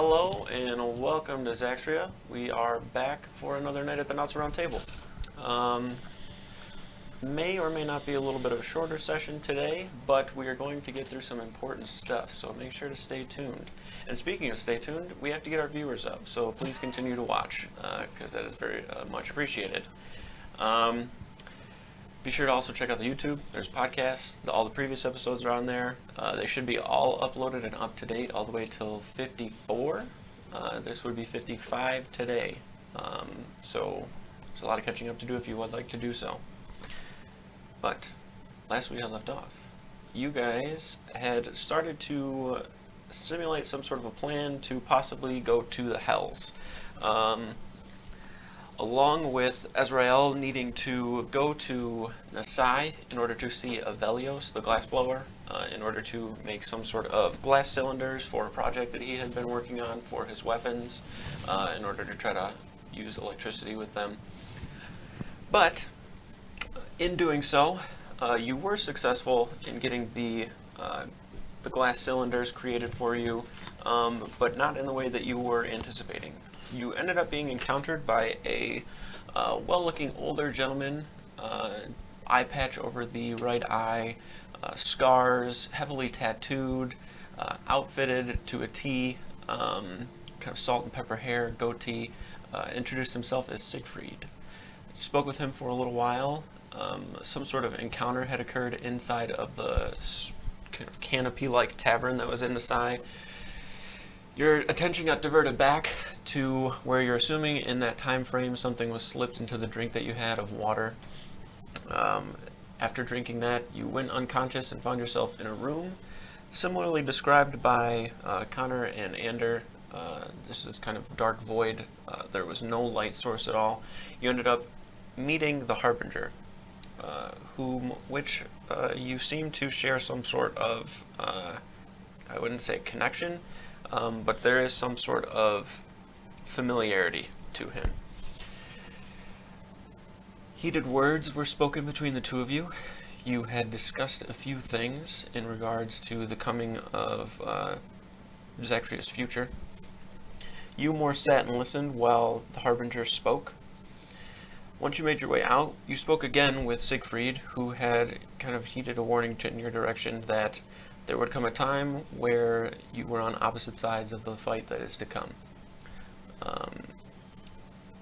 Hello and welcome to Zaxria. We are back for another night at the Knots Around Table. May or may not be a little bit of a shorter session today, but we are going to get through some important stuff, so make sure to stay tuned. And speaking of stay tuned, we have to get our viewers up, so please continue to watch, because that is very much appreciated. Be sure to also check out the YouTube. There's podcasts. All the previous episodes are on there. They should be all uploaded and up to date all the way till 54. This would be 55 today. So there's a lot of catching up to do if you would like to do so. But last week I left off, you guys had started to simulate some sort of a plan to possibly go to the Hells. Along with Azrael needing to go to Nasai in order to see Avelios, the glassblower, in order to make some sort of glass cylinders for a project that he had been working on for his weapons, in order to try to use electricity with them. But in doing so, you were successful in getting the glass cylinders created for you, but not in the way that you were anticipating. You ended up being encountered by a well-looking older gentleman, eye patch over the right eye, scars, heavily tattooed, outfitted to a T, kind of salt and pepper hair, goatee, introduced himself as Siegfried. You spoke with him for a little while. Some sort of encounter had occurred inside of the kind of canopy-like tavern that was in the side. Your attention got diverted back to where you're assuming in that time frame something was slipped into the drink that you had of water. After drinking that, you went unconscious and found yourself in a room similarly described by Connor and Ander. This is kind of dark void. There was no light source at all. You ended up meeting the Harbinger, which you seem to share some sort of, I wouldn't say connection, but there is some sort of familiarity to him. Heated words were spoken between the two of you. You had discussed a few things in regards to the coming of Zaxria's future. You more sat and listened while the Harbinger spoke. Once you made your way out, you spoke again with Siegfried, who had kind of heeded a warning in your direction that there would come a time where you were on opposite sides of the fight that is to come.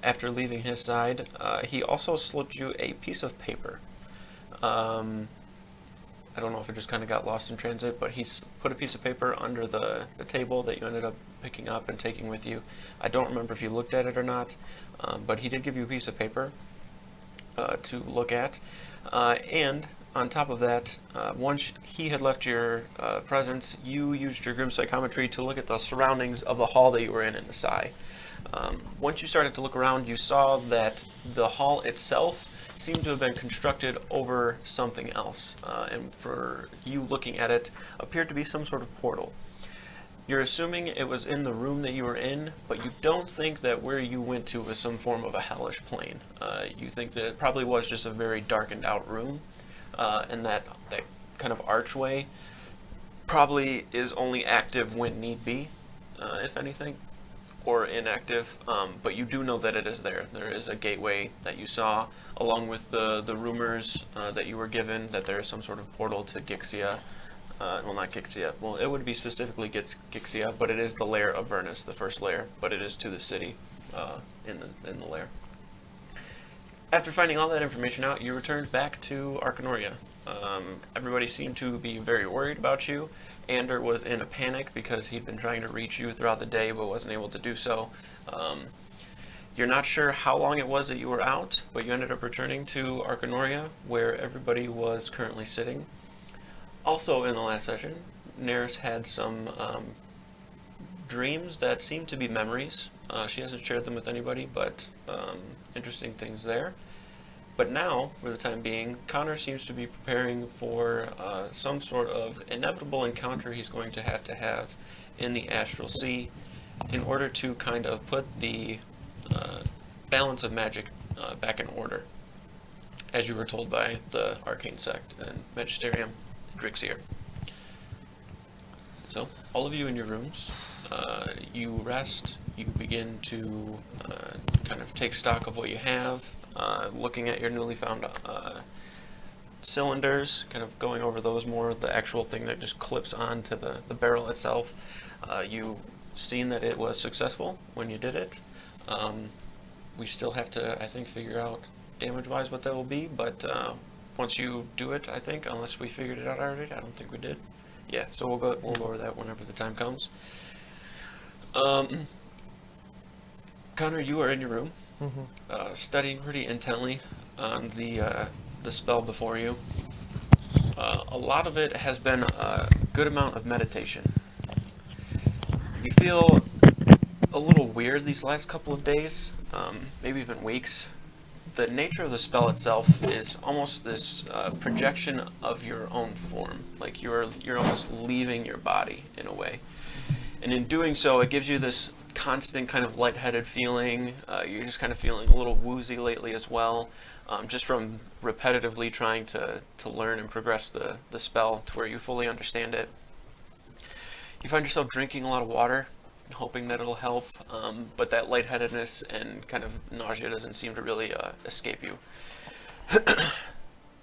After leaving his side, he also slipped you a piece of paper. I don't know if it just kind of got lost in transit, but he put a piece of paper under the table that you ended up picking up and taking with you. I don't remember if you looked at it or not, but he did give you a piece of paper to look at. And on top of that, once he had left your presence, you used your grim psychometry to look at the surroundings of the hall that you were in the Sai. Once you started to look around, you saw that the hall itself seemed to have been constructed over something else, and for you looking at it, appeared to be some sort of portal. You're assuming it was in the room that you were in, but you don't think that where you went to was some form of a hellish plane. You think that it probably was just a very darkened out room, and that kind of archway probably is only active when need be, if anything, or inactive, but you do know that it is there. There is a gateway that you saw, along with the rumors that you were given that there is some sort of portal to Gixia. Well, not Gixia. Well, it would be specifically Gixia, but it is the lair of Vernus, the first lair, but it is to the city in the lair. After finding all that information out, you returned back to Arcanoria. Everybody seemed to be very worried about you. Ander was in a panic because he'd been trying to reach you throughout the day but wasn't able to do so. You're not sure how long it was that you were out, but you ended up returning to Arcanoria, where everybody was currently sitting. Also in the last session, Neris had some dreams that seemed to be memories. She hasn't shared them with anybody, but interesting things there. But now, for the time being, Connor seems to be preparing for some sort of inevitable encounter he's going to have in the Astral Sea in order to kind of put the balance of magic back in order, as you were told by the Arcane Sect and Magisterium Drixir. So, all of you in your rooms, You rest. You begin to kind of take stock of what you have, looking at your newly found cylinders, kind of going over those more, the actual thing that just clips onto the barrel itself. You've seen that it was successful when you did it. We still have to, I think, figure out damage-wise what that will be, but once you do it, I think, unless we figured it out already, I don't think we did. Yeah, so we'll go over that whenever the time comes. Connor, you are in your room, studying pretty intently on the spell before you. A lot of it has been a good amount of meditation. You feel a little weird these last couple of days, maybe even weeks. The nature of the spell itself is almost this projection of your own form, like you're almost leaving your body in a way. And in doing so, it gives you this constant kind of lightheaded feeling. You're just kind of feeling a little woozy lately as well, just from repetitively trying to learn and progress the spell to where you fully understand it. You find yourself drinking a lot of water, hoping that it'll help, but that lightheadedness and kind of nausea doesn't seem to really escape you.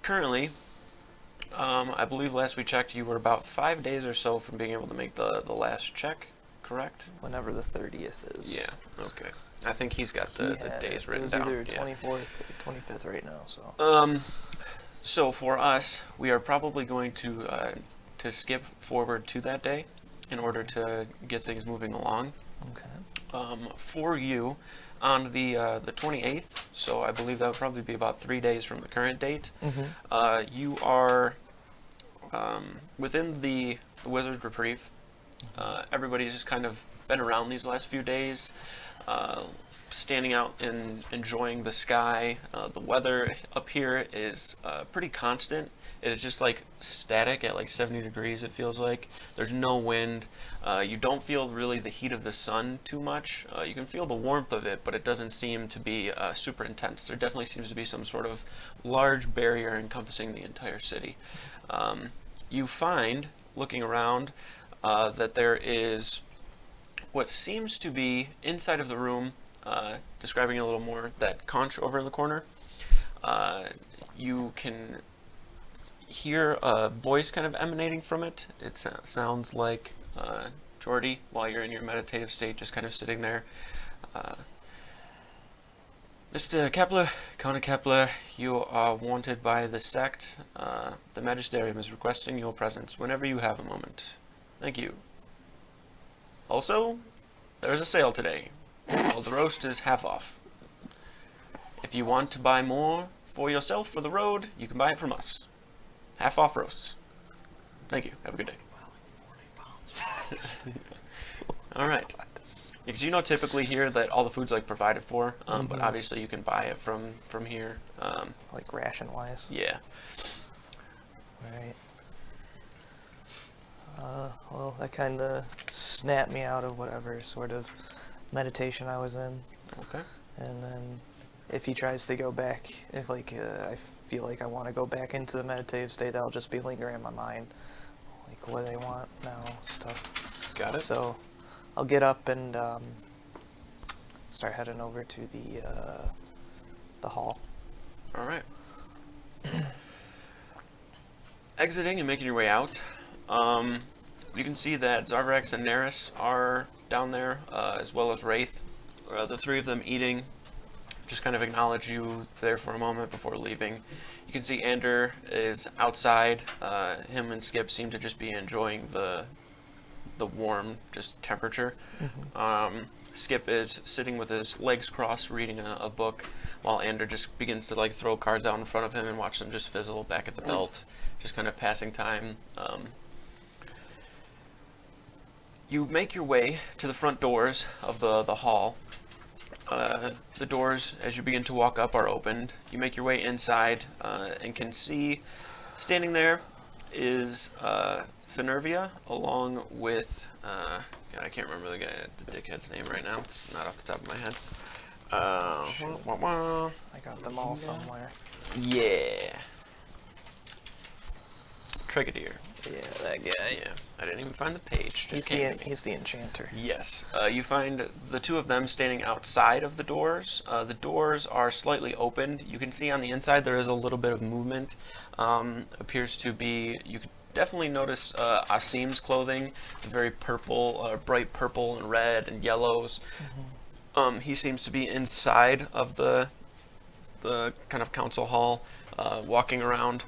Currently, I believe last we checked you were about 5 days or so from being able to make the last check, correct? Whenever the 30th is. Yeah, okay. I think he's got the days written down. It was either 24th or 25th right now, so. So for us, we are probably going to skip forward to that day in order to get things moving along. Okay. For you, on the 28th, so I believe that would probably be about 3 days from the current date, you are within the Wizard's Reprieve. Everybody's just kind of been around these last few days, standing out and enjoying the sky. The weather up here is pretty constant. It is just like static at like 70 degrees, it feels like. There's no wind. You don't feel really the heat of the sun too much. You can feel the warmth of it, but it doesn't seem to be super intense. There definitely seems to be some sort of large barrier encompassing the entire city. You find, looking around, that there is what seems to be inside of the room, describing it a little more, that conch over in the corner. You can hear a voice kind of emanating from it. It sounds like Jordy, while you're in your meditative state, just kind of sitting there. Mr. Kepler, Connor Kepler, you are wanted by the sect. The Magisterium is requesting your presence whenever you have a moment. Thank you. Also, there is a sale today. All the roast is half off. If you want to buy more for yourself for the road, you can buy it from us. Half off roasts. Thank you. Have a good day. All right. Because you know typically here that all the food's like provided for, but obviously you can buy it from here. Like ration wise. Yeah. Right. Well, that kind of snapped me out of whatever sort of meditation I was in. Okay. And then if he tries to go back, if like I feel like I want to go back into the meditative state, that'll just be lingering in my mind, like what they want now, stuff. Got it. So I'll get up and start heading over to the hall. All right. Exiting and making your way out, you can see that Zarvax and Neris are down there, as well as Wraith. The three of them eating. Just kind of acknowledge you there for a moment before leaving. You can see Ander is outside. Him and Skip seem to just be enjoying the warm, just temperature. Skip is sitting with his legs crossed, reading a book, while Ander just begins to like throw cards out in front of him and watch them just fizzle back at the belt, just kind of passing time. You make your way to the front doors of the hall. The doors, as you begin to walk up, are opened. You make your way inside and can see, standing there, is Finervia, along with, God, I can't remember the dickhead's name right now. It's not off the top of my head. I got them all somewhere. Yeah. Trigadier. Yeah, that guy. Yeah, I didn't even find the page. He's the enchanter. Yes. You find the two of them standing outside of the doors. The doors are slightly opened. You can see on the inside there is a little bit of movement. Appears to be, you could definitely notice Asim's clothing, very purple, bright purple and red and yellows. He seems to be inside of the kind of council hall, walking around.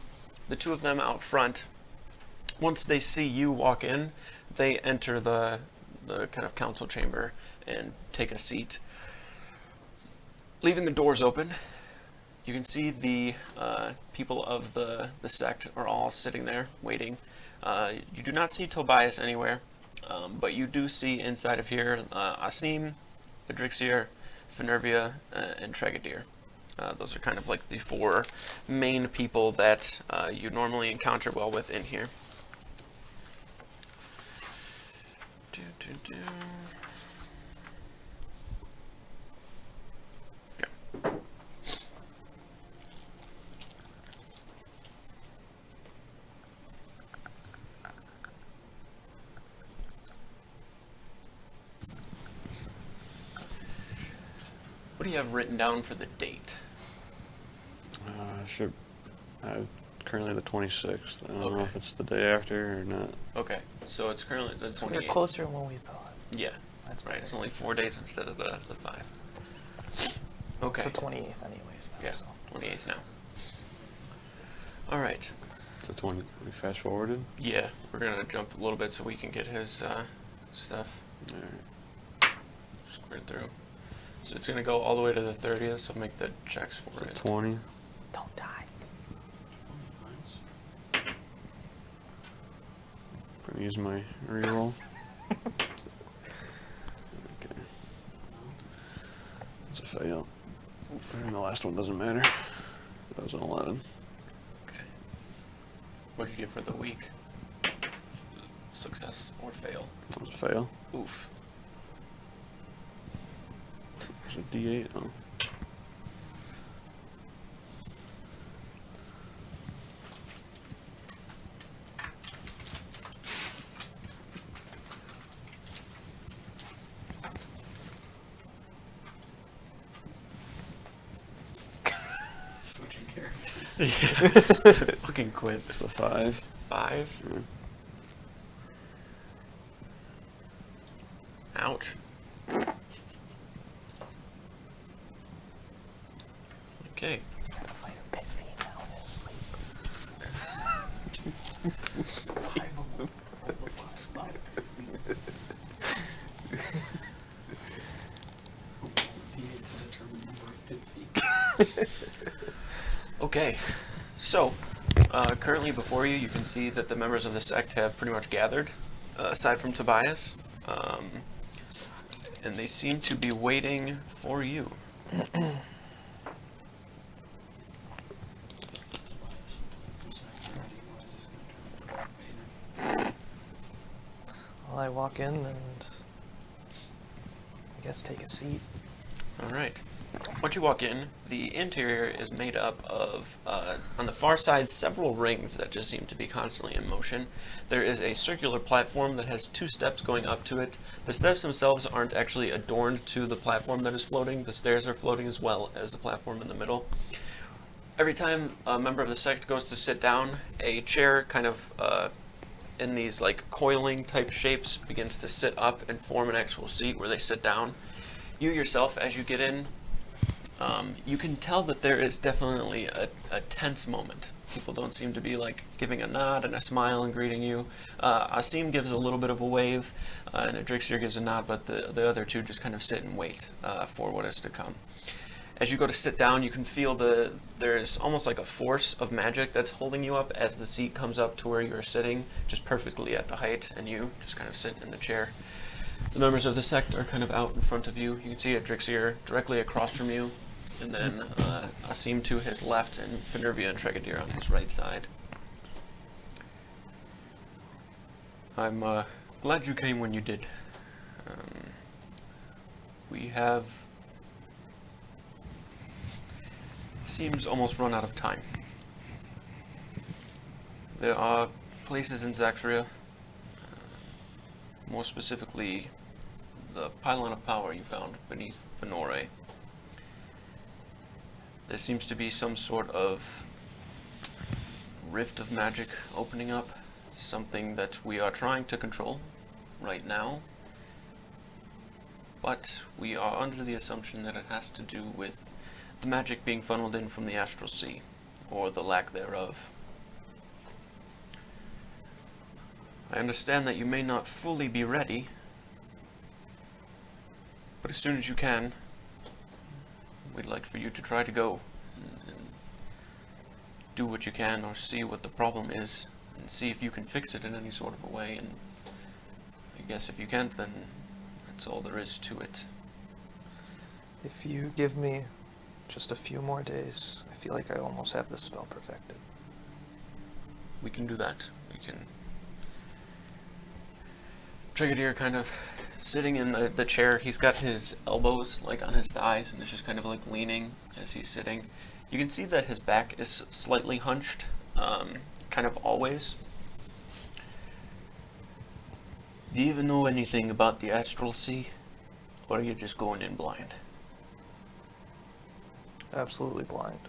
The two of them out front, once they see you walk in, they enter the kind of council chamber and take a seat. Leaving the doors open, you can see the people of the sect are all sitting there waiting. You do not see Tobias anywhere, but you do see inside of here Asim, the Drixier, Finervia, and Tregadier. Those are kind of like the four main people that you normally encounter well with in here. Yeah. What do you have written down for the date? Currently the 26th. I don't know Okay. if it's the day after or not. Okay, so it's currently the 28th. So we're closer than what we thought. Yeah, That's right. better. It's only 4 days instead of the 5. Okay. It's the 28th anyways now. Yeah, So. 28th now. All right. The 20. We fast forwarded. Yeah, we're gonna jump a little bit so we can get his stuff All right. squared through. So it's gonna go all the way to the 30th. So make the checks for it. 20. Don't die. Gonna use my reroll. Okay. It's a fail. And the last one doesn't matter. That was an 11. Okay. What did you get for the week? Success or fail? That was a fail. Oof. There's a D8. Oh. Switching characters. Yeah. Fucking quit. It's a 5. 5? Yeah. Ouch. Okay. He's gonna fight a pit fiend now in his Okay. So, currently before you, you can see that the members of the sect have pretty much gathered, aside from Tobias. And they seem to be waiting for you. Well, I walk in and I guess take a seat. All right. Once you walk in, the interior is made up of, on the far side, several rings that just seem to be constantly in motion. There is a circular platform that has 2 steps going up to it. The steps themselves aren't actually adorned to the platform that is floating. The stairs are floating as well as the platform in the middle. Every time a member of the sect goes to sit down, a chair kind of in these like coiling type shapes begins to sit up and form an actual seat where they sit down. You yourself, as you get in, you can tell that there is definitely a tense moment. People don't seem to be like giving a nod and a smile and greeting you. Asim gives a little bit of a wave, and Adrixier gives a nod, but the other two just kind of sit and wait for what is to come. As you go to sit down, you can feel there's almost like a force of magic that's holding you up as the seat comes up to where you're sitting, just perfectly at the height, and you just kind of sit in the chair. The members of the sect are kind of out in front of you. You can see Adrixier directly across from you, and then Asim to his left, and Finervia and Tregadier on his right side. I'm glad you came when you did. We have... seems almost run out of time. There are places in Zaxria, more specifically the pylon of power you found beneath Venore. There seems to be some sort of rift of magic opening up, something that we are trying to control right now, but we are under the assumption that it has to do with the magic being funneled in from the astral sea, or the lack thereof. I understand that you may not fully be ready, but as soon as you can, we'd like for you to try to go and do what you can, or see what the problem is, and see if you can fix it in any sort of a way. And I guess if you can't, then that's all there is to it. If you give me just a few more days, I feel like I almost have the spell perfected. We can do that. We can. Brigadier kind of sitting in the chair. He's got his elbows like on his thighs and is just kind of like leaning as he's sitting. You can see that his back is slightly hunched, kind of always. Do you even know anything about the astral sea, or are you just going in blind? Absolutely blind.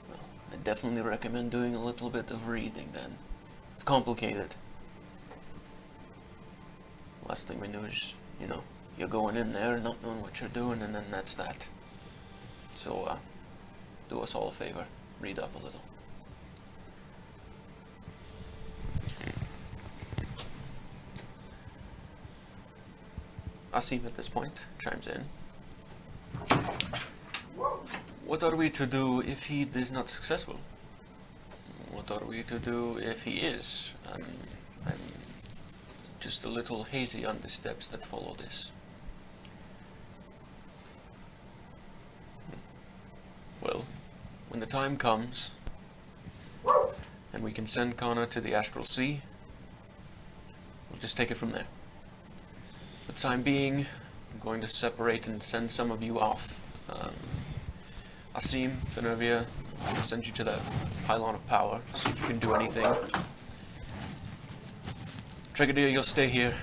Well, I definitely recommend doing a little bit of reading then. It's complicated. Last thing we knew is, you're going in there not knowing what you're doing, and then that's that. So, do us all a favor. Read up a little. Asim at this point chimes in. What are we to do if he is not successful? What are we to do if he is? I'm just a little hazy on the steps that follow this. Well, when the time comes, and we can send Kana to the astral sea, we'll just take it from there. For the time being, I'm going to separate and send some of you off. Asim, Finovia, I'm going to send you to that pylon of power, see if you can do anything. Brigadier, you'll stay here,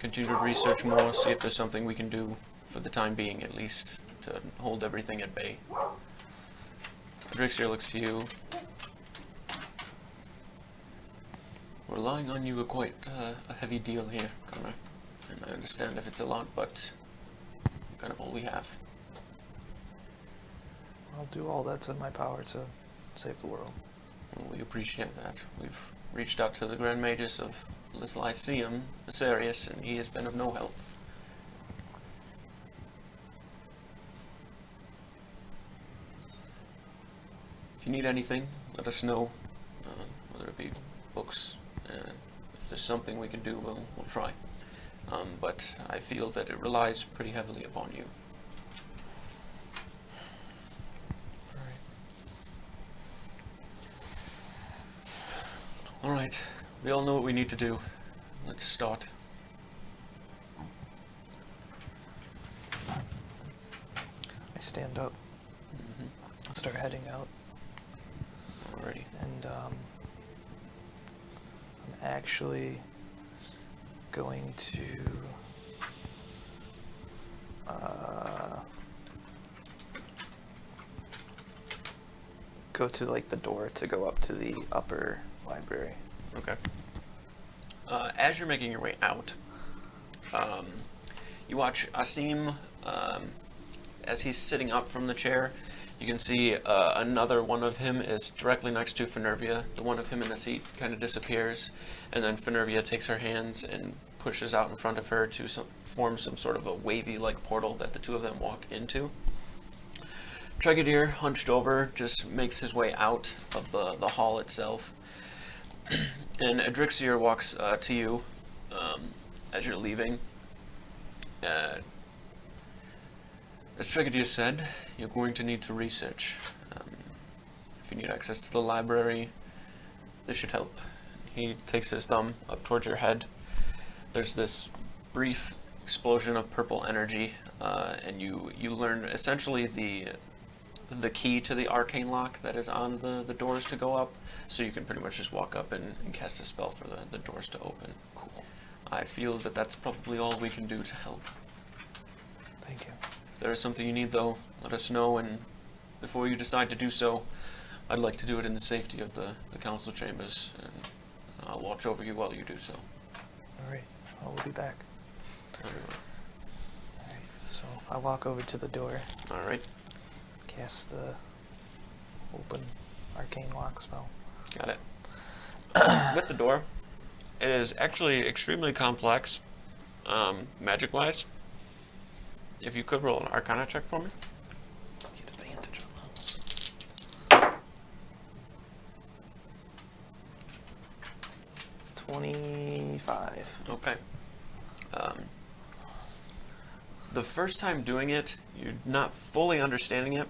continue to research more, see if there's something we can do for the time being, at least, to hold everything at bay. Zaxria looks to you. We're relying on you quite a heavy deal here, Connor. And I understand if it's a lot, but kind of all we have. I'll do all that's in my power to save the world. Well, we appreciate that. We've reached out to the Grand Magus of Lyceum, Asarius, and he has been of no help. If you need anything, let us know, whether it be books. If there's something we can do, we'll try. But I feel that it relies pretty heavily upon you. Alright, we all know what we need to do. Let's start. I stand up. I start heading out. Alrighty. And I'm actually going to go to like the door to go up to the upper library. Okay. As you're making your way out, you watch Asim, as he's sitting up from the chair. You can see another one of him is directly next to Finervia. The one of him in the seat kind of disappears, and then Finervia takes her hands and pushes out in front of her to form some sort of a wavy-like portal that the two of them walk into. Brigadier, hunched over, just makes his way out of the hall itself. And Adrixir walks to you as you're leaving. As Brigadier said, you're going to need to research. If you need access to the library, this should help. He takes his thumb up towards your head. There's this brief explosion of purple energy, and you learn essentially the the key to the arcane lock that is on the doors to go up, so you can pretty much just walk up and cast a spell for the doors to open. Cool. I feel that that's probably all we can do to help. Thank you. If there is something you need, though, let us know, and before you decide to do so, I'd like to do it in the safety of the council chambers, and I'll watch over you while you do so. Alright, I will be back. Everyone. Alright, so I walk over to the door, Alright, cast the open arcane lock spell. got it. With the door, it is actually extremely complex, magic-wise. If you could roll an Arcana check for me. Get advantage on those. 25. Okay. The first time doing it, you're not fully understanding it,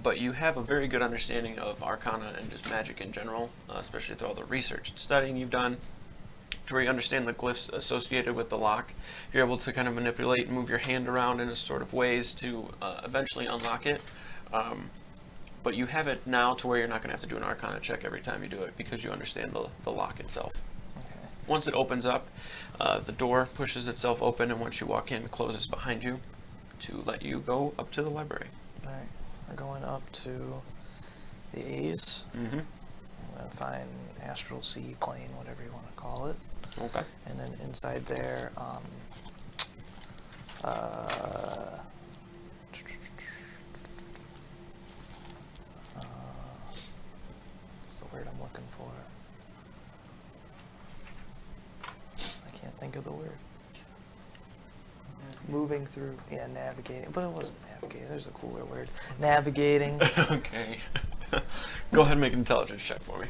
but you have a very good understanding of Arcana and just magic in general, especially through all the research and studying you've done, to where you understand the glyphs associated with the lock. You're able to kind of manipulate and move your hand around in a sort of ways to eventually unlock it. But you have it now to where you're not going to have to do an Arcana check every time you do it, because you understand the lock itself. Okay. Once it opens up, the door pushes itself open, and once you walk in, it closes behind you to let you go up to the library. Alright, we're going up to the A's. Mm-hmm. I'm going to find Astral Sea Plane, whatever you want to call it. Okay. And then inside there, what's the word I'm looking for? I can't think of the word. Moving through, yeah, navigating, but it wasn't navigating, there's a cooler word. Navigating. Okay. Go ahead and make an intelligence check for me.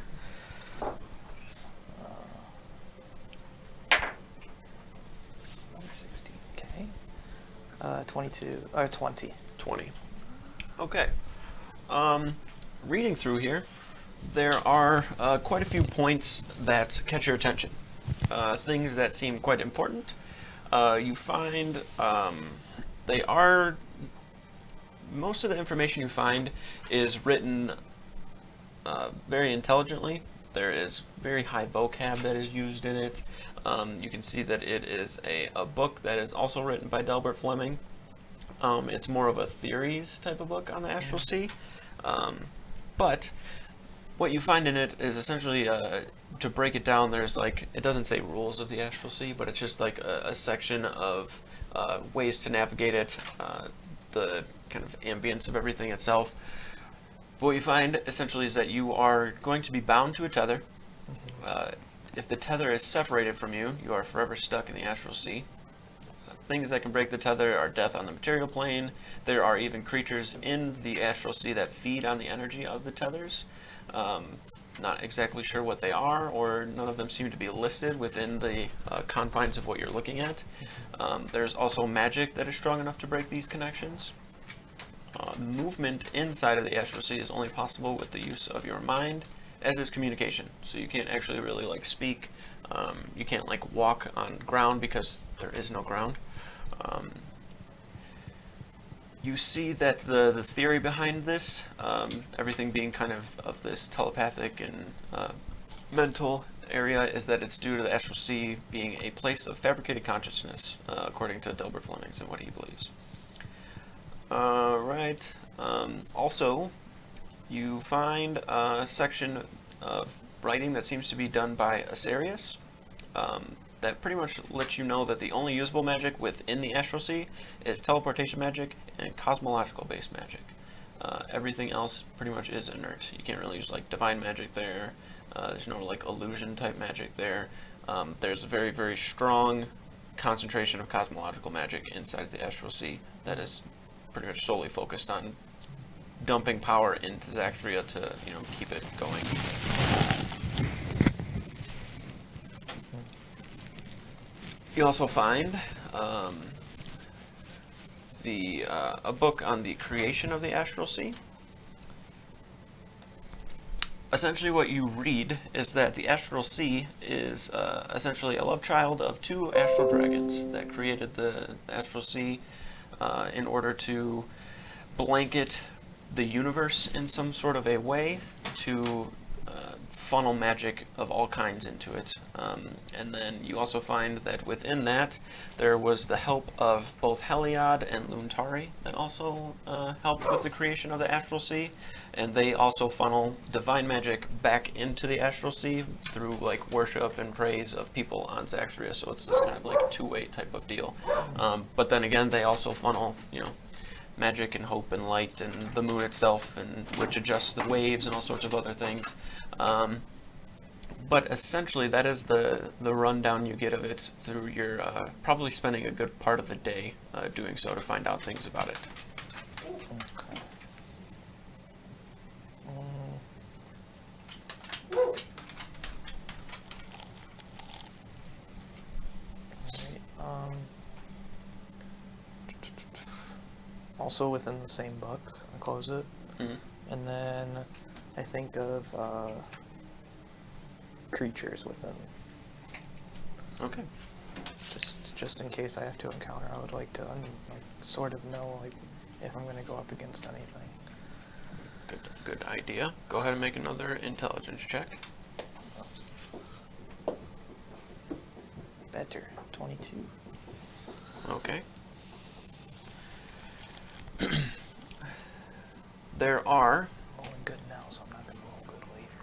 Another 16, okay. 22, or 20. 20. Okay. Reading through here, there are quite a few points that catch your attention. Things that seem quite important. You find they are, most of the information you find is written very intelligently. There is very high vocab that is used in it. You can see that it is a book that is also written by Delbert Fleming. It's more of a theories type of book on the astral sea. But what you find in it is essentially, to break it down, there's like, it doesn't say rules of the astral sea, but it's just like a section of ways to navigate it, the kind of ambience of everything itself. What you find essentially is that you are going to be bound to a tether. If the tether is separated from you, you are forever stuck in the astral sea. Things that can break the tether are death on the material plane. There are even creatures in the astral sea that feed on the energy of the tethers. Not exactly sure what they are, or none of them seem to be listed within the confines of what you're looking at. There's also magic that is strong enough to break these connections. Movement inside of the astral sea is only possible with the use of your mind, as is communication. So you can't actually really like speak. You can't like walk on ground because there is no ground. You see that the theory behind this, everything being kind of this telepathic and mental area, is that it's due to the astral sea being a place of fabricated consciousness, according to Delbert Fleming and what he believes. Right. Also, you find a section of writing that seems to be done by Asarius, that pretty much lets you know that the only usable magic within the astral sea is teleportation magic and cosmological based magic. Everything else pretty much is inert. You can't really use like divine magic there. There's no like illusion type magic there. There's a very, very strong concentration of cosmological magic inside the astral sea that is pretty much solely focused on dumping power into Zaxria to, keep it going. You also find a book on the creation of the astral sea. Essentially what you read is that the astral sea is essentially a love child of two astral dragons that created the astral sea in order to blanket the universe in some sort of a way to funnel magic of all kinds into it. And then you also find that within that, there was the help of both Heliod and Luntari that also helped with the creation of the Astral Sea. And they also funnel divine magic back into the Astral Sea through like worship and praise of people on Zaxria. So it's this kind of like two-way type of deal. But then again, they also funnel, magic and hope and light and the moon itself, and which adjusts the waves and all sorts of other things. But essentially, that is the rundown you get of it through your probably spending a good part of the day doing so to find out things about it. Okay. Alright, also within the same book, I close it, and then I think of creatures within. Okay. Just in case I have to encounter, I would like to sort of know if I'm going to go up against anything. Good idea. Go ahead and make another intelligence check. Better, 22. Okay. There are... I'm rolling good now, so I'm not going to roll good later.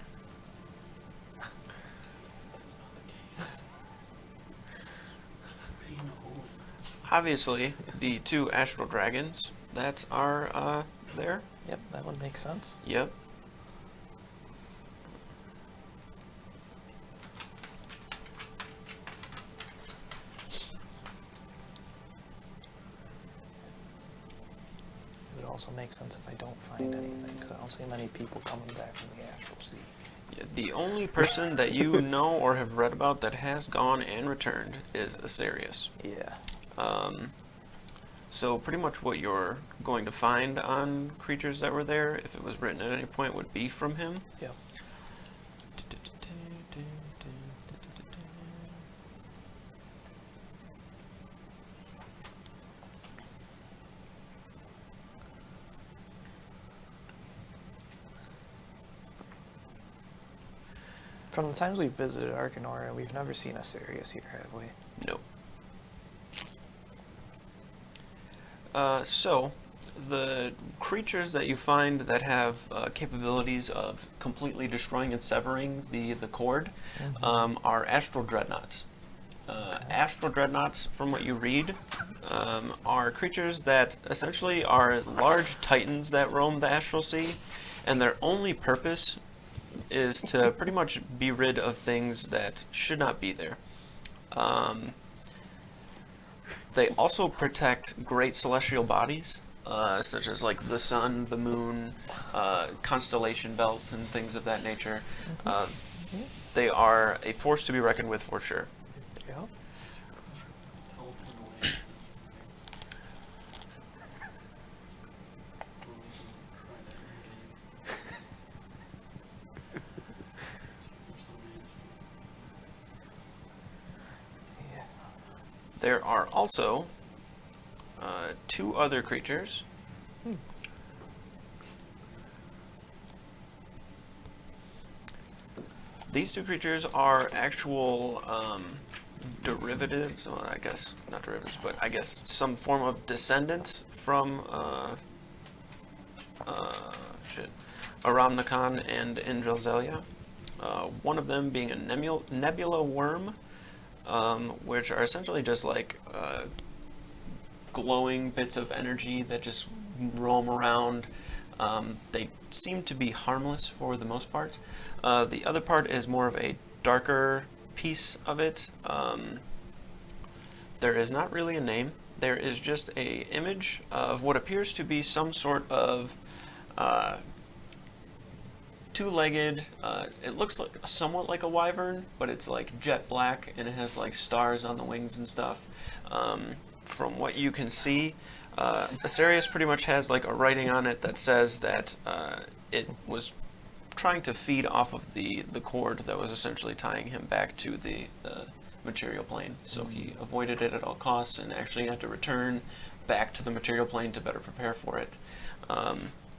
Obviously, the two astral dragons that are there. Yep, that would make sense. Yep. It would also make sense if I don't find anything, because I don't see many people coming back from the Astral Sea. Yeah, the only person that you know or have read about that has gone and returned is Asarius. Yeah. So pretty much what you're going to find on creatures that were there, if it was written at any point, would be from him. Yep. From the times we've visited Arcanora, we've never seen Asarius here, have we? No. So, the creatures that you find that have capabilities of completely destroying and severing the cord are astral dreadnoughts. Astral dreadnoughts, from what you read, are creatures that essentially are large titans that roam the astral sea, and their only purpose is to pretty much be rid of things that should not be there. They also protect great celestial bodies, such as like the sun, the moon, constellation belts, and things of that nature. They are a force to be reckoned with for sure. Yep. There are also two other creatures. These two creatures are actual derivatives, well, I guess not derivatives, but I guess some form of descendants from Aramnakan and Indrelzelia. One of them being a nebula worm, which are essentially just like glowing bits of energy that just roam around. They seem to be harmless for the most part. The other part is more of a darker piece of it. There is not really a name. There is just a image of what appears to be some sort of two-legged, it looks like somewhat like a wyvern, but it's like jet black and it has like stars on the wings and stuff. From what you can see, Asarius pretty much has like a writing on it that says that it was trying to feed off of the cord that was essentially tying him back to the material plane. So he avoided it at all costs and actually had to return back to the material plane to better prepare for it.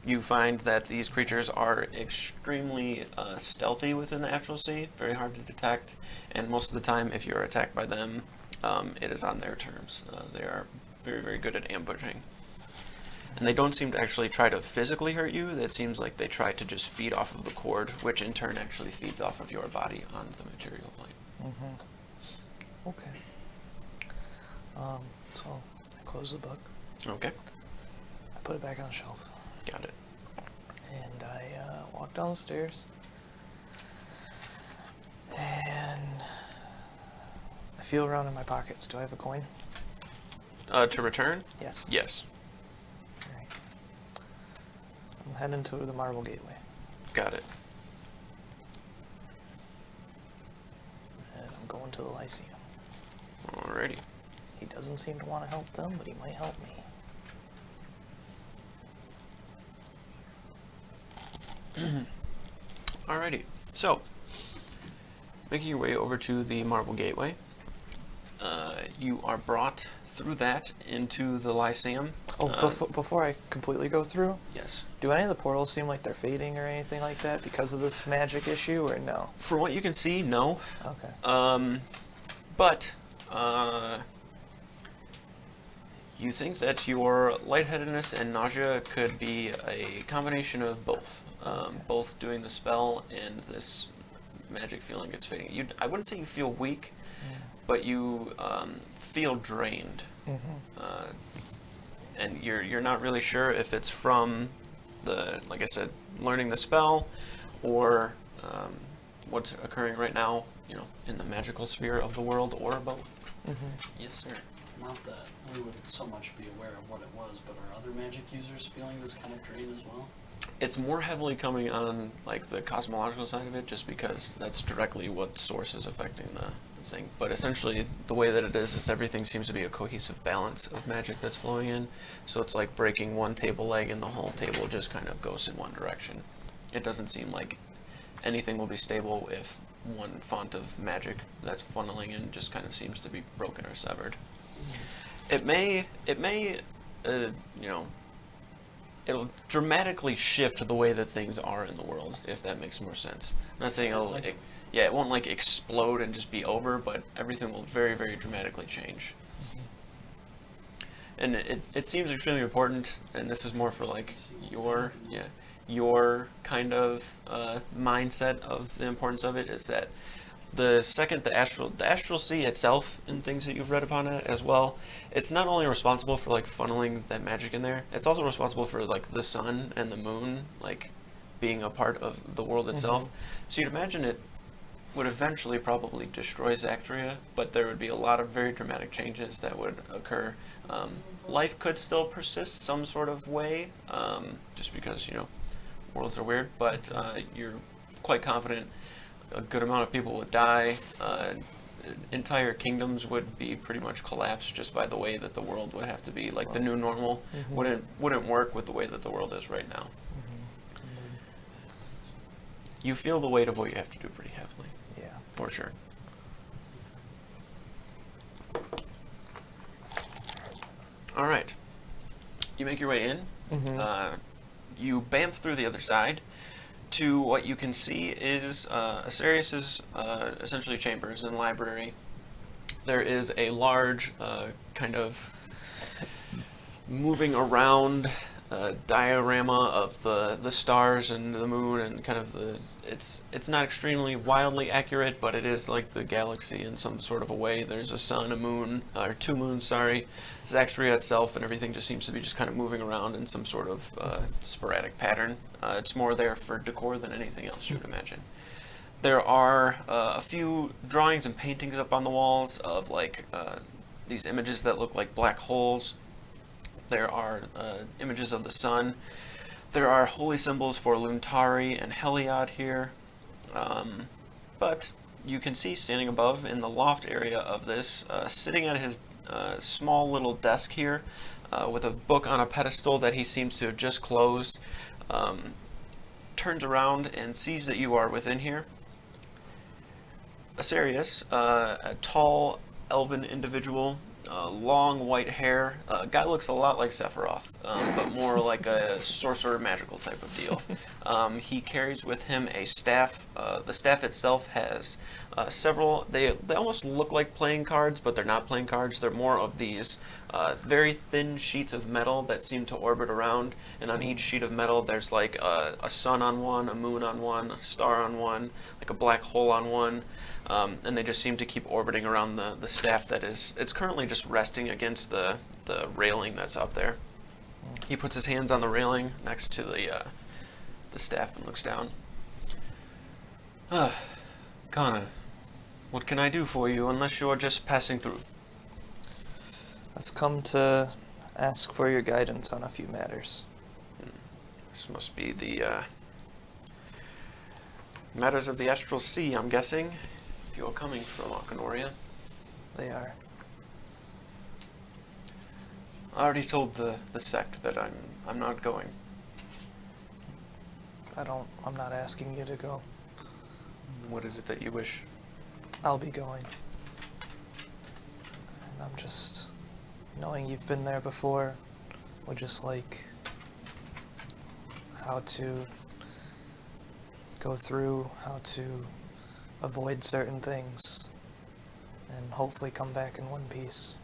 You find that these creatures are extremely stealthy within the Astral Sea, very hard to detect, and most of the time, if you're attacked by them, it is on their terms. They are very, very good at ambushing. And they don't seem to actually try to physically hurt you. It seems like they try to just feed off of the cord, which in turn actually feeds off of your body on the material plane. Okay. So I close the book. Okay, I put it back on the shelf. got it. And I walk down the stairs. And I feel around in my pockets. Do I have a coin? To return? Yes. Yes. All right. I'm heading to the Marble Gateway. Got it. And I'm going to the Lyceum. Alrighty. He doesn't seem to want to help them, but he might help me. Alrighty. So, making your way over to the Marble Gateway, you are brought through that into the Lyceum. Oh, before I completely go through, Yes. do any of the portals seem like they're fading or anything like that because of this magic issue, or no? From what you can see, no. Okay. But you think that your lightheadedness and nausea could be a combination of both. Both doing the spell and this magic feeling it's fading. I wouldn't say you feel weak, but you feel drained. And you're not really sure if it's from like I said, learning the spell, or what's occurring right now, in the magical sphere of the world, or both. Yes, sir. Not that we would so much be aware of what it was, but are other magic users feeling this kind of drain as well? It's more heavily coming on like the cosmological side of it, just because that's directly what source is affecting the thing. But essentially, the way that it is everything seems to be a cohesive balance of magic that's flowing in. So it's like breaking one table leg and the whole table just kind of goes in one direction. It doesn't seem like anything will be stable if one font of magic that's funneling in just kind of seems to be broken or severed. It may, it'll dramatically shift the way that things are in the world, if that makes more sense. I'm not saying it won't like explode and just be over, but everything will very, very dramatically change. And it seems extremely important, and this is more for like your kind of mindset of the importance of it, is that the second the astral sea itself and things that you've read upon it as well, it's not only responsible for like funneling that magic in there, it's also responsible for like the sun and the moon like being a part of the world itself. So you'd imagine it would eventually probably destroy Zaxria, but there would be a lot of very dramatic changes that would occur. Life could still persist some sort of way, just because worlds are weird, but you're quite confident a good amount of people would die. Entire kingdoms would be pretty much collapsed just by the way that the world would have to be. Like the new normal wouldn't work with the way that the world is right now. You feel the weight of what you have to do pretty heavily. Yeah. For sure. All right. You make your way in. You bamf through the other side to what you can see is Asarius's essentially chambers and library. There is a large kind of moving around diorama of the stars and the moon, and kind of it's not extremely wildly accurate, but it is like the galaxy in some sort of a way. There's a sun, a moon, or two moons, sorry. Zaxria itself and everything just seems to be just kind of moving around in some sort of sporadic pattern. It's more there for decor than anything else, you would imagine. There are a few drawings and paintings up on the walls of like these images that look like black holes. There are images of the sun. There are holy symbols for Luntari and Heliod here. But you can see standing above in the loft area of this, sitting at his small little desk here, with a book on a pedestal that he seems to have just closed, turns around and sees that you are within here. Asarius, a tall elven individual, long white hair. Guy looks a lot like Sephiroth, but more like a sorcerer magical type of deal. He carries with him a staff. The staff itself has several. They almost look like playing cards, but they're not playing cards. They're more of these very thin sheets of metal that seem to orbit around. And on each sheet of metal, there's like a sun on one, a moon on one, a star on one, like a black hole on one. And they just seem to keep orbiting around the staff that is, it's currently just resting against the railing that's up there. He puts his hands on the railing next to the staff and looks down. Connor, what can I do for you unless you're just passing through? I've come to ask for your guidance on a few matters. This must be the matters of the Astral Sea, I'm guessing. If you're coming from Akanoria. They are. I already told the sect that I'm not going. I'm not asking you to go. What is it that you wish? I'll be going. And I'm just, knowing you've been there before, would just like how to go through, how to avoid certain things, and hopefully come back in one piece.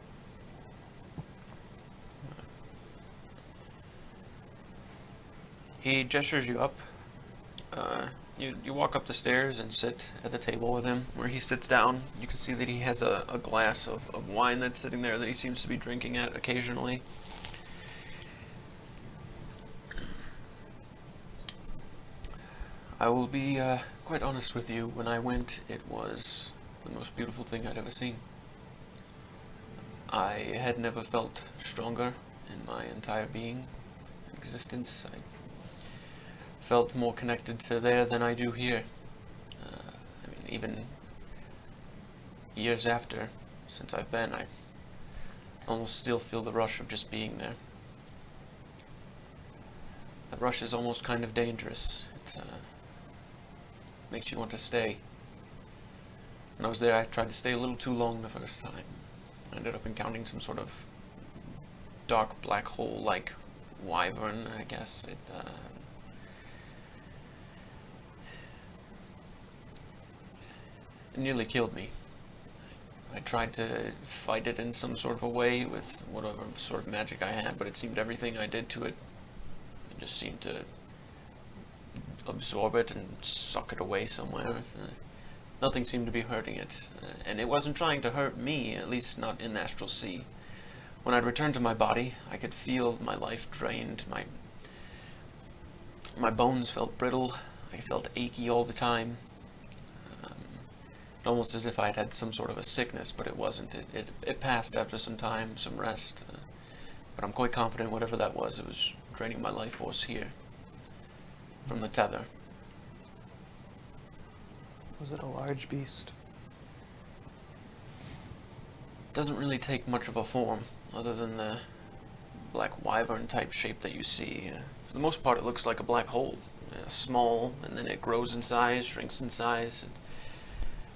He gestures you up. You walk up the stairs and sit at the table with him. Where he sits down, you can see that he has a glass of wine that's sitting there that he seems to be drinking at occasionally. I will be quite honest with you. When I went, it was the most beautiful thing I'd ever seen. I had never felt stronger in my entire being, existence. I felt more connected to there than I do here. I mean, even years after, since I've been, I almost still feel the rush of just being there. That rush is almost kind of dangerous. It makes you want to stay. When I was there, I tried to stay a little too long the first time. I ended up encountering some sort of dark black hole-like wyvern, I guess. It nearly killed me. I tried to fight it in some sort of a way with whatever sort of magic I had, but it seemed everything I did to it, it just seemed to absorb it and suck it away somewhere. Nothing seemed to be hurting it, and it wasn't trying to hurt me, at least not in the Astral Sea. When I'd returned to my body, I could feel my life drained. My bones felt brittle. I felt achy all the time. Almost as if I'd had some sort of a sickness, but it wasn't. It passed after some time, some rest. But I'm quite confident whatever that was, it was draining my life force here from the tether. Was it a large beast? Doesn't really take much of a form, other than the black wyvern type shape that you see. For the most part, it looks like a black hole. Small, and then it grows in size, shrinks in size.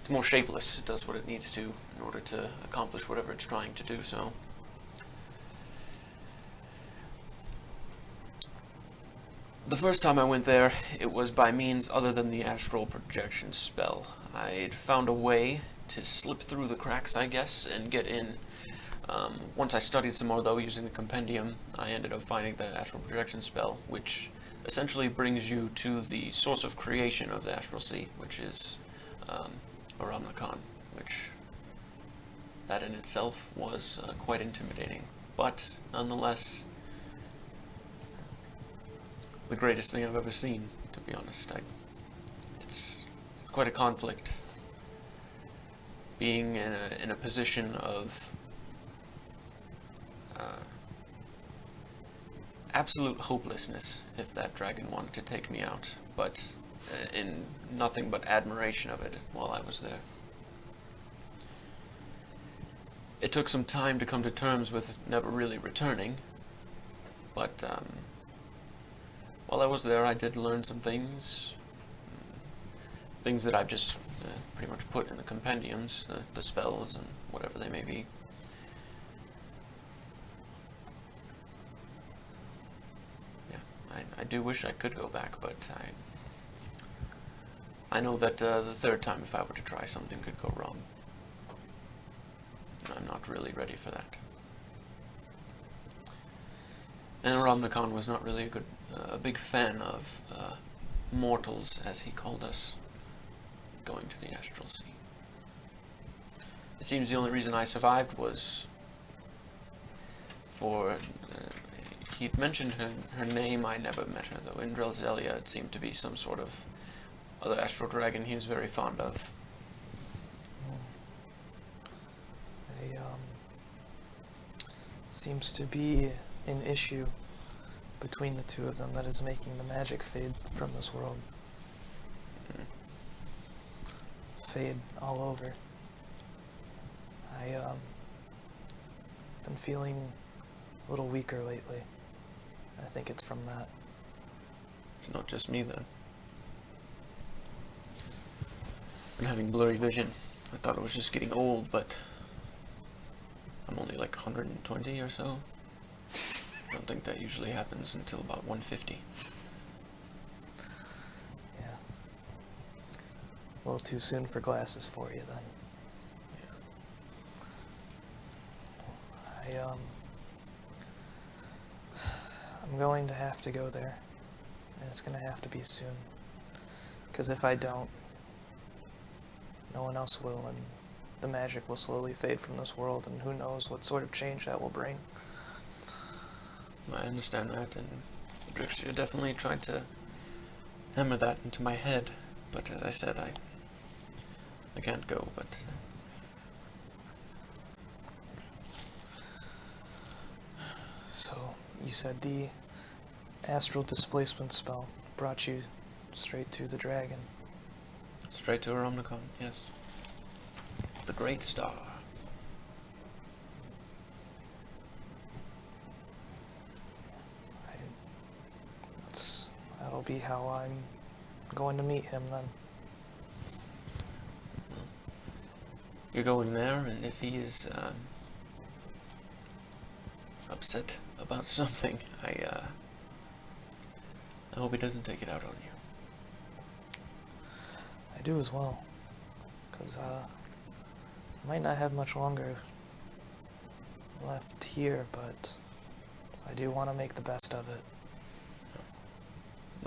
It's more shapeless. It does what it needs to in order to accomplish whatever it's trying to do so. The first time I went there, it was by means other than the astral projection spell. I'd found a way to slip through the cracks, I guess, and get in. Once I studied some more, though, using the compendium, I ended up finding the astral projection spell, which essentially brings you to the source of creation of the Astral Sea, which is Aramnakan, which that in itself was quite intimidating, but nonetheless the greatest thing I've ever seen, to be honest. It's quite a conflict being in a position of absolute hopelessness if that dragon wanted to take me out, but in nothing but admiration of it while I was there. It took some time to come to terms with never really returning, but while I was there I did learn some things that I've just pretty much put in the compendiums, the spells and whatever they may be. I do wish I could go back, but I know that the third time, if I were to try, something could go wrong. I'm not really ready for that. And Ramnakan was not really a big fan of mortals, as he called us, going to the astral sea. It seems the only reason I survived was for... he'd mentioned her name. I never met her, though. In Drelzelia, it seemed to be some sort of other astral dragon he was very fond of. Seems to be an issue between the two of them that is making the magic fade from this world. Fade all over. I've been feeling a little weaker lately. I think it's from that. It's not just me, then. I'm having blurry vision. I thought it was just getting old, but I'm only like 120 or so. I don't think that usually happens until about 150. Yeah. A little too soon for glasses for you, then. Yeah. I'm going to have to go there. And it's going to have to be soon. Because if I don't, no one else will, and the magic will slowly fade from this world, and who knows what sort of change that will bring. I understand that, and Drixia definitely tried to hammer that into my head, but as I said, I can't go, but... So, you said the astral displacement spell brought you straight to the dragon. Straight to Aromnicon, yes. The Great Star. That'll be how I'm going to meet him then. Well, you're going there, and if he is upset about something, I hope he doesn't take it out on you. I do as well, because I might not have much longer left here, but I do want to make the best of it.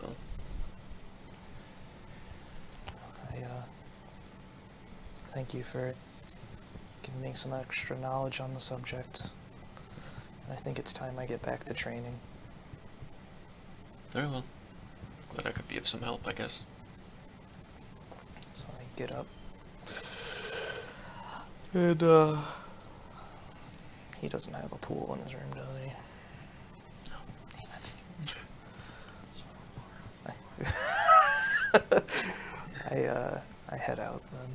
Well, thank you for giving me some extra knowledge on the subject. And I think it's time I get back to training. very well. Glad I could be of some help, I guess. So I get up. And, he doesn't have a pool in his room, does he? No. Damn it. I head out then.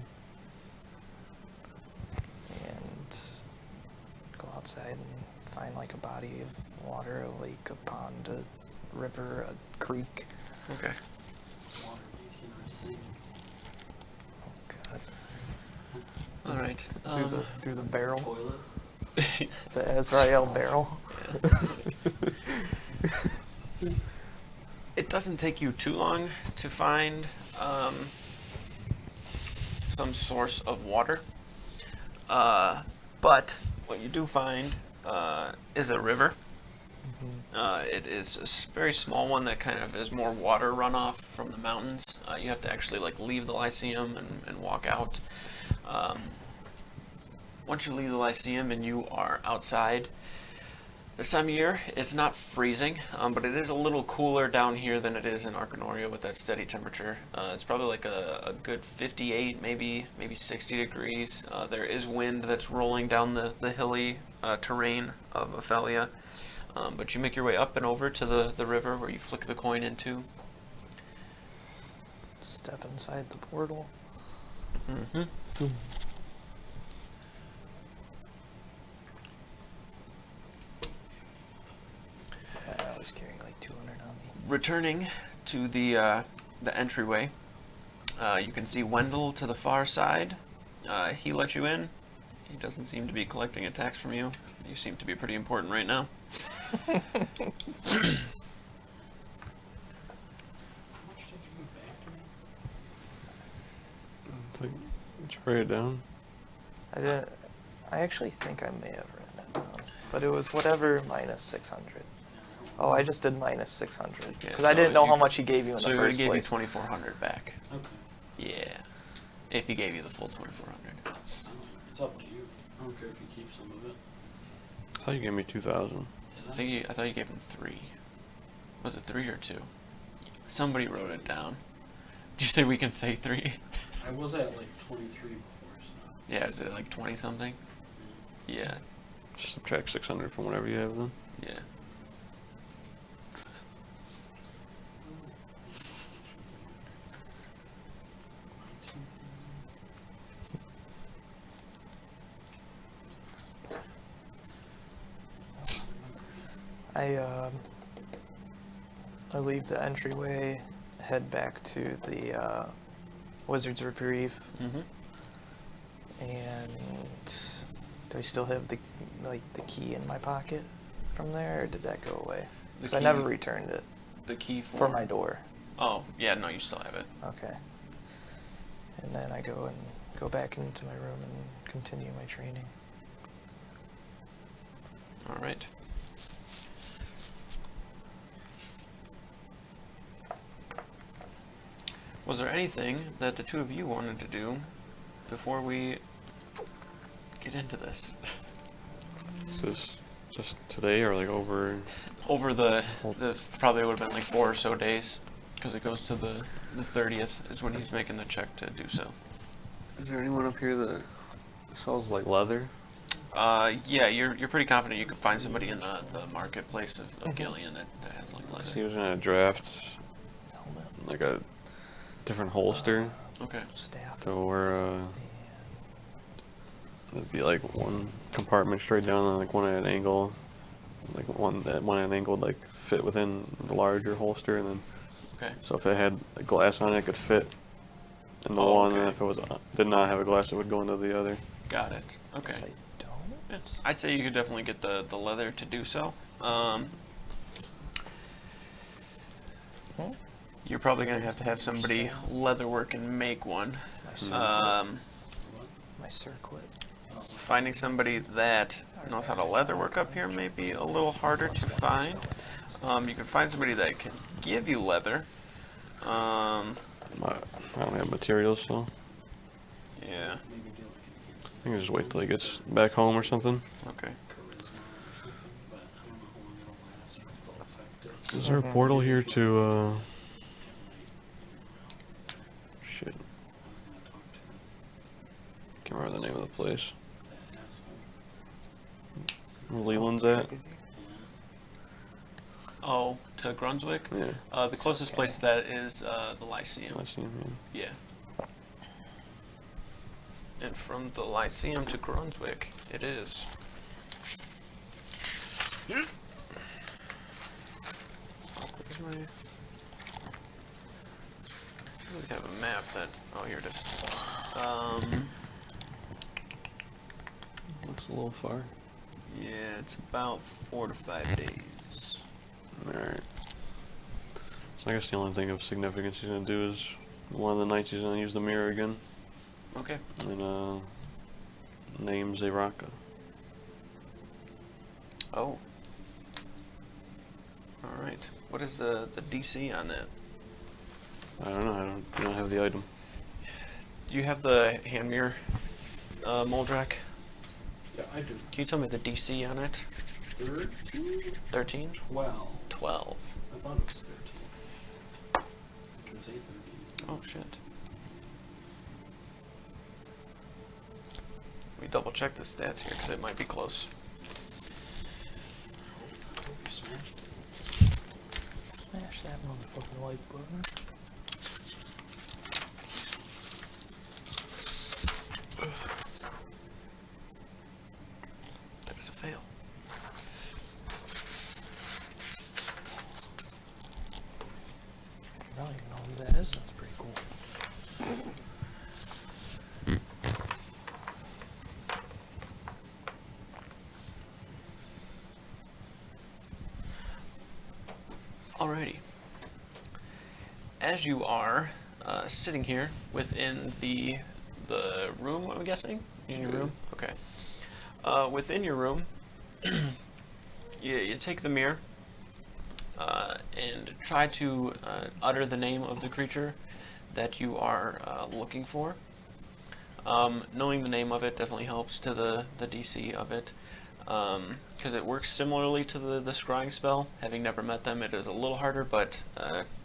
And go outside and find like a body of water, a lake, a pond, a river, a creek. Okay. Water basin or a sink. Oh god. Alright. Through the barrel. Toilet. The Azrael barrel. It doesn't take you too long to find some source of water, but what you do find is a river. It is a very small one that kind of is more water runoff from the mountains. You have to actually like leave the Lyceum and walk out. Once you leave the Lyceum and you are outside, this time of year, it's not freezing, but it is a little cooler down here than it is in Arcanoria with that steady temperature. It's probably like a good 58, maybe 60 degrees. There is wind that's rolling down the hilly terrain of Ophelia. But you make your way up and over to the river where you flick the coin into. Step inside the portal. Mm-hmm. Zoom. I was carrying like 200 on me. Returning to the entryway, you can see Wendell to the far side. He let you in. He doesn't seem to be collecting attacks from you. You seem to be pretty important right now. Did you write it down? I didn't. I actually think I may have written it down, but it was whatever minus 600. Oh, I just did minus 600 Yeah, because I didn't so know you- how much he gave you in So the he would have first gave you place. 2,400 back. Okay. Yeah. If he gave you the full 2,400. It's up to you. I don't care if you keep some of it. I thought you gave me 2,000. I thought you gave him 3. Was it 3 or 2? Somebody wrote it down. Did you say we can say 3? I was at like 23 before, so. Yeah, is it like 20 something? Yeah. Just subtract 600 from whatever you have then. Yeah. I leave the entryway, head back to the Wizard's Reprieve, Mm-hmm. and do I still have the key in my pocket from there, or did that go away? Because I never returned it The key for my door. Oh, yeah, no, you still have it. Okay. And then I go back into my room and continue my training. All right. Was there anything that the two of you wanted to do before we get into this? Is this just today or like over? Over the probably would have been like 4 or so days, because it goes to the 30th is when he's making the check to do so. Is there anyone up here that sells like leather? Yeah, you're pretty confident you could find somebody in the marketplace of Gillian that has like So leather. he was gonna draft Helmet, like a different holster Okay. staff, to where and it'd be like one compartment straight down and like one at an angle, like one at an angle would like fit within the larger holster, and then Okay. so if it had a glass on it, it could fit in the Oh, one, okay. and if it was did not have a glass, it would go into the other. Got it. Okay. I don't. Yeah, I'd say you could definitely get the leather to do so. You're probably gonna have to have somebody leatherwork and make one. My circlet. My circlet. Finding somebody that knows how to leatherwork up here may be a little harder to find. You can find somebody that can give you leather. I don't have materials, so Yeah. Maybe do like I can just wait till he gets back home or something. Okay. charisma or something, but I don't know how long it'll last or if they'll affect it. Is there a portal here to shit? I'm gonna talk to Can't remember the name of the place. that asshole. Where Leland's at? Oh, to Brunswick? Yeah. The closest place to that is the Lyceum. I see him. Yeah. And from the Lyceum to Brunswick, it is. Where's my... I really have a map that... Oh, here it is. Looks a little far. Yeah, it's about 4 to 5 days. Alright. So I guess the only thing of significance he's gonna do is one of the nights he's gonna use the mirror again Okay. and name Zaxria. Oh. Alright. What is the DC on that? I don't know. I don't have the item. Do you have the hand mirror, Moldrak? Yeah, I do. Can you tell me the DC on it? 13? 13? 12. 12. I thought it was 13. I can say 13. Oh shit. Let me double check the stats here because it might be close. Hope you smashed it. Smash that motherfucking like button. That is a fail. I don't even know who that is. That's pretty cool. Alrighty. As you are sitting here within the the room, I'm guessing? In your room? Okay. Within your room, you take the mirror and try to utter the name of the creature that you are looking for. Knowing the name of it definitely helps to the DC of it, because it works similarly to the scrying spell. Having never met them, it is a little harder, but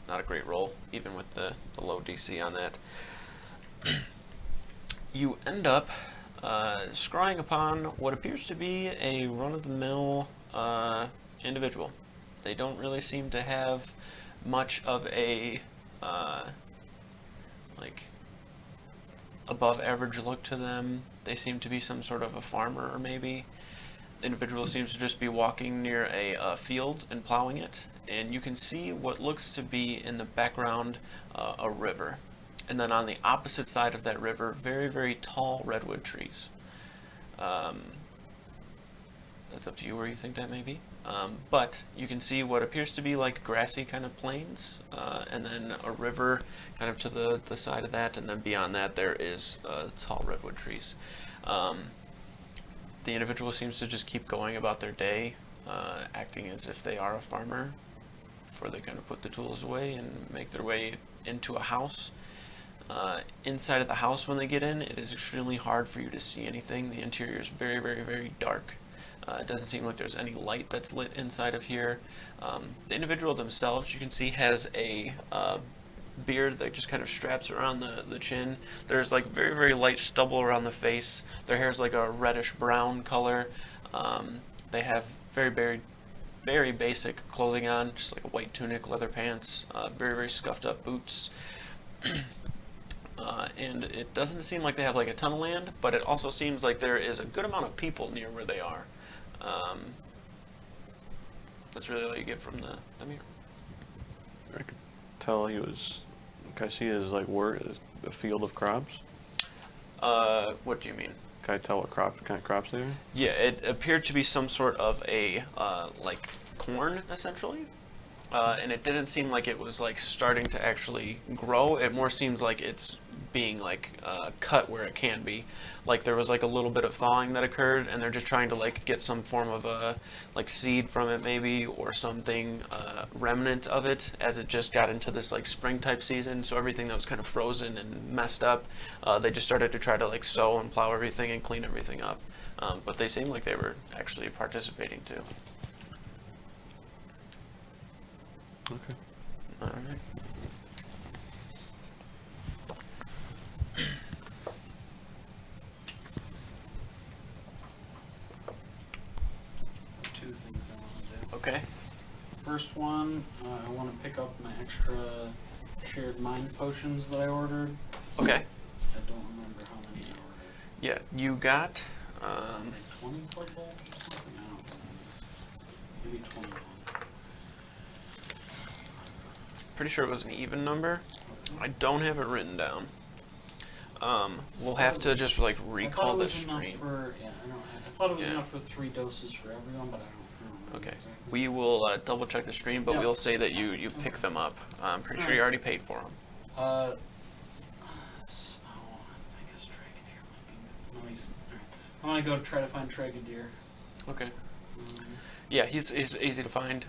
not a great roll, even with the low DC on that. You end up scrying upon what appears to be a run-of-the-mill individual. They don't really seem to have much of a like above average look to them. They seem to be some sort of a farmer, or maybe. The individual seems to just be walking near a field and plowing it, and you can see what looks to be in the background a river. And then on the opposite side of that river, very, very tall redwood trees. That's up to you where you think that may be. But you can see what appears to be like grassy kind of plains, and then a river kind of to the side of that, and then beyond that there is tall redwood trees. The individual seems to just keep going about their day, acting as if they are a farmer, before they kind of put the tools away and make their way into a house. Inside of the house, when they get in, it is extremely hard for you to see anything. The interior is very, very, very dark. It doesn't seem like there's any light that's lit inside of here. The individual themselves, you can see, has a beard that just kind of straps around the chin. There's like very, very light stubble around the face. Their hair is like a reddish brown color. They have very, very, very basic clothing on, just like a white tunic, leather pants, very, very scuffed up boots. And it doesn't seem like they have like a ton of land, but it also seems like there is a good amount of people near where they are. That's really all you get from the mirror. I could tell he was. Can I see his like work? A field of crops. What do you mean? Can I tell what kind of crops they are? Yeah, it appeared to be some sort of a like corn, essentially. And it didn't seem like it was like starting to actually grow. It more seems like it's being like cut where it can be. Like there was like a little bit of thawing that occurred, and they're just trying to like get some form of a like seed from it maybe, or something remnant of it, as it just got into this like spring type season. So everything that was kind of frozen and messed up, they just started to try to like sow and plow everything and clean everything up. But they seemed like they were actually participating too. Okay. All right. Two things I want to do. Okay. First one, I want to pick up my extra shared mind potions that I ordered. Okay. I don't remember how many I ordered. Yeah, you got. Like 20 blood bowls or something? I don't know. Maybe 21. Pretty sure it was an even number. I don't have it written down. We'll have to just like recall the stream. I thought it was enough for 3 doses for everyone, but I don't remember. Okay. Exactly. We will double check the stream, but Yeah. we'll say that you pick them up. I'm pretty sure you already paid for them. I guess Dragadeer might be. No, he's. Alright. I'm gonna go try to find Dragadeer. Okay. Yeah, he's easy to find.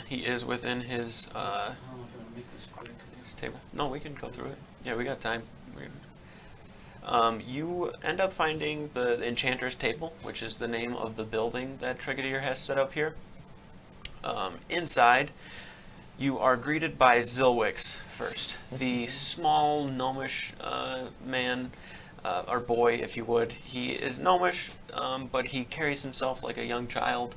He is within his I don't know if I'm gonna make this quick. his table. No, we can go through it. Yeah, we got time. You end up finding the Enchanter's Table, which is the name of the building that Tregadier has set up here. Inside, you are greeted by Zilwix first, the small gnomish man, or boy, if you would. He is gnomish, but he carries himself like a young child.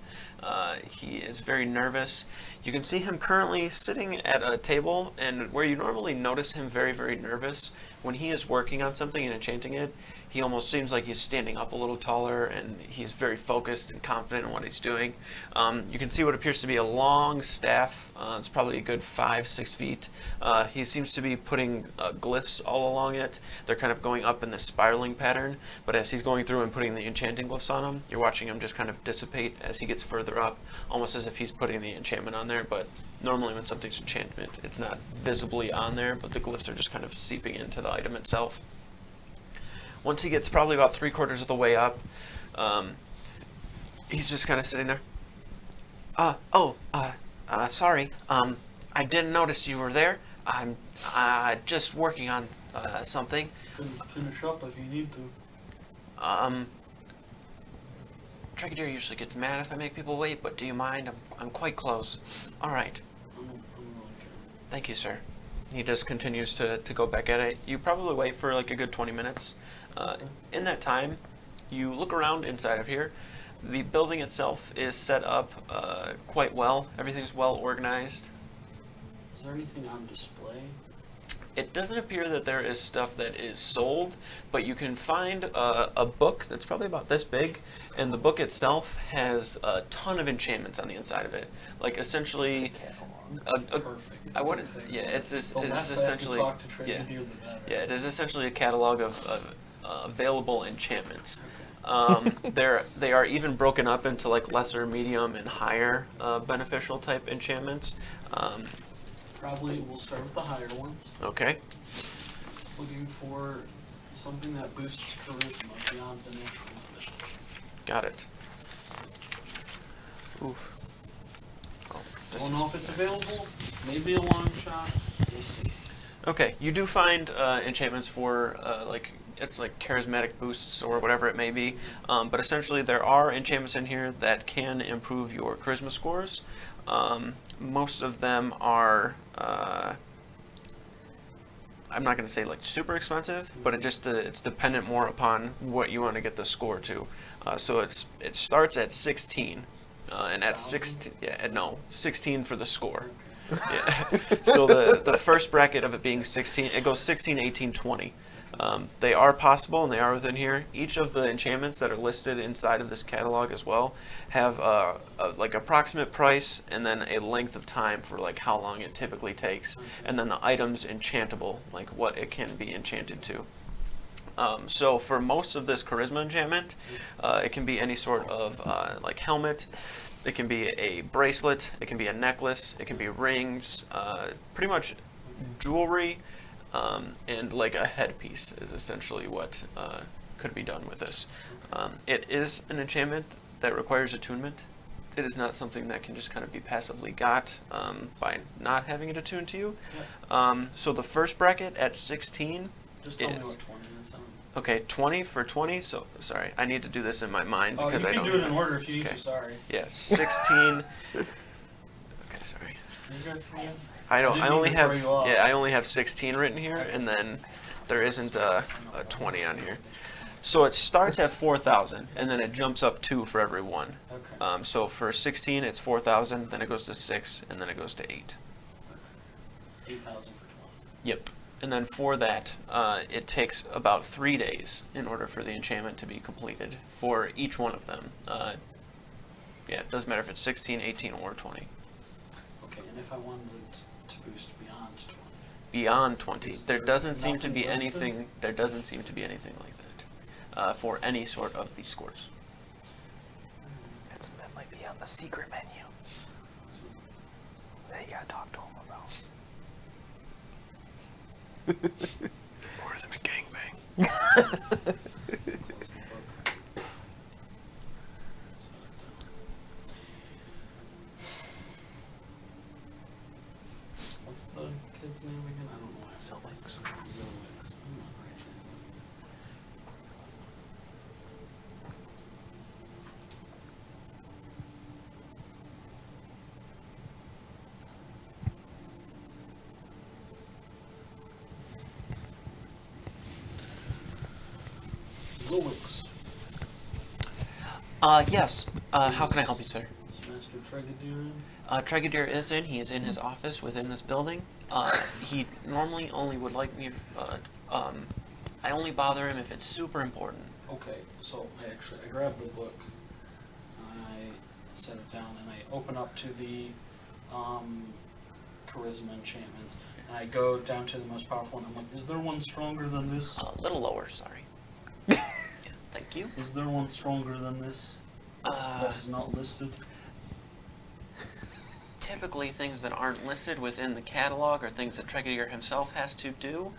He is very nervous. You can see him currently sitting at a table, and where you normally notice him very, very nervous, when he is working on something and enchanting it, he almost seems like he's standing up a little taller, and he's very focused and confident in what he's doing. You can see what appears to be a long staff. It's probably a good 5-6 feet. He seems to be putting glyphs all along it. They're kind of going up in this spiraling pattern, but as he's going through and putting the enchanting glyphs on them, you're watching him just kind of dissipate as he gets further up, almost as if he's putting the enchantment on there. But normally when something's enchantment, it's not visibly on there, but the glyphs are just kind of seeping into the item itself. once he gets probably about 3/4 of the way up, he's just kind of sitting there. Sorry. I didn't notice you were there. I'm just working on something. Can finish up if you need to. Trigadier usually gets mad if I make people wait, but do you mind? I'm quite close. All right. I'm really kidding. Thank you, sir. He just continues to go back at it. You probably wait for like a good 20 minutes. In that time, you look around inside of here. The building itself is set up quite well. Everything's well organized. Is there anything on display? It doesn't appear that there is stuff that is sold, but you can find a book that's probably about this big, and the book itself has a ton of enchantments on the inside of it. Like essentially, Perfect. I wouldn't. Exactly. Yeah, it's The less essentially. I have to talk to Yeah, Trigadier, the better. yeah, it is essentially a catalog of available enchantments. Okay. They are even broken up into like lesser, medium, and higher beneficial type enchantments. Probably we'll start with the higher ones. Okay. Looking for something that boosts charisma beyond the natural limit. Got it. Oof. Oh, this Don't is know if it's available. Maybe a long shot. We'll see. Okay, you do find enchantments for it's like charismatic boosts or whatever it may be, but essentially there are enchantments in here that can improve your charisma scores. Most of them are I'm not going to say like super expensive, but it's dependent more upon what you want to get the score to. So it starts at 16, and at 16, 16 for the score. Yeah. So the first bracket of it being 16, it goes 16, 18, 20. They are possible and they are within here. Each of the enchantments that are listed inside of this catalog as well have like approximate price and then a length of time for like how long it typically takes, and then the items enchantable, like what it can be enchanted to. So for most of this charisma enchantment, it can be any sort of like helmet. It can be a bracelet. It can be a necklace. It can be rings. Pretty much jewelry. And like a headpiece is essentially what could be done with this. It is an enchantment that requires attunement. It is not something that can just kind of be passively got by not having it attuned to you. So the first bracket at 16 Just tell me is... what 20 is on. Okay, 20 for 20, so, sorry, I need to do this in my mind Oh, because you I can don't do it in remember. order if you need Okay. to, sorry. Yeah, 16, okay, sorry. You good again? I didn't mean only to have, throw you off. yeah, I only have 16 written here, and then there isn't a 20 on here. So it starts at 4,000, and then it jumps up 2 for every one. Okay. So for 16, it's 4,000, then it goes to 6, and then it goes to 8. Okay. 8,000 for 20. Yep. And then for that, it takes about 3 days in order for the enchantment to be completed for each one of them. Yeah, it doesn't matter if it's 16, 18, or 20. Okay, and if I wanted to boost beyond 20? Beyond 20, Is there there doesn't seem to nothing be listed? anything. There doesn't seem to be anything like that for any sort of these scores. That might be on the secret menu that you gotta talk to him about. More than a gangbang. Close the book. Set it down. What's the kid's name again? I don't know why I said that. Zilix. I'm not right there. Zilix. Yes. How can I help you, sir? Is Master Trigadier in? Trigadier is in. He is in his office within this building. He normally only would like me. I only bother him if it's super important. Okay, so I grabbed the book, I set it down, and I open up to the charisma enchantments, and I go down to the most powerful one. I'm like, is there one stronger than this? A little lower, sorry. Yeah, thank you. Is there one stronger than this? That is not listed. typically things that aren't listed within the catalog or things that Tregedier himself has to do.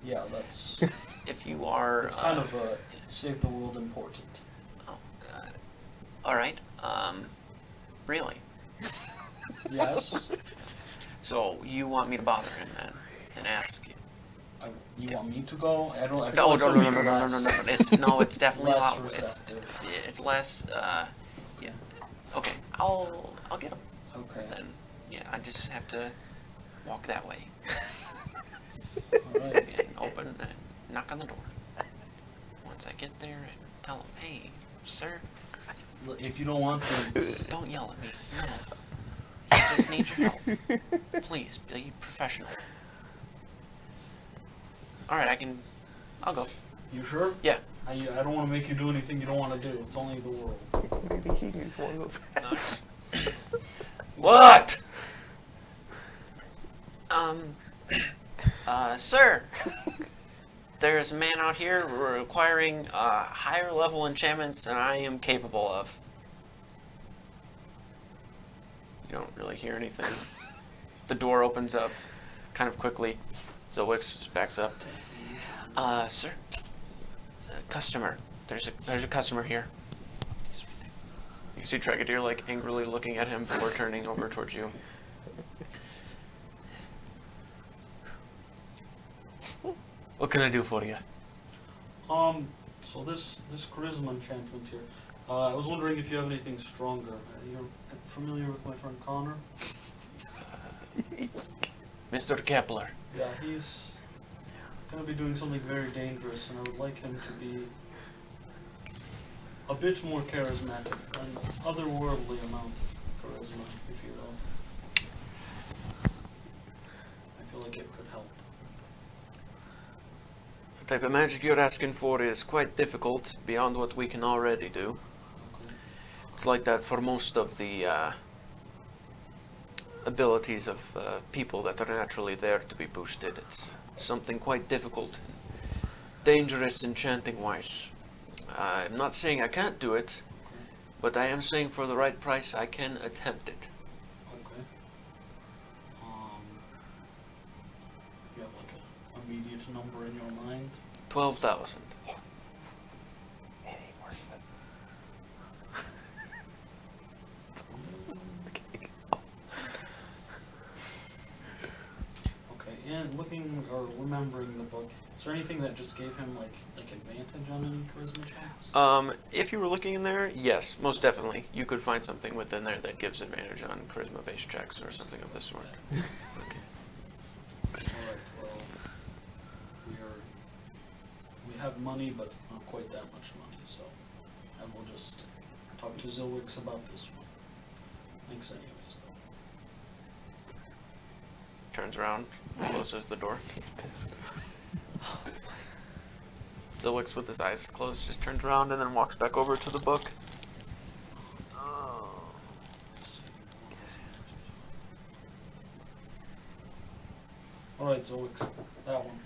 Yeah, that's If you are... it's kind of save the world important. Oh, all right. Really? Yes. So you want me to bother him then and ask? You want me to go? I don't. I feel No, like no, it'll no, be no, no, no, no, less- no. It's definitely a less lot. receptive. It's less. Yeah. Okay. I'll get him Okay. then. Yeah. I just have to walk that way All right. and open and knock on the door. Once I get there and tell him, hey, sir, If you don't want to, don't yell at me. No. I just need your help. Please be professional. All right. I'll go. you sure? Yeah. I don't want to make you do anything you don't want to do. It's only the world. Maybe he needs one of those. Nice. What? Sir, there's a man out here requiring higher level enchantments than I am capable of. You don't really hear anything. The door opens up kind of quickly. Zoix just backs up. Sir, customer. There's a customer here. You see Tregedier like angrily looking at him before turning over towards you. What can I do for you? So this charisma enchantment here. I was wondering if you have anything stronger. You're familiar with my friend Connor? Mr. Kepler. Yeah, he's gonna be doing something very dangerous, and I would like him to be a bit more charismatic, an otherworldly amount of charisma, if you will. I feel like it could help. The type of magic you're asking for is quite difficult, beyond what we can already do. Okay. It's like that for most of the abilities of people that are naturally there to be boosted. It's something quite difficult and dangerous enchanting-wise. I'm not saying I can't do it, Okay. but I am saying for the right price I can attempt it. Okay. You have like a immediate number in your mind? 12,000. It ain't worth it. Okay, and looking or remembering the book, is there anything that just gave him like advantage on any charisma checks? If you were looking in there, yes, most definitely. You could find something within there that gives advantage on charisma-based checks or something of this sort. Okay. Alright, well, we have money, but not quite that much money, so I will just talk to Zilwix about this one. Thanks anyways, though. Turns around, closes the door. He's pissed. Zilwix, with his eyes closed, just turns around and then walks back over to the book. Oh. Alright, Zilwix, that one.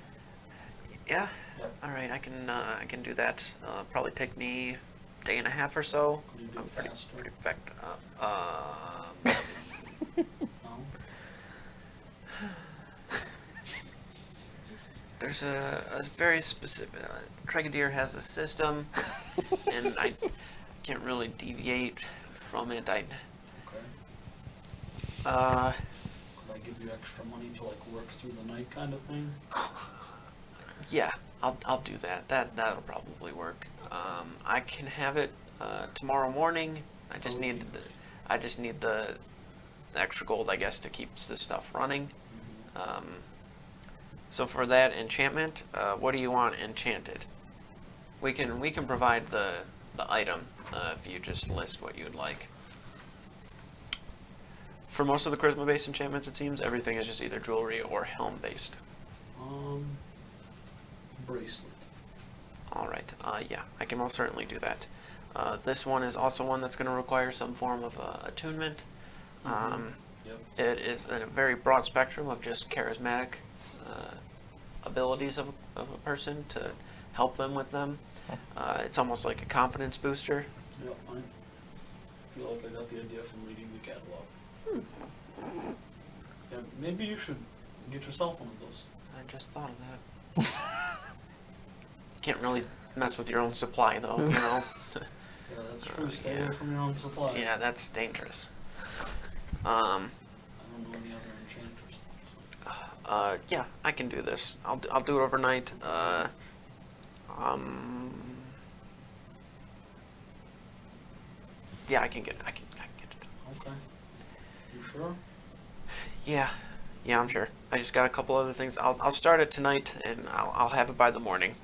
Yeah. Yep. All right, I can do that. Probably take me a day and a half or so. Could you do I'm it pretty faster? effective. No? There's a very specific. Tregedier has a system, and I can't really deviate from it. Okay. Could I give you extra money to like work through the night kind of thing? Yeah, I'll do that. That'll probably work. I can have it tomorrow morning. I just That would need be great. I just need the extra gold, I guess, to keep this stuff running. Mhm. So for that enchantment, what do you want enchanted? We can provide the item if you just list what you'd like. For most of the charisma-based enchantments, it seems everything is just either jewelry or helm-based. Bracelet. All right. Yeah, I can most certainly do that. This one is also one that's going to require some form of attunement. Yep. It is a very broad spectrum of just charismatic abilities of a person to help them with them. It's almost like a confidence booster. Yep. I feel like I got the idea from reading the catalog. Yeah, maybe you should get yourself one of those. I just thought of that. You can't really mess with your own supply, though, you know? Yeah, that's true. Stay yeah. away from your own supply. Yeah, that's dangerous. I don't know any other enchanters. Yeah, I can do this. I'll do it overnight. Yeah, I can get it done. Okay. You sure? Yeah, I'm sure. I just got a couple other things. I'll start it tonight, and I'll have it by the morning.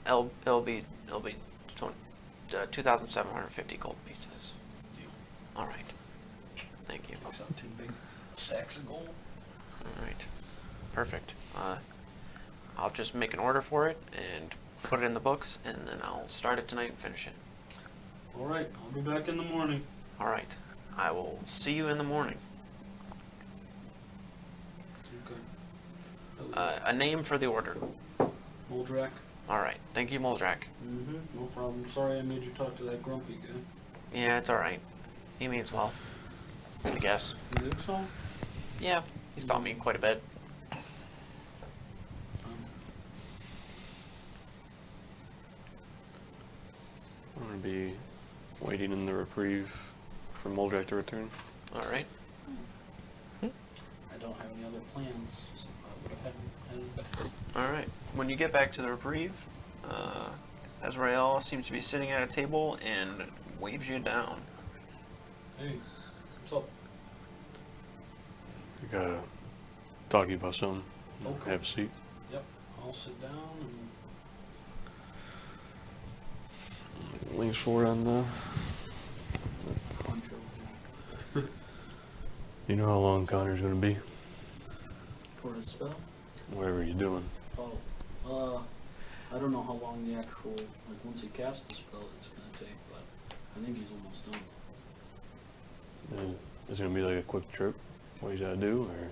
It'll be 2,750 gold pieces. All right. Thank you. Looks like 2 big sacks of gold. All right. Perfect. I'll just make an order for it and put it in the books, and then I'll start it tonight and finish it. All right. I'll be back in the morning. All right. I will see you in the morning. Okay. A name for the order. Moldrak. All right. Thank you, Moldrak. No problem. Sorry I made you talk to that grumpy guy. Yeah, it's all right. He means well, I guess. You think so? Yeah, he's taught me quite a bit. I'm gonna be waiting in the reprieve for Moldrak to return. All right. I don't have any other plans, so I would have had back. All right. When you get back to the reprieve, Azrael seems to be sitting at a table and waves you down. Hey, what's up? I gotta talk to you about something. Okay. Have a seat. Yep. I'll sit down and Links forward on the. punch over You know how long Connor's gonna be? for his spell. Whatever he's doing. Oh, I don't know how long the actual, like once he casts the spell it's gonna take, but I think he's almost done. Is it gonna be like a quick trip? What he's gotta do, or?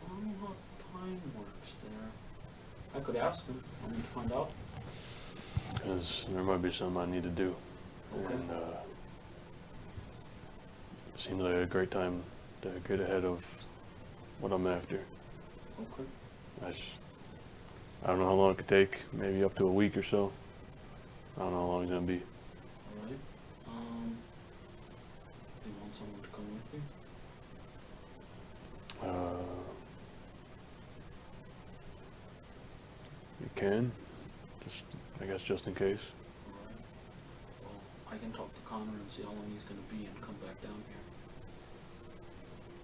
I don't know how time works there. I could ask him. I need to find out. Because there might be something I need to do. Okay. And it seems like a great time to get ahead of what I'm after. Okay. I don't know how long it could take, maybe up to a week or so. I don't know how long it's gonna be. Alright. Do you want someone to come with you? You can, I guess just in case. Alright. Well, I can talk to Connor and see how long he's gonna be and come back down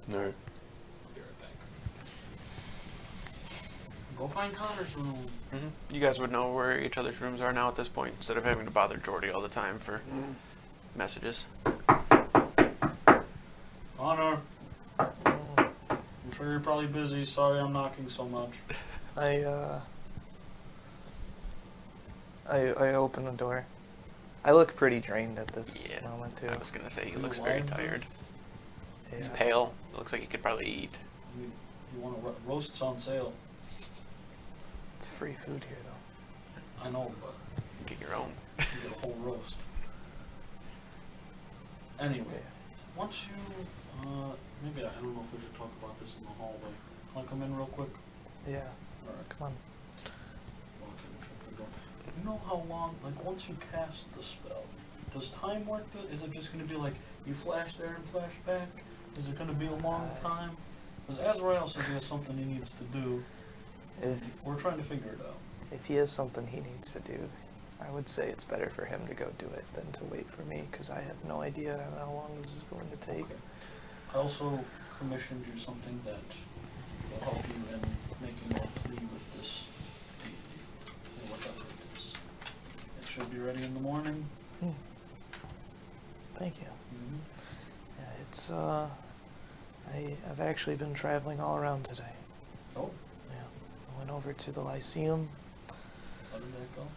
here. Alright. I'll be right back. Go find Connor's room. You guys would know where each other's rooms are now at this point, instead of having to bother Jordy all the time for messages. Connor! I'm sure you're probably busy. Sorry I'm knocking so much. I open the door. I look pretty drained at this Yeah, moment too. I was gonna say he You looks very alive, dude? tired. He's Yeah. pale. Looks like he could probably eat. You want to roasts on sale. It's free food here though. I know, but Get your own. you get a whole roast. Anyway, Yeah. once you, maybe I don't know if we should talk about this in the hallway. Can I come in real quick? Yeah. Alright, Come on. walk in, shut the door. You know how long, like once you cast the spell, does time work? Is it just going to be like you flash there and flash back? Is it going to be a long time? Because Azrael says he has something he needs to do. If We're trying to figure it out. if he has something he needs to do, I would say it's better for him to go do it than to wait for me, because I have no idea how long this is going to take. Okay. I also commissioned you something that will help you in making a plea with this deity, or whatever it is. It should be ready in the morning. Thank you. Mm-hmm. Yeah, it's I've actually been traveling all around today. Oh, Yeah, I went over to the Lyceum, how did that go?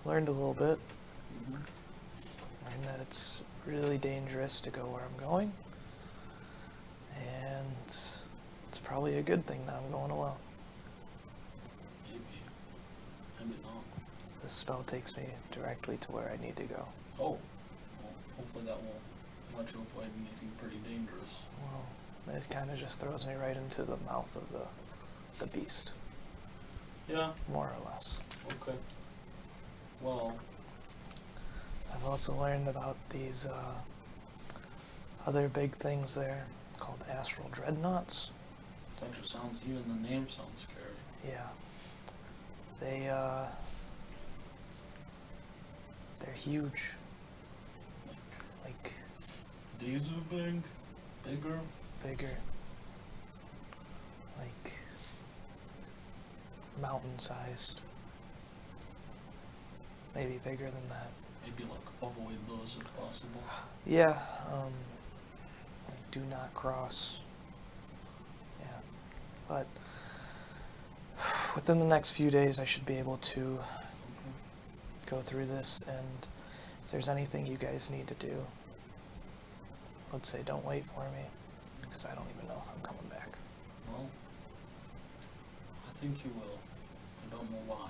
learned a little bit, Mm-hmm. learned that it's really dangerous to go where I'm going, and it's probably a good thing that I'm going alone. Maybe. Maybe not. The this spell takes me directly to where I need to go. Oh, well, hopefully that will let you avoid anything pretty dangerous. Well, it kind of just throws me right into the mouth of the beast, Yeah, more or less. okay. Well, I've also learned about these other big things there called astral dreadnoughts. that just sounds, even the name sounds scary. Yeah. They're huge. Like, These are big, bigger. bigger. Like, mountain-sized. Maybe bigger than that. Maybe like avoid those if possible. Yeah, like, do not cross. Yeah. But within the next few days, I should be able to go through this, and if there's anything you guys need to do, let's say don't wait for me, because I don't even know if I'm coming back. Well, I think you will. I don't know why.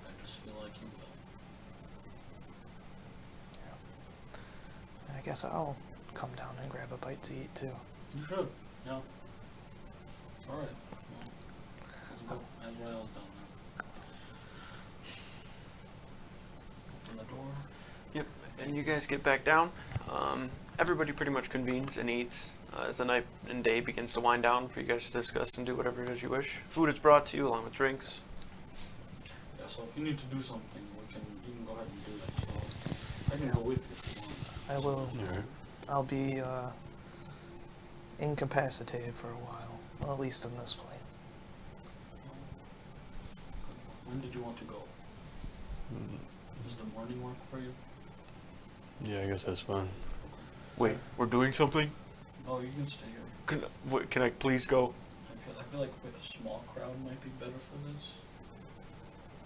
I just feel like you will. And I guess I'll come down and grab a bite to eat too. You should, yeah. Alright, well, let's go. Azrael's down there. Open the door. Yep, and you guys get back down. Everybody pretty much convenes and eats as the night and day begins to wind down for you guys to discuss and do whatever it is you wish. Food is brought to you along with drinks. Yeah, so if you need to do something, you can go ahead and do that. So I can go with you if you want. I will. Alright. I'll be incapacitated for a while, well, at least in this plane. When did you want to go? Does the morning work for you? Yeah, I guess that's fine. Wait, we're doing something? No, you can stay here. Can I please go? I feel like with a small crowd might be better for this.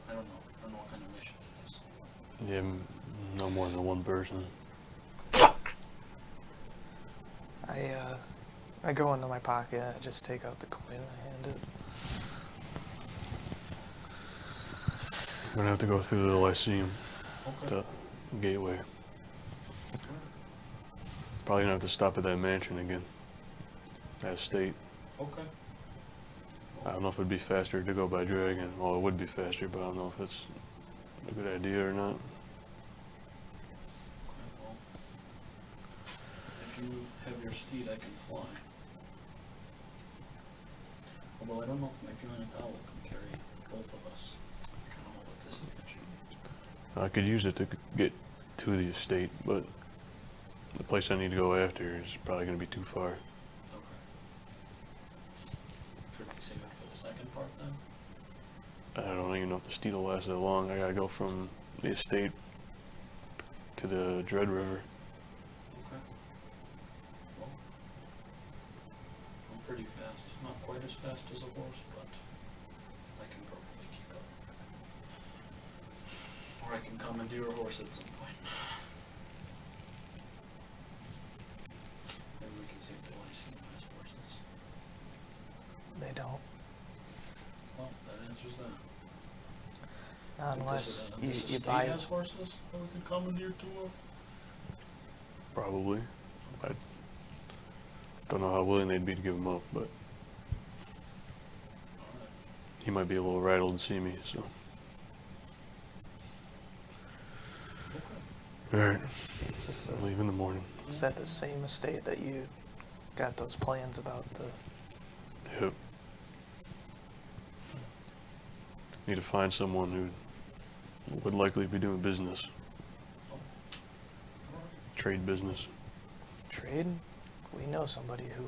I don't know. I don't know what kind of mission it is. Yeah, no more than one person. Fuck! I go into my pocket, I just take out the coin and I hand it. We're gonna have to go through the Lyceum, Okay. the gateway. Probably gonna have to stop at that mansion again. That state. Okay. I don't know if it'd be faster to go by dragon. Well, it would be faster, but I don't know if it's a good idea or not. Okay, well, if you have your steed, I can fly. Although I don't know if my giant owl can carry both of us. I kind of know what this statue. I could use it to get to the estate, but the place I need to go after is probably gonna be too far. Okay. Should we save it for the second part then? I don't even know if the steed will last that long. I gotta go from the estate to the Dread River. Okay. Well, I'm pretty fast. Not quite as fast as a horse, but I can probably keep up. Or I can commandeer a horse at some point. Maybe we can see if the Lyceum has horses. They don't. Well, that answers that. Not unless Does you the state buy. has horses that we could commandeer two of? Probably. I don't know how willing they'd be to give him up, but Alright. he might be a little rattled to see me, so. Okay. Alright, It's just I'll leave in the morning. is that the same estate that you got those plans about the? Yep. Need to find someone who would likely be doing business, trade business. Trade? We know somebody who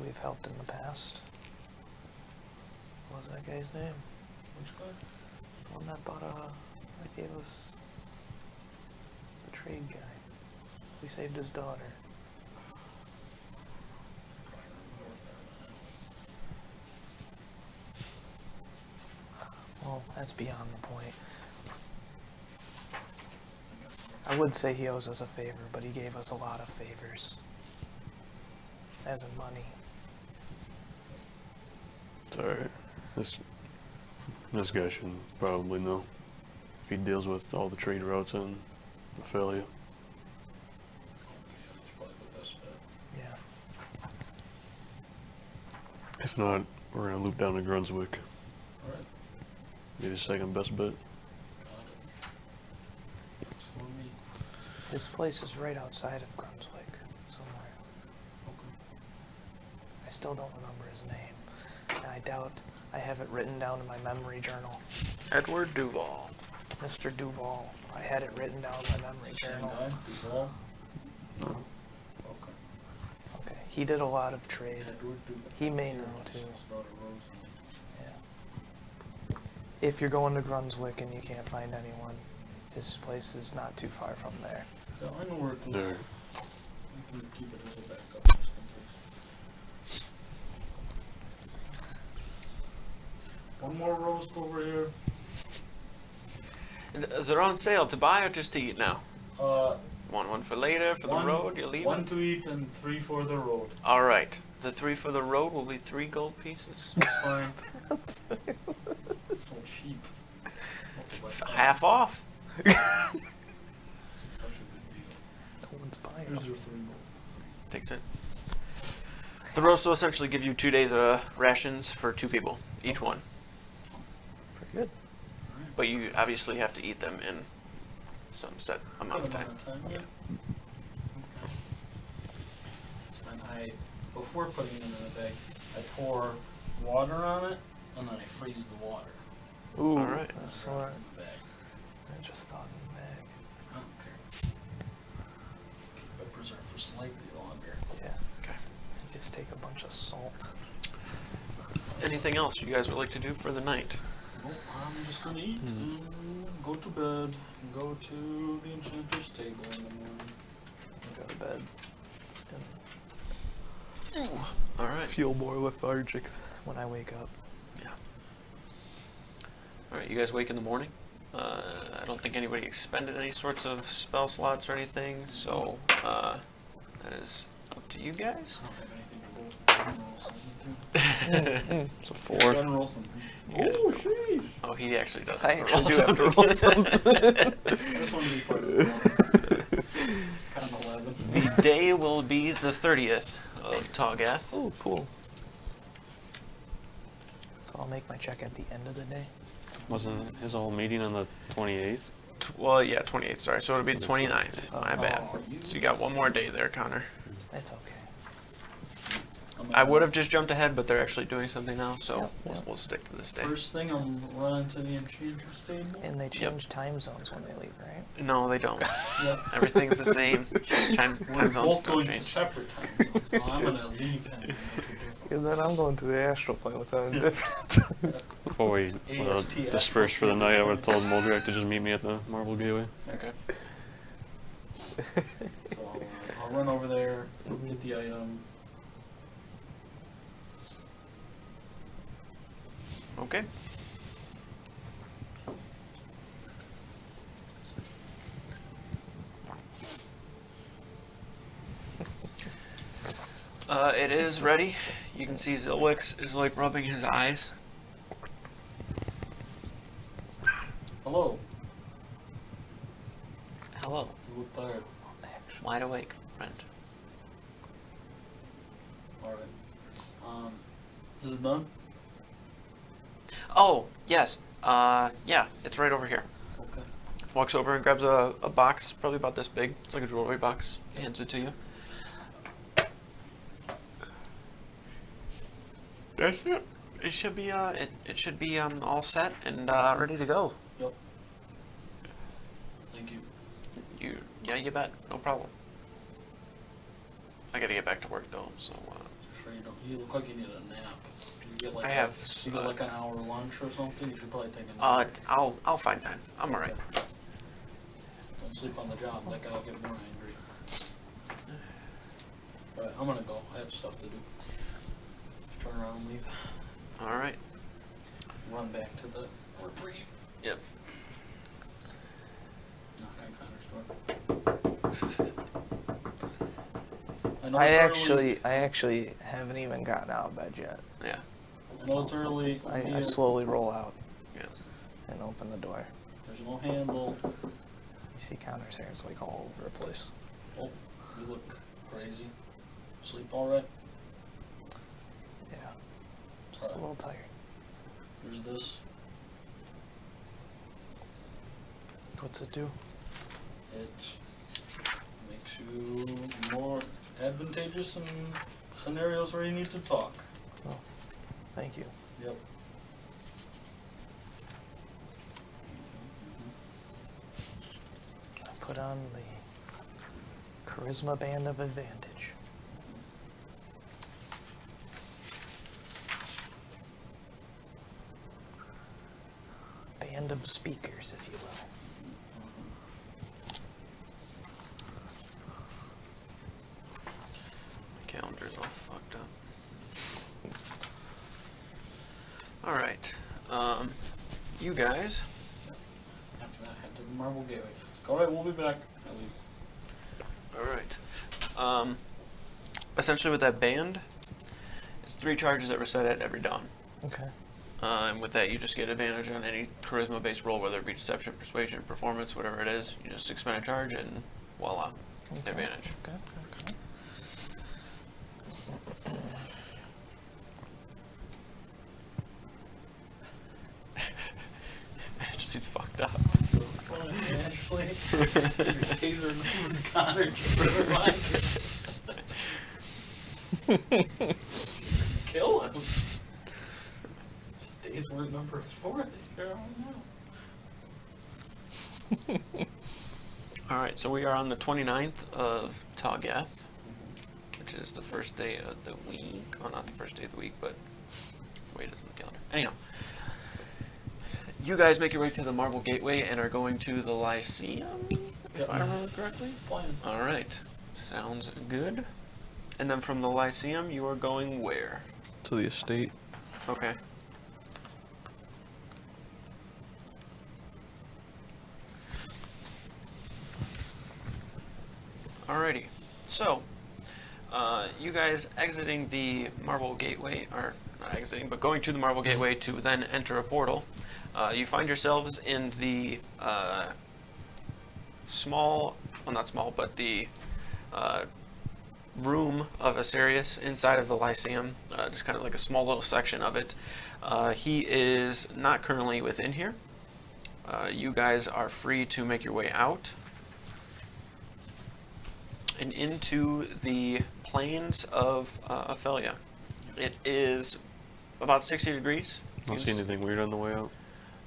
we've helped in the past. What was that guy's name? Which guy? The one that that gave us the trade guy. We saved his daughter. Well, that's beyond the point. I would say he owes us a favor, but he gave us a lot of favors. As in money. It's alright. This This guy should probably know. If he deals with all the trade routes in Ophelia. Okay, that's probably the best bet. Yeah. If not, we're gonna loop down to Brunswick. Alright, Be the second best bet. got it. Works for me. His place is right outside of Brunswick, somewhere. Okay. I still don't remember his name. And I doubt I have it written down in my memory journal. Edward Duval. Mr. Duval. I had it written down in my memory Same journal. guy, Duval? No. Okay. Okay. He did a lot of trade. Edward Duval. He may know, His too. daughter Rosalie. Yeah. If you're going to Brunswick and you can't find anyone, his place is not too far from there. Yeah, I know where it is. There. You can keep it as a backup just in case. One more roast over here. They're on sale to buy or just to eat now? Uh, Want one for later, for the road, you're leaving? One to eat and 3 for the road. Alright. The 3 for the road will be 3 gold pieces. That's fine. It's so cheap. Okay, but Half off. Such a good deal. No one's buying Here's them. your 3 gold. Takes it. The roast will essentially give you 2 days of rations for 2 people, each one. Pretty good. Alright. But you obviously have to eat them in some set amount of Good time. yeah. Okay. It's fine. Before putting it in a bag, I pour water on it, and then I freeze the water. Ooh, Alright. that's Drop it smart. in the bag. That just thaws in the bag. I don't care. Keep it preserved for slightly longer. Yeah. Okay. You just take a bunch of salt. Anything else you guys would like to do for the night? Nope, I'm just gonna eat and go to bed and go to the enchanter's table in the morning. Go to bed. And Alright. feel more lethargic when I wake up. Yeah. Alright, you guys wake in the morning. I don't think anybody expended any sorts of spell slots or anything, so that is up to you guys. I don't have anything to roll. I can roll something too. It's a I 4. can roll something. You guys Oh, don't- sheesh. Oh, he actually does I have to actually roll do have to something. roll something. I just want to be part of the Kind of 11. The day will be the 30th of Togath. Oh, cool. So I'll make my check at the end of the day. Wasn't his whole meeting on the 28th? Well, yeah, 28th, sorry. So it'll be the 29th. My bad. Oh, So you got one more day there, Connor. It's okay. I would have just jumped ahead, but they're actually doing something now, so Yep, yep. we'll stick to this day. First thing, I'm running to the enchanter's table. And they change time zones when they leave, right? No, they don't. Yep. Everything's the same. Time We're zones both don't going to change. separate time zones, so I'm gonna leave him and go to different. And then I'm going to the astral plane with them different times. Before we AST dispersed for the night, I would have told Moldrak to just meet me at the Marble Gateway. Okay. So I'll run over there, get the item. Okay. It is ready. You can see Zilwix is like rubbing his eyes. Hello. Hello. You look tired. Wide awake, friend. Alright. Is it done? Oh, yes. Yeah, it's right over here. Okay. Walks over and grabs a box, probably about this big. It's like a jewelry box. Hands it to you. That's it. It should be it should be all set and ready to go. Yep. Thank you. Yeah, you bet. No problem. I gotta get back to work though, so Sure you don't. You look like you need a nap. Do you get like I have, you get like an hour lunch or something? You should probably take a nap. I'll find time. I'm alright. Don't sleep on the job. That guy will get more angry. Alright, I'm gonna go. I have stuff to do. Turn around and leave. Alright. Run back to the reprieve. Yep. Knock on Connor's door. know I it's early. actually haven't even gotten out of bed yet. Yeah. I know it's early. I slowly roll out. Yeah. open the door. There's no handle. You see Connor's hair is like all over the place. Oh, you look crazy. Sleep all right? Yeah. Just a little tired. There's this. What's it do? It makes you more advantageous in scenarios where you need to talk. Oh, thank you. Yep. I put on the charisma band of advantage. Band of speakers, if you will. The calendar's all fucked up. Alright. You guys. After that, head to the Marble Gateway. Alright, we'll be back. I leave. Alright. Essentially with that band, it's 3 charges that reset at every dawn. Okay. And with that, you just get advantage on any charisma-based roll, whether it be deception, persuasion, performance, whatever it is. You just expend a charge and voila, Okay. advantage. Okay. Okay. She's fucked up. Fun, Ashley. Your taser number Connor just kill him. Stays where number 4 they are now. Alright, so we are on the 29th of Togath, which is the first day of the week. Well, not the first day of the week, but wait, it's in the calendar. Anyhow, you guys make your way to the Marble Gateway and are going to the Lyceum, if I remember correctly. Plan. Alright, sounds good. And then from the Lyceum, you are going where? To the estate. Okay. Alrighty, so, you guys exiting the Marble Gateway, or not exiting, but going to the Marble Gateway to then enter a portal, you find yourselves in the small, well not small, but the room of Asarius inside of the Lyceum, just kind of like a small little section of it. He is not currently within here. You guys are free to make your way out and into the plains of Ophelia. It is about 60 degrees. Don't see anything weird on the way out.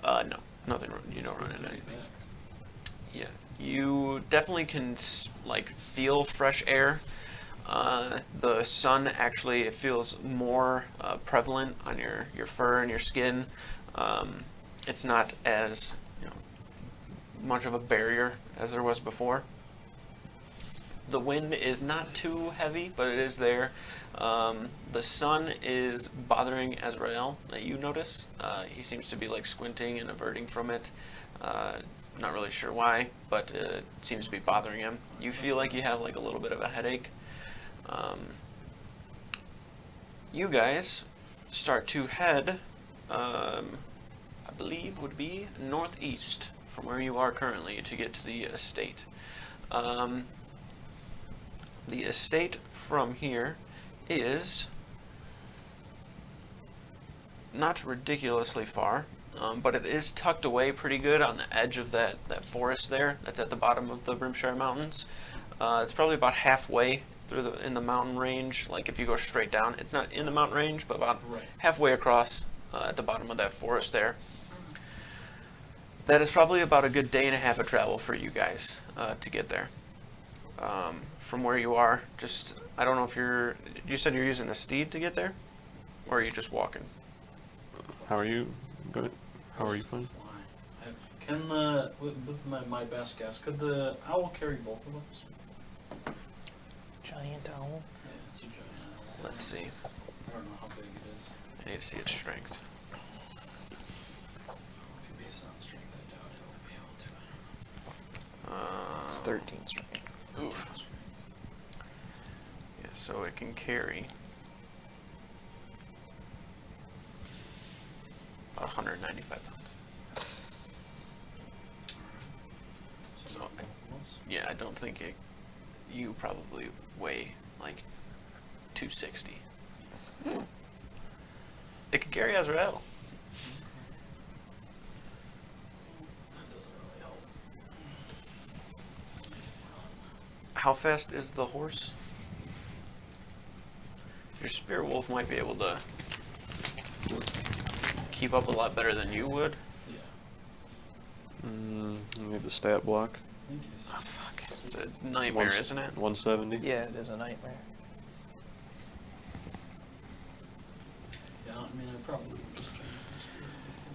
No, nothing. You don't run into anything. Yeah, you definitely can like feel fresh air. The sun actually, it feels more prevalent on your fur and your skin. It's not as much of a barrier as there was before. The wind is not too heavy, but it is there. The sun is bothering Azrael, that you notice. He seems to be like squinting and averting from it. Not really sure why, but it seems to be bothering him. You feel like you have like a little bit of a headache. You guys start to head, I believe would be northeast from where you are currently to get to the estate. The estate from here is not ridiculously far, but it is tucked away pretty good on the edge of that forest there. That's at the bottom of the Brimshire Mountains. It's probably about halfway through in the mountain range. Like if you go straight down, it's not in the mountain range, but about halfway across at the bottom of that forest there. That is probably about a good day and a half of travel for you guys to get there. From where you are, just, I don't know if you said you're using a steed to get there? Or are you just walking? How are you going? How are you going? Can with my best guess, could the owl carry both of us? Giant owl. Yeah, it's a giant owl. Let's see. I don't know how big it is. I need to see its strength. If you base it on strength, I doubt it'll be able to. It's 13 strength. Oof. Yeah, so it can carry about 195 pounds. yeah, I don't think you probably weigh like 260. It can carry Azrael. That doesn't really help. How fast is the horse? Your Spear Wolf might be able to keep up a lot better than you would. Yeah. You need the stat block. I think he's Oh, fuck. It's a nightmare, isn't it? 170. Yeah, it is a nightmare. Yeah, I mean, I probably would just try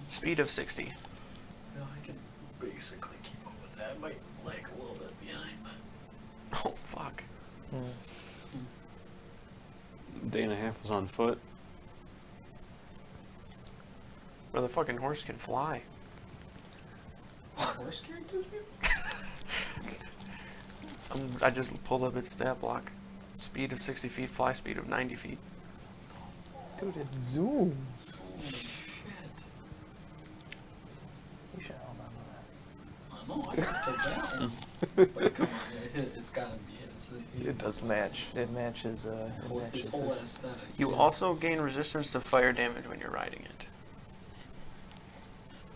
Speed of 60. Yeah, I can basically keep up with that. I might lag a little bit behind, but Oh, fuck. Day and a half was on foot. Well, the fucking horse can fly. horse carried 2 people? I just pulled up its stat block. Speed of 60 feet, fly speed of 90 feet. Dude, it zooms. Holy shit. You should hold on to I know, I can take that one. But come on, it's gotta be that. It does match. It matches. It matches his whole this. aesthetic. You yeah. also gain resistance to fire damage when you're riding it.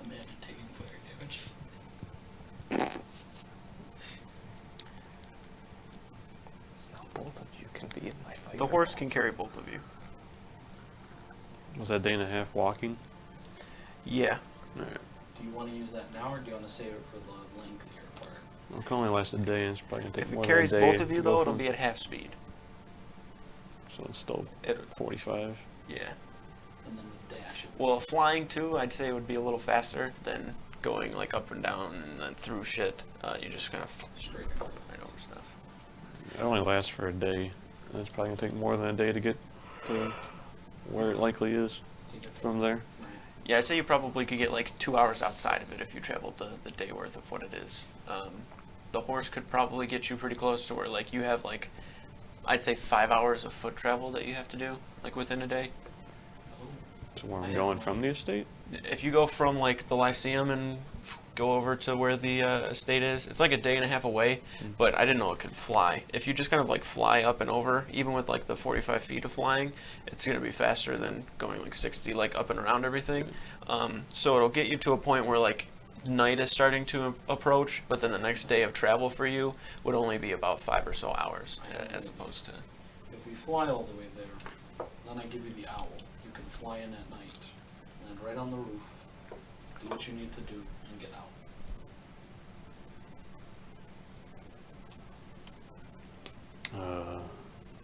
Imagine taking fire damage. Now both of you can be in my fight. The horse can carry both of you. Was that day and a half walking? Yeah. Alright. Do you want to use that now, or do you want to save it for the lengthier part? Well, it can only last a day, and it's probably going to take If it more carries than a day. both of you, to go though, it'll from- be at half speed. So it's still It, 45. yeah. And then the dash. Well, flying too, I'd say would be a little faster than going like up and down and then through shit. You just kind of Straight right over stuff. It only lasts for a day. And it's probably going to take more than a day to get to where it likely is from there. Right. Yeah, I'd say you probably could get like 2 hours outside of it if you traveled the day worth of what it is. The horse could probably get you pretty close to where like you have like, I'd say 5 hours of foot travel that you have to do like within a day. So where I'm going from the estate? If you go from like the Lyceum and go over to where the estate is, it's like a day and a half away, but I didn't know it could fly. If you just kind of like fly up and over, even with like the 45 feet of flying, it's going to be faster than going like 60, like up and around everything. So it'll get you to a point where like night is starting to approach, but then the next day of travel for you would only be about 5 or so hours as opposed to... If we fly all the way there, then I give you the owl. You can fly in at night, and then right on the roof, do what you need to do, and get out.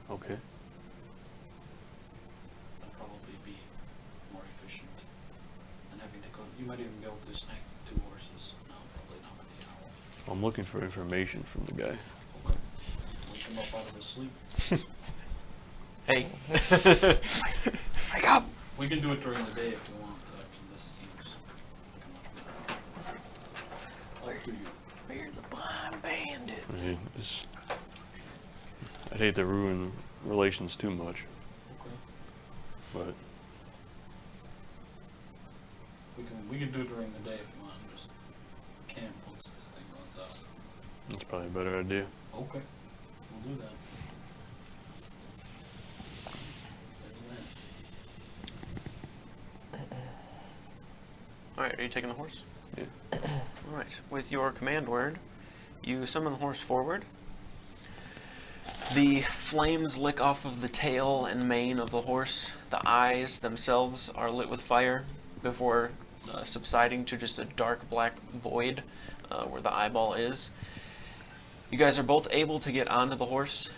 Okay. That'll probably be more efficient than having to go. You might even be able to snag 2 horses. No, probably not with the owl. I'm looking for information from the guy. Okay. Wake him up out of his sleep. Hey. Wake up! We can do it during the day if you want. I mean, this seems like a much better option. Up to you. We're the blind bandits. I mean, I'd hate to ruin relations too much, Okay. but We can do it during the day if you want. Just camp once this thing runs out. that's probably a better idea. Okay. We'll do that. There's that. Alright, are you taking the horse? Yeah. Alright, with your command word, you summon the horse forward. The flames lick off of the tail and mane of the horse. The eyes themselves are lit with fire before subsiding to just a dark black void where the eyeball is. You guys are both able to get onto the horse.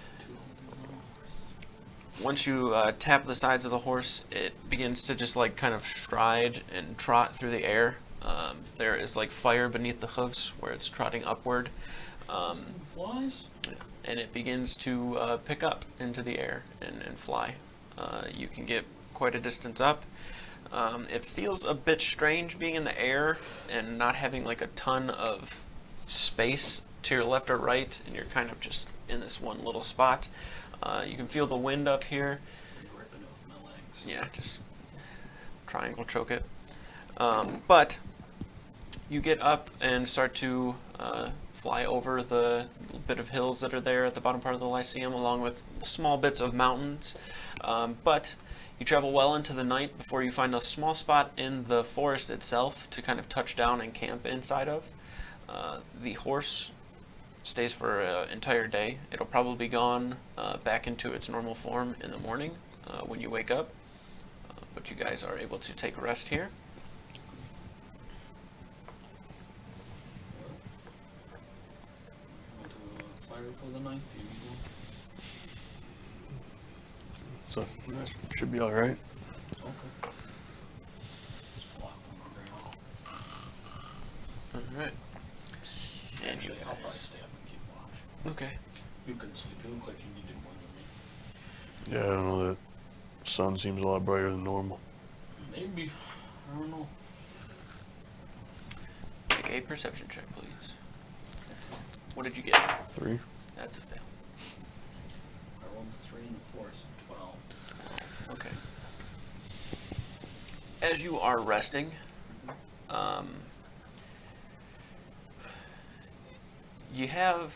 Once you tap the sides of the horse, it begins to just like kind of stride and trot through the air. There is like fire beneath the hooves where it's trotting upward. This thing flies? And it begins to pick up into the air and fly. You can get quite a distance up. It feels a bit strange being in the air and not having like a ton of space to your left or right, and you're kind of just in this one little spot. You can feel the wind up here. Ripping it with my legs. Yeah, just triangle choke it. But you get up and start to fly over the bit of hills that are there at the bottom part of the Lyceum, along with small bits of mountains. But you travel well into the night before you find a small spot in the forest itself to kind of touch down and camp inside of. The horse stays for an entire day. It'll probably be gone back into its normal form in the morning when you wake up. But you guys are able to take a rest here. Want to fire for the night? Do you need one? So that should be all right. Okay. Just flop on the ground. All right. And Actually, I'll probably stay up and keep watch. Okay. You can sleep. You look like you needed more than me. Yeah, I don't know. The sun seems a lot brighter than normal. Maybe. I don't know. Make a perception check, please. What did you get? 3. That's a fail. I rolled a 3 and a 4, so 12. Okay. As you are resting, you have,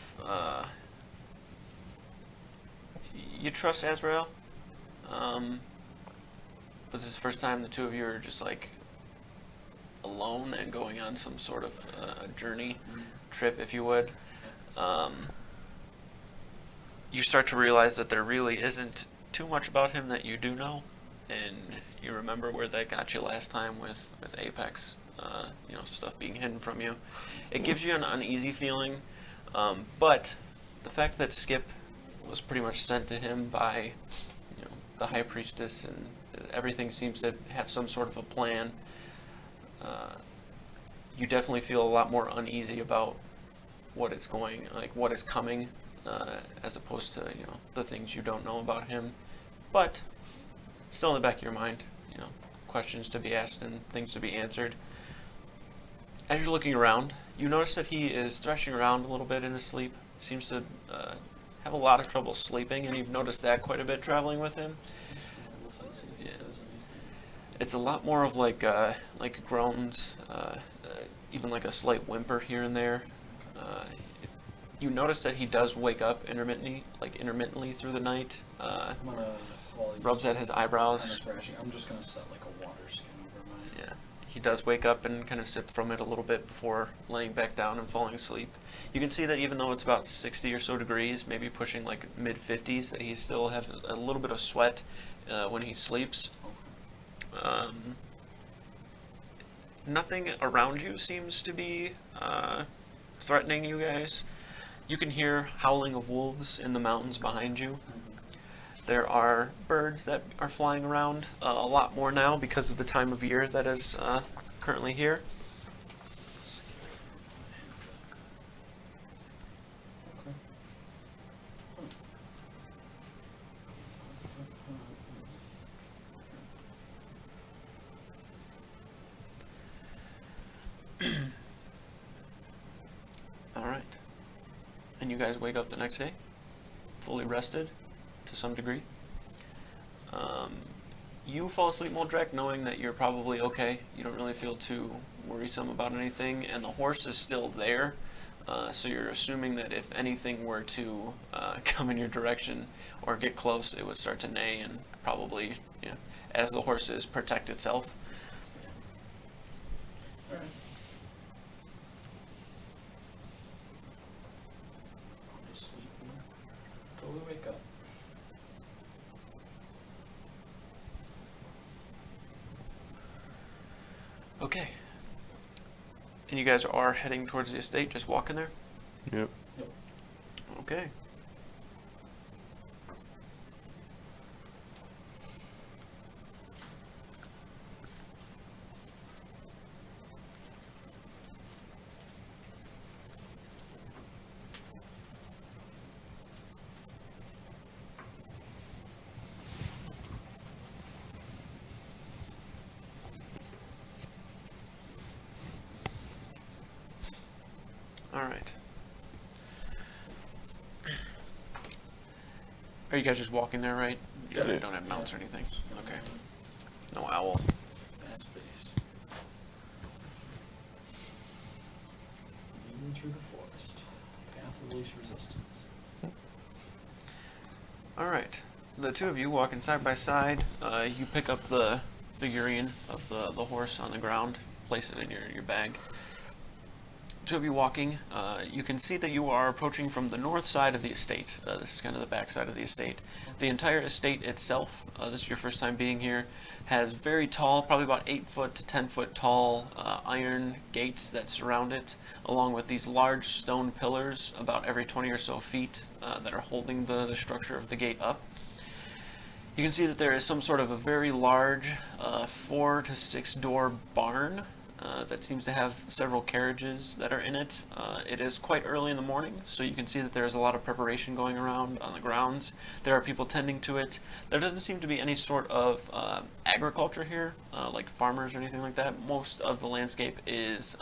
you trust Azrael, but this is the first time the two of you are just like alone and going on some sort of journey, trip, if you would. You start to realize that there really isn't too much about him that you do know, and you remember where that got you last time with Apex, stuff being hidden from you. It gives you an uneasy feeling, but the fact that Skip was pretty much sent to him by, the High Priestess, and everything seems to have some sort of a plan, you definitely feel a lot more uneasy about what is coming, as opposed to, the things you don't know about him. But still in the back of your mind, questions to be asked and things to be answered. As you're looking around, you notice that he is threshing around a little bit in his sleep. Seems to have a lot of trouble sleeping, and you've noticed that quite a bit traveling with him. Yeah. It's a lot more of like groans, even like a slight whimper here and there. You notice that he does wake up intermittently through the night. I'm gonna, while he's Rubs at his eyebrows. kind of thrashing, I'm just gonna set like a water skin over my. Yeah, he does wake up and kind of sip from it a little bit before laying back down and falling asleep. You can see that even though it's about 60 or so degrees, maybe pushing like mid-50s, that he still has a little bit of sweat when he sleeps. Nothing around you seems to be threatening you guys. You can hear howling of wolves in the mountains behind you. There are birds that are flying around a lot more now because of the time of year that is currently here. Okay. All right. And you guys wake up the next day, fully rested to some degree. You fall asleep, Moldrek, knowing that you're probably okay. You don't really feel too worrisome about anything, and the horse is still there. So you're assuming that if anything were to come in your direction or get close, it would start to neigh and probably, as the horses, protect itself. All right. I'll just sleep until we wake up. Okay. And you guys are heading towards the estate, just walking there? Yep. Yep. Okay. All right. Are you guys just walking there, right? You Yeah. don't have mounts or anything? Okay. No owl. Fast pace. Moving through the forest. Path of least resistance. Alright. The two of you walking side by side. You pick up the figurine of the horse on the ground, place it in your bag. Two of you walking, you can see that you are approaching from the north side of the estate. This is kind of the back side of the estate. The entire estate itself, this is your first time being here, has very tall, probably about 8 foot to 10 foot tall iron gates that surround it, along with these large stone pillars about every 20 or so feet that are holding the structure of the gate up. You can see that there is some sort of a very large 4 to 6 door barn that seems to have several carriages that are in it. It is quite early in the morning, so you can see that there is a lot of preparation going around on the grounds. There are people tending to it. There doesn't seem to be any sort of agriculture here, like farmers or anything like that. Most of the landscape is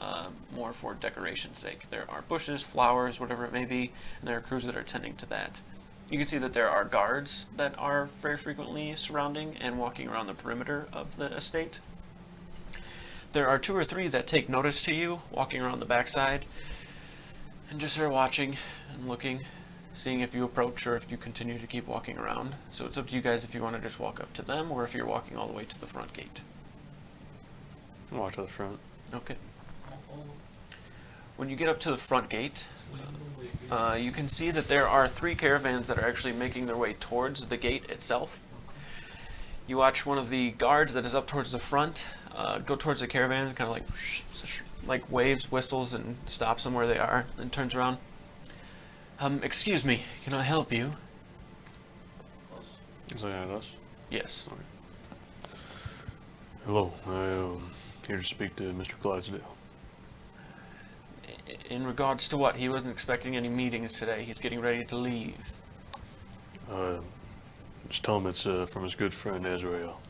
more for decoration's sake. There are bushes, flowers, whatever it may be, and there are crews that are tending to that. You can see that there are guards that are very frequently surrounding and walking around the perimeter of the estate. There are 2 or 3 that take notice to you, walking around the backside, and just are watching and looking, seeing if you approach or if you continue to keep walking around. So it's up to you guys if you want to just walk up to them or if you're walking all the way to the front gate. Walk to the front. Okay. When you get up to the front gate, you can see that there are 3 caravans that are actually making their way towards the gate itself. You watch one of the guards that is up towards the front go towards the caravan, kind of like waves, whistles, and stops them where they are, and turns around. Excuse me, can I help you? Is that us? Yes. Okay. Hello, I'm here to speak to Mr. Clydesdale. In regards to what? He wasn't expecting any meetings today. He's getting ready to leave. Just tell him it's from his good friend Azrael.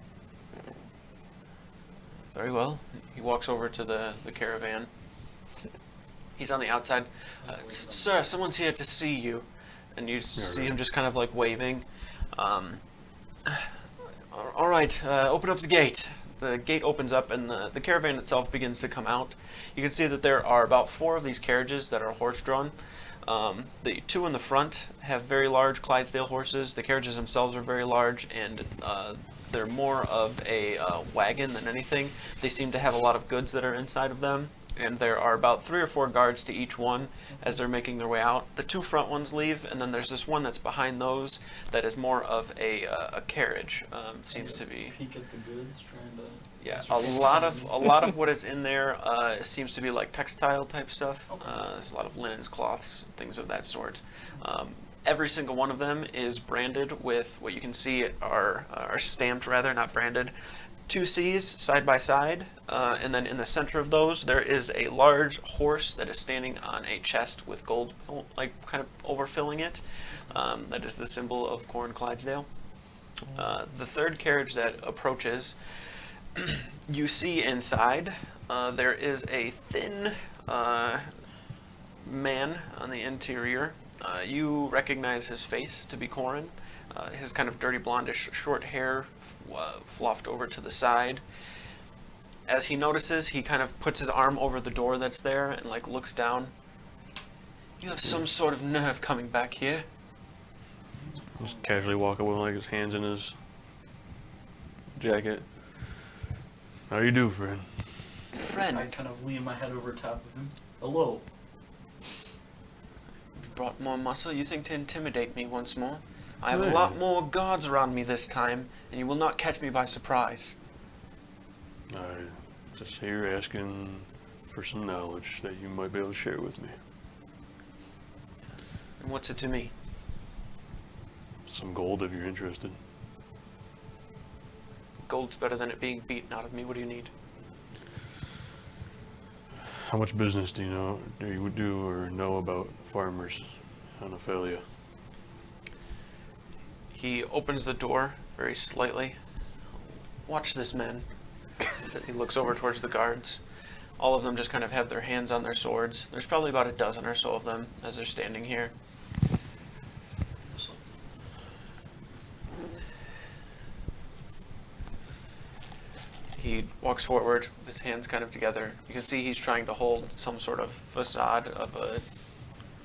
Very well. He walks over to the caravan. He's on the outside. Sir, someone's here to see you. And you see him just kind of like waving. All right, open up the gate. The gate opens up and the caravan itself begins to come out. You can see that there are about 4 of these carriages that are horse-drawn. The 2 in the front have very large Clydesdale horses. The carriages themselves are very large, and they're more of a wagon than anything. They seem to have a lot of goods that are inside of them, and there are about 3 or 4 guards to each one as they're making their way out. The 2 front ones leave, and then there's this one that's behind those that is more of a carriage. Seems to be. Peek at the goods, trying to. Yeah, a lot of what is in there seems to be like textile type stuff. Okay. There's a lot of linens, cloths, things of that sort. Every single one of them is branded with what you can see are stamped rather, not branded. 2 C's side by side, and then in the center of those there is a large horse that is standing on a chest with gold, like kind of overfilling it. That is the symbol of Quarrel Clydesdale. The 3rd carriage that approaches, you see inside there is a thin man on the interior. You recognize his face to be Corin. His kind of dirty blondish short hair fluffed over to the side. As he notices, he kind of puts his arm over the door that's there and like looks down. You have some sort of nerve coming back here. Just casually walk away with like his hands in his jacket. How you do, friend? Friend, I kind of lean my head over top of him. Hello. you brought more muscle. You think to intimidate me once more? I have a lot more guards around me this time, and you will not catch me by surprise. I just here asking for some knowledge that you might be able to share with me. And what's it to me? Some gold if you're interested. Gold's better than it being beaten out of me. What do you need? How much business do you do or know about farmers on Ophelia? He opens the door very slightly. Watch this man. He looks over towards the guards. All of them just kind of have their hands on their swords. There's probably about a dozen or so of them as they're standing here. He walks forward with his hands kind of together. You can see he's trying to hold some sort of facade of a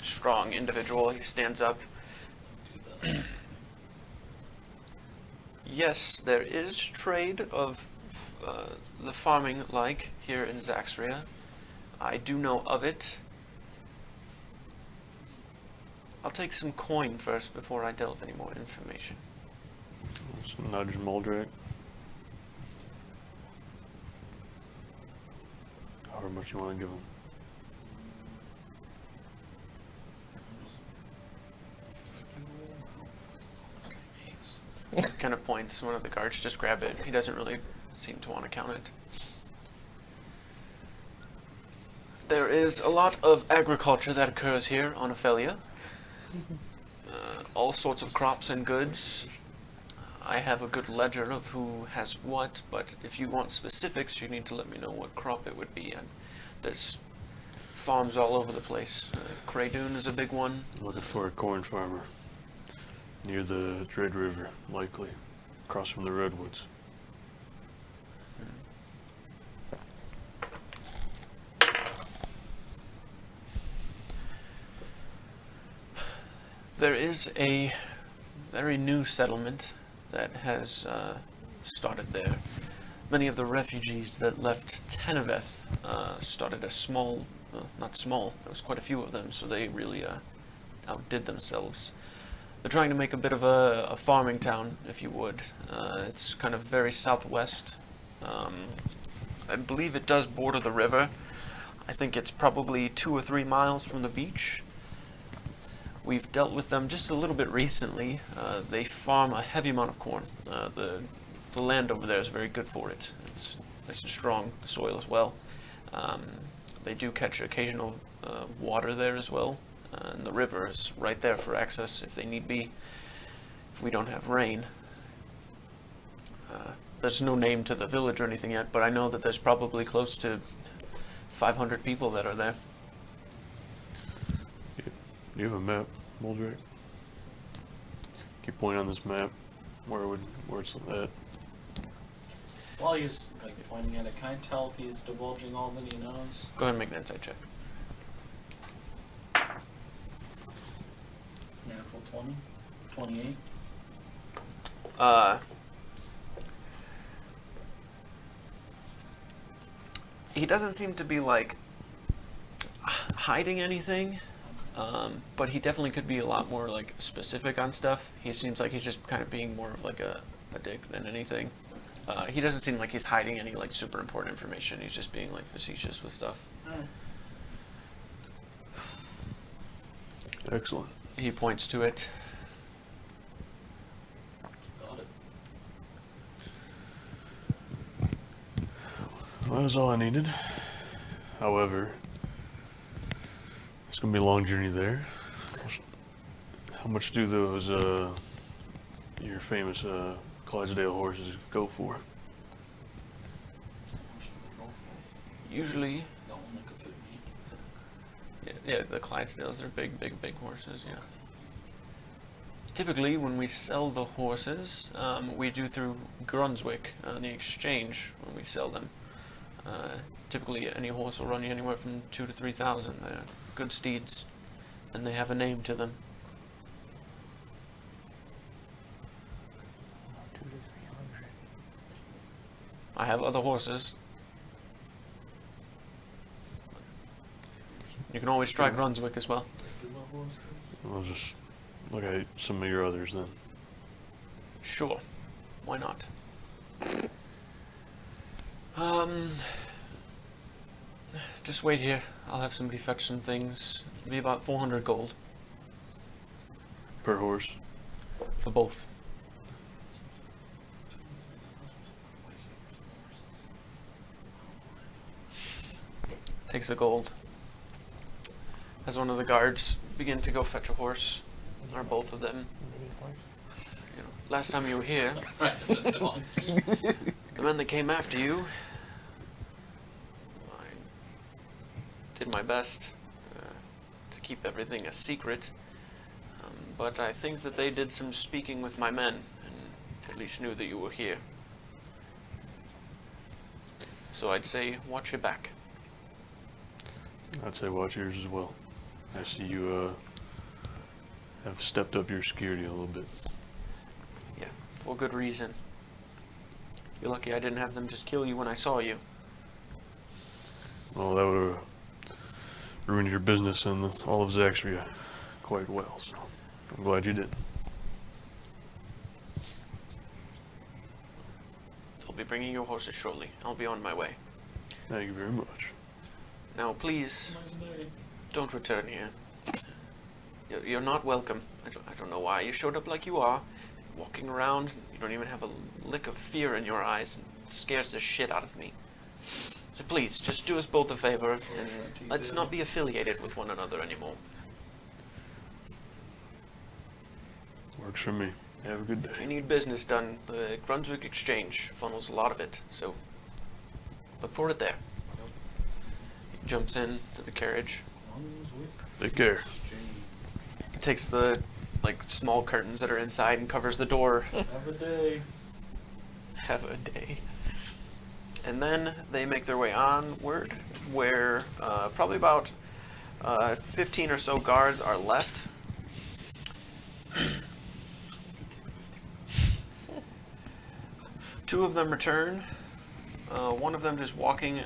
strong individual. He stands up. Yes, there is trade of the farming like here in Zaxria. I do know of it. I'll take some coin first before I delve any more information. Just nudge Moldrake. However much you want to give him. Kind of points. One of the guards just grab it. He doesn't really seem to want to count it. There is a lot of agriculture that occurs here on Ophelia. All sorts of crops and goods. I have a good ledger of who has what, but if you want specifics, you need to let me know what crop it would be. And there's farms all over the place. Craydoon is a big one. Looking for a corn farmer. Near the Dread River, likely. Across from the redwoods. There is a very new settlement that has started there. Many of the refugees that left Teneveth started a small, not small, there was quite a few of them, so they really outdid themselves. They're trying to make a bit of a farming town, if you would. It's kind of very southwest. I believe it does border the river. I think it's probably 2 or 3 miles from the beach. We've dealt with them just a little bit recently. They farm a heavy amount of corn. The land over there is very good for it. It's nice and strong, the soil as well. They do catch occasional water there as well. And the river is right there for access if they need be, if we don't have rain. There's no name to the village or anything yet, but I know that there's probably close to 500 people that are there. Do you have a map, Moldrake? Keep pointing on this map. Where it's at? While he's like pointing at it, can I tell if he's divulging all that he knows? Go ahead and make an insight check. Natural 20, 28. He doesn't seem to be like hiding anything, but he definitely could be a lot more like specific on stuff. He seems like he's just kind of being more of like a dick than anything. He doesn't seem like he's hiding any like super important information. He's just being like facetious with stuff. Excellent. He points to it. Got it. Well, that's all I needed. However, it's gonna be a long journey there. How much do those your famous Clydesdale horses go for? Usually, That one that could fit me. yeah, the Clydesdales are big horses, yeah. Typically, when we sell the horses, we do through Grunswick, the exchange, when we sell them. Typically, any horse will run you anywhere from 2,000 to 3,000. They're good steeds, and they have a name to them. 200 to 300. I have other horses. You can always try Grunswick as well. Regular horses? I'll just look at some of your others then. Sure. Why not? Just wait here. I'll have somebody fetch some things. It'll be about 400 gold Per horse. for both. Takes the gold. Has one of the guards begin to go fetch a horse, or both of them. Mini horse. You know, last time you were here, Right, the donkey. the men that came after you, I did my best to keep everything a secret, but I think that they did some speaking with my men, and at least knew that you were here. So I'd say, watch your back. I'd say watch yours as well. I see you have stepped up your security a little bit. Yeah, for good reason. You're lucky I didn't have them just kill you when I saw you. Well, that would have ruined your business and all of Zaxria quite well, so I'm glad you did. They'll be bringing your horses shortly. I'll be on my way. Thank you very much. Now, please, Nice day. don't return here. You're not welcome. I don't know why you showed up like you are, walking around. You don't even have a lick of fear in your eyes. It scares the shit out of me. So please, just do us both a favor, and let's not be affiliated with one another anymore. Works for me. Have a good If you day. need business done, the Brunswick Exchange funnels a lot of it, so look for it there. He jumps in to the carriage. Take care. He takes the small curtains that are inside and covers the door. Have a day. Have a day. And then they make their way onward, where probably about 15 or so guards are left. Two of them return. One of them just walking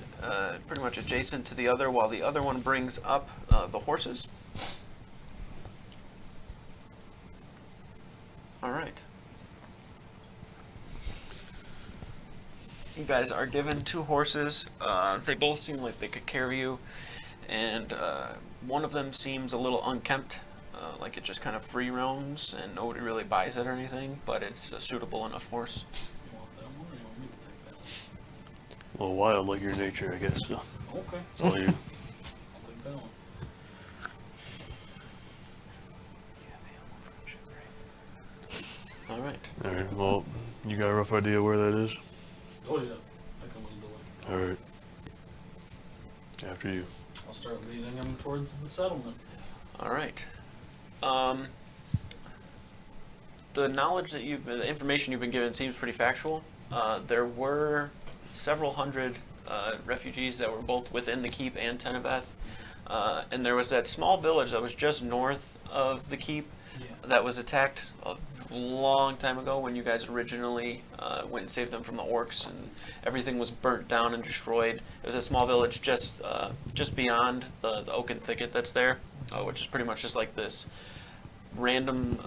pretty much adjacent to the other, while the other one brings up the horses. All right. You guys are given two horses. They both seem like they could carry you, and one of them seems a little unkempt, like it just kind of free roams and nobody really buys it or anything, but it's a suitable enough horse. You want that one or you want me to take that one? A little wild like your nature, I guess. So Okay. it's all you. I'll take that one. All right. All right. Well, you got a rough idea where that is? Oh yeah, I can lead the way. All right. After you. I'll start leading him towards the settlement. All right. The knowledge that the information you've been given seems pretty factual. There were several hundred refugees that were both within the keep and Tenebeth, and there was that small village that was just north of the keep that was attacked a long time ago when you guys originally went and saved them from the orcs, and everything was burnt down and destroyed. It was a small village just beyond the oaken thicket that's there, which is pretty much just like this random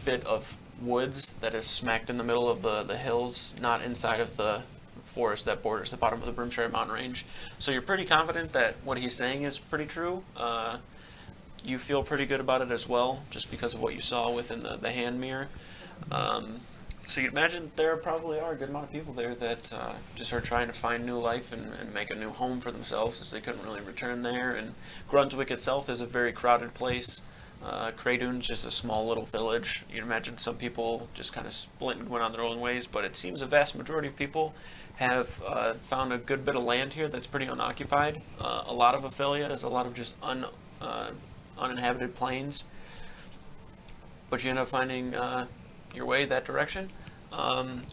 bit of woods that is smacked in the middle of the hills, not inside of the forest that borders the bottom of the Brimshire mountain range. So you're pretty confident that what he's saying is pretty true. You feel pretty good about it as well, just because of what you saw within the hand mirror. So you'd imagine there probably are a good amount of people there that just are trying to find new life and make a new home for themselves, since they couldn't really return there. And Brunswick itself is a very crowded place. Cradoon's just a small little village. You'd imagine some people just kind of split and went on their own ways, but it seems a vast majority of people have found a good bit of land here that's pretty unoccupied. A lot of Ophelia is a lot of just uninhabited plains, but you end up finding your way that direction.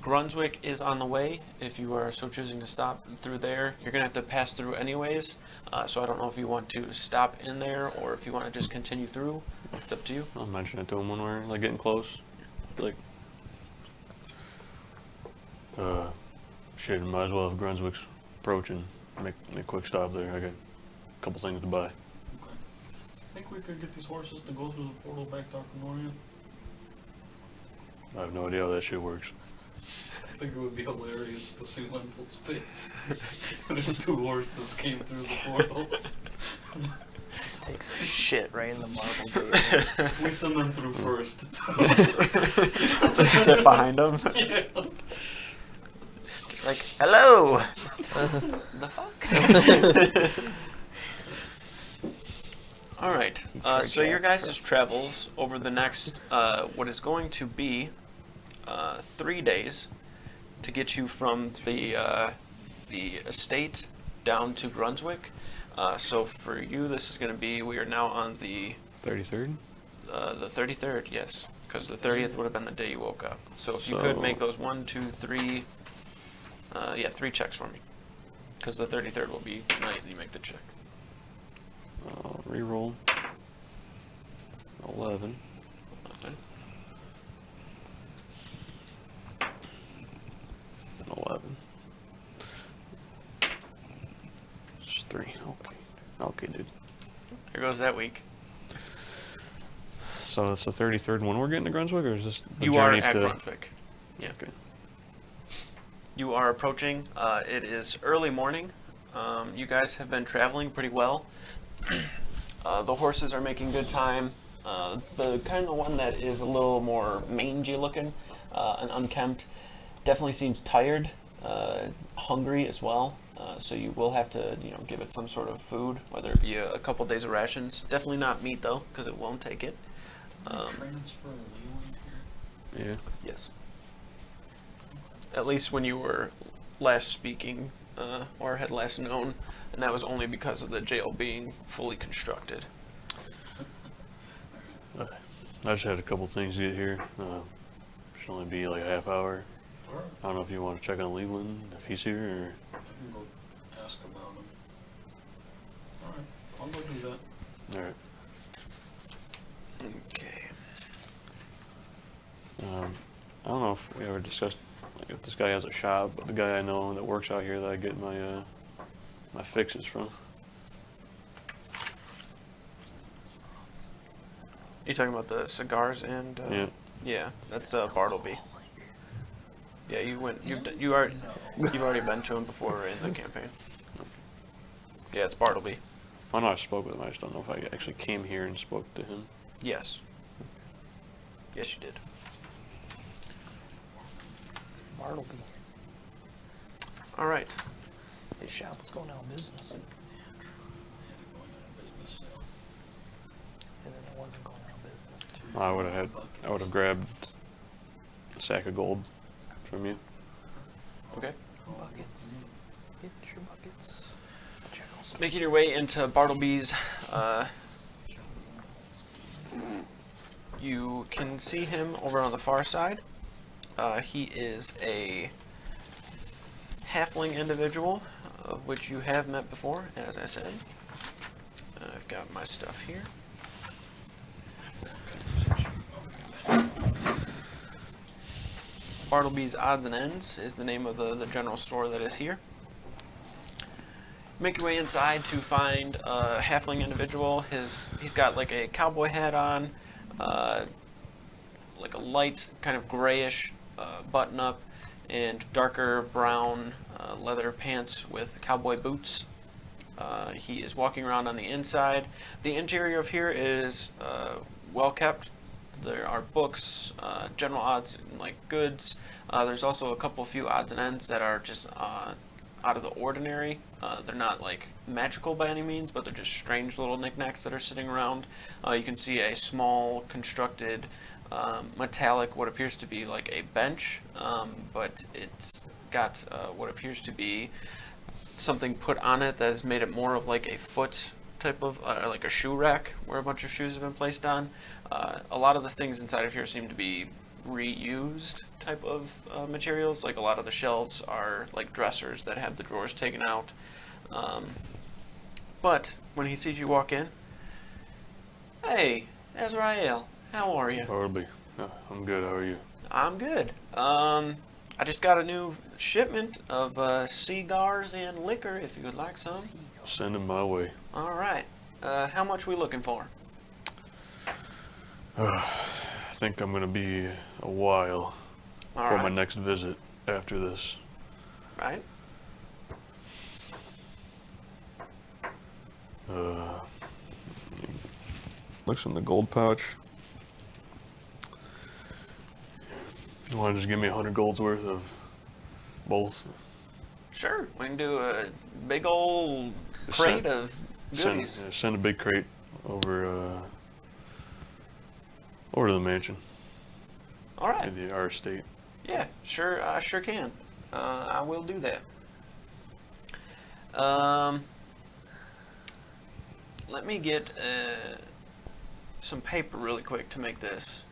Brunswick is on the way. If you are so choosing to stop through there, you're gonna have to pass through anyways. So I don't know if you want to stop in there or if you want to just continue through. It's up to you. I'll mention it to him when we're like getting close. Be like, shit, might as well if Brunswick's approaching. Make a quick stop there. I got a couple things to buy. Okay. Think we could get these horses to go through the portal back to Arcanorian? I have no idea how that shit works. I think it would be hilarious to see Lentil's face if two horses came through the portal. Just takes a shit right in the marble gate. We send them through first. Just sit behind them. Yeah. Just like, hello. The fuck? All right. So your guys' travels over the next what is going to be 3 days to get you from the estate down to Brunswick. So for you, this is going to be, we are now on the 33rd? the 33rd, yes, because the 30th would have been the day you woke up. So if you could make those 1, 2, 3, 3 checks for me, because the 33rd will be the night that you make the check. Reroll. 11. 11. 11. It's 3. Okay. Okay, dude. There goes that week. So it's the 33rd one we're getting to Brunswick, or is this the You are journey at to... Brunswick. Yeah. Okay. You are approaching. It is early morning. You guys have been traveling pretty well. The horses are making good time. The kind of one that is a little more mangy looking and unkempt definitely seems tired, hungry as well. So you will have to, give it some sort of food, whether it be a couple days of rations. Definitely not meat though, because it won't take it. Transfer Leland here. Yeah. Yes. At least when you were last speaking, or had last known, and that was only because of the jail being fully constructed. I just had a couple things to get here. Should only be like a half hour. Alright. I don't know if you want to check on Leland, if he's here, or... I can go ask about him. Alright, I'll go do that. Alright. Okay. I don't know if we ever discussed, like, if this guy has a shop, but the guy I know that works out here that I get my, my fixes from. You talking about the cigars and? Yeah. Yeah, that's Bartleby. Yeah, you've already been to him before in the campaign. Yeah, it's Bartleby. I know I spoke with him, I just don't know if I actually came here and spoke to him. Yes. Yes, you did. Bartleby. All right. His shop was going out of business, and I had to go into business sale. then it wasn't going out of business. I would have grabbed a sack of gold from you. Okay. Buckets. Get your buckets. General store. Making your way into Bartleby's, you can see him over on the far side. He is a halfling individual, of which you have met before, as I said. I've got my stuff here. Bartleby's Odds and Ends is the name of the general store that is here. Make your way inside to find a halfling individual. He's got like a cowboy hat on, like a light kind of grayish button up, and darker brown leather pants with cowboy boots. He is walking around on the inside. The interior of here is well kept. There are books, general odds and like goods. There's also a few odds and ends that are just out of the ordinary. They're not like magical by any means, but they're just strange little knickknacks that are sitting around. You can see a small constructed metallic, what appears to be like a bench, but it's got what appears to be something put on it that has made it more of like a foot type of, like a shoe rack where a bunch of shoes have been placed on. A lot of the things inside of here seem to be reused type of materials. Like a lot of the shelves are like dressers that have the drawers taken out. But when he sees you walk in, hey, Azrael, how are you? Bartleby. I'm good, how are you? I'm good. I just got a new shipment of cigars and liquor if you would like some. Send them my way. All right. How much we looking for? I think I'm going to be a while All for right. my next visit after this. Right. Looks in the gold pouch. You want to just give me 100 gold's worth of both? Sure. We can do a big old crate of goodies. Send a big crate over over to the mansion. All right. To our estate. Yeah. Sure. I sure can. I will do that. Let me get some paper really quick to make this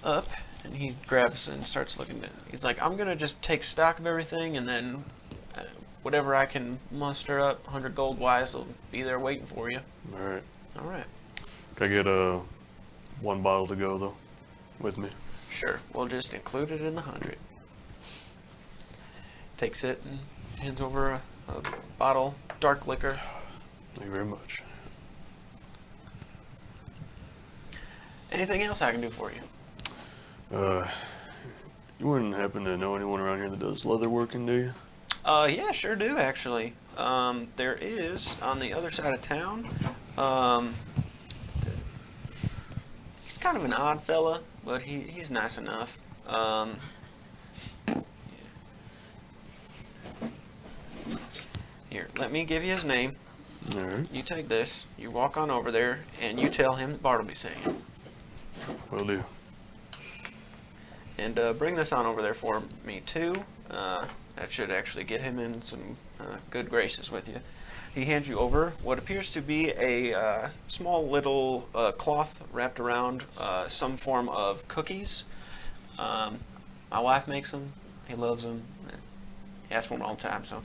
up. And he grabs and starts looking at it. He's like, I'm going to just take stock of everything, and then whatever I can muster up, 100 gold wise, will be there waiting for you. All right. All right. Can I get one bottle to go though, with me? Sure, we'll just include it in the 100. Takes it and hands over a bottle, dark liquor. Thank you very much. Anything else I can do for you? You wouldn't happen to know anyone around here that does leather working, do you? Yeah, sure do actually. There is on the other side of town. He's kind of an odd fella, but he's nice enough. Here, let me give you his name. All right. You take this, you walk on over there, and you tell him that Bartleby's saying it. Will do. And bring this on over there for me too. That should actually get him in some good graces with you. He hands you over what appears to be a small little cloth wrapped around some form of cookies. My wife makes them. He loves them. He asks for them all the time, so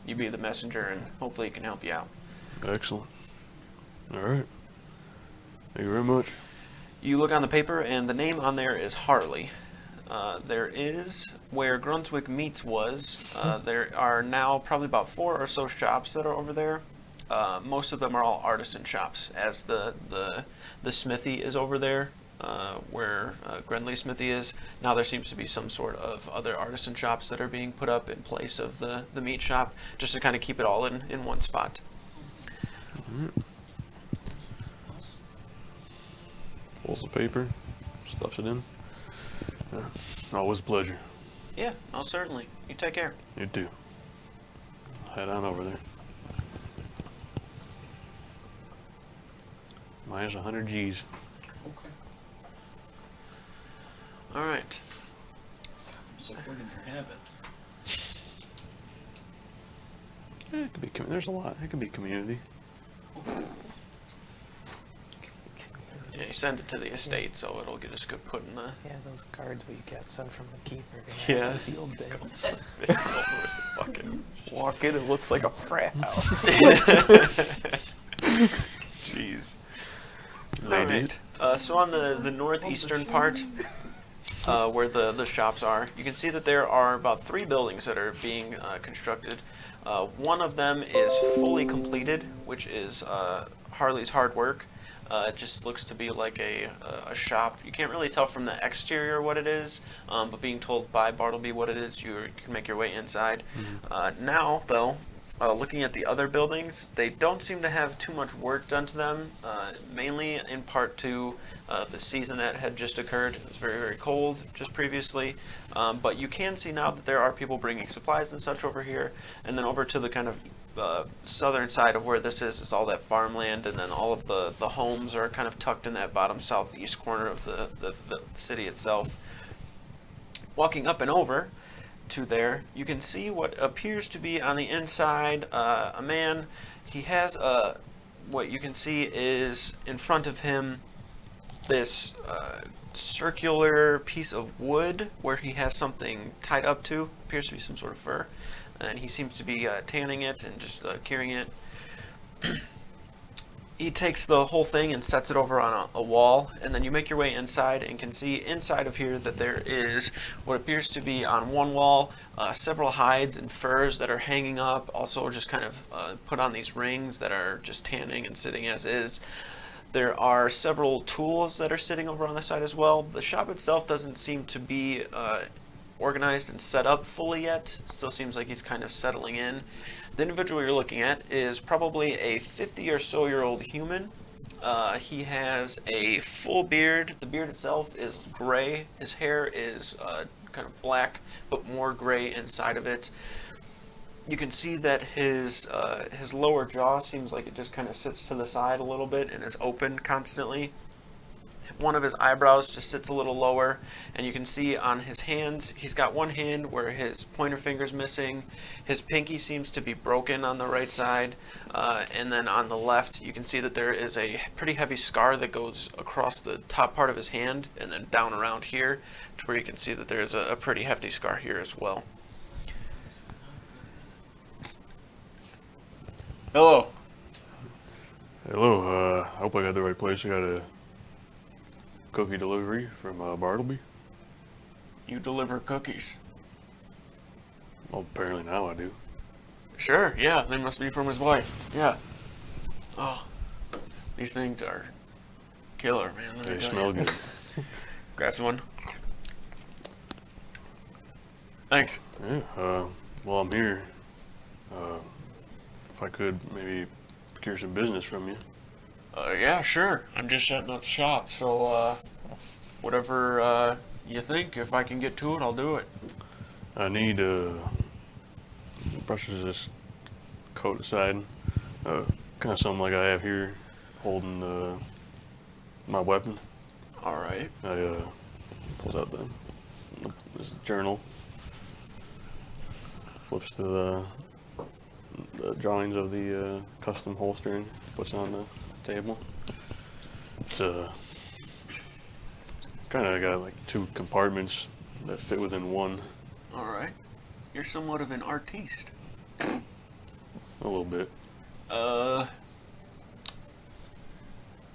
you be the messenger, and hopefully he can help you out. Excellent. All right. Thank you very much. You look on the paper, and the name on there is Harley. There is where Grunswick Meats was. There are now probably about 4 or so shops that are over there. Most of them are all artisan shops, as the smithy is over there, where Grenley Smithy is. Now there seems to be some sort of other artisan shops that are being put up in place of the meat shop, just to kind of keep it all in one spot. Folds the paper, stuffs it in. Always a pleasure. Yeah, no, certainly. You take care. You too. Head on over there. Mine's 100 G's. Okay. All right. I'm supporting your habits. It could be. There's a lot. It could be community. Yeah, you send it to the estate, so it'll get just put in the. Yeah, those cards we got sent from the keeper. Yeah. Have a field day. Fucking. Walk in, it looks like a frat house. Jeez. They All right. So on the northeastern part, where the shops are, you can see that there are about 3 buildings that are being constructed. One of them is fully completed, which is Harley's Hard Work. It just looks to be like a shop. You can't really tell from the exterior what it is, but being told by Bartleby what it is, you can make your way inside. Now, though, looking at the other buildings, they don't seem to have too much work done to them, mainly in part to the season that had just occurred. It was very, very cold just previously, but you can see now that there are people bringing supplies and such over here, and then over to the kind of southern side of where this is all that farmland, and then all of the homes are kind of tucked in that bottom southeast corner of the city itself. Walking up and over to there, you can see what appears to be on the inside a man. He has what you can see is in front of him this circular piece of wood where he has something tied up to. Appears to be some sort of fur, and he seems to be tanning it and just curing it. He takes the whole thing and sets it over on a wall, and then you make your way inside and can see inside of here that there is what appears to be on one wall several hides and furs that are hanging up, also just kind of put on these rings that are just tanning and sitting as is. There are several tools that are sitting over on the side as well. The shop itself doesn't seem to be organized and set up fully yet. It still seems like he's kind of settling in. The individual you're looking at is probably a 50 or so year old human. He has a full beard. The beard itself is gray. His hair is kind of black, but more gray inside of it. You can see that his lower jaw seems like it just kind of sits to the side a little bit and is open constantly. One of his eyebrows just sits a little lower, and you can see on his hands, he's got one hand where his pointer finger's missing. His pinky seems to be broken on the right side, and then on the left, you can see that there is a pretty heavy scar that goes across the top part of his hand and then down around here, to where you can see that there's a pretty hefty scar here as well. Hello. Hello, I hope I got the right place. I got a cookie delivery from Bartleby. You deliver cookies. Well, apparently now I do. Sure, yeah, they must be from his wife. Yeah. Oh, these things are killer, man. Let me They tell smell you. good. Grabs one. Thanks. Yeah, well, I'm here. If I could maybe procure some business from you. Yeah, sure. I'm just setting up shop, so whatever you think, if I can get to it, I'll do it. I need brushes this coat aside. Kind of something like I have here, holding my weapon. All right. I pulls out this journal, flips to the drawings of the custom holster and puts it on the table. It's kind of got like 2 compartments that fit within one, All right. You're somewhat of an artiste. a little bit.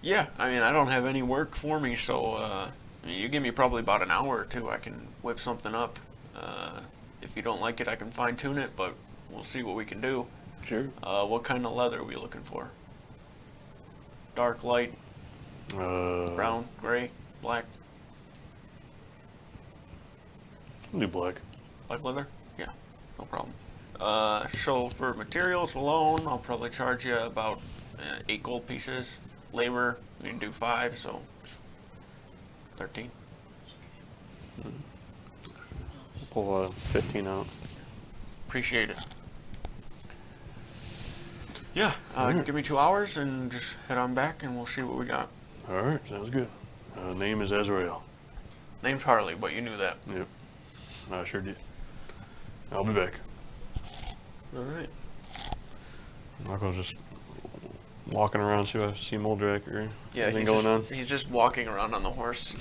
Yeah, I mean, I don't have any work for me, so I mean, you give me probably about an hour or two, I can whip something up. If you don't like it, I can fine tune it, but we'll see what we can do. Sure. What kind of leather are we looking for? Dark, light, brown, gray, black? Do black. Black leather? Yeah, no problem. So for materials alone, I'll probably charge you about 8 gold pieces. Labor, we can do 5, so 13. Pull 15 out. Appreciate it. Yeah, Alright. give me 2 hours and just head on back and we'll see what we got. All right, sounds good. Name is Azrael. Name's Harley, but you knew that. Yep, I sure did. I'll be back. Alright. Marco's just walking around, see if I see Moldrak or Yeah, anything going on. he's just walking around on the horse.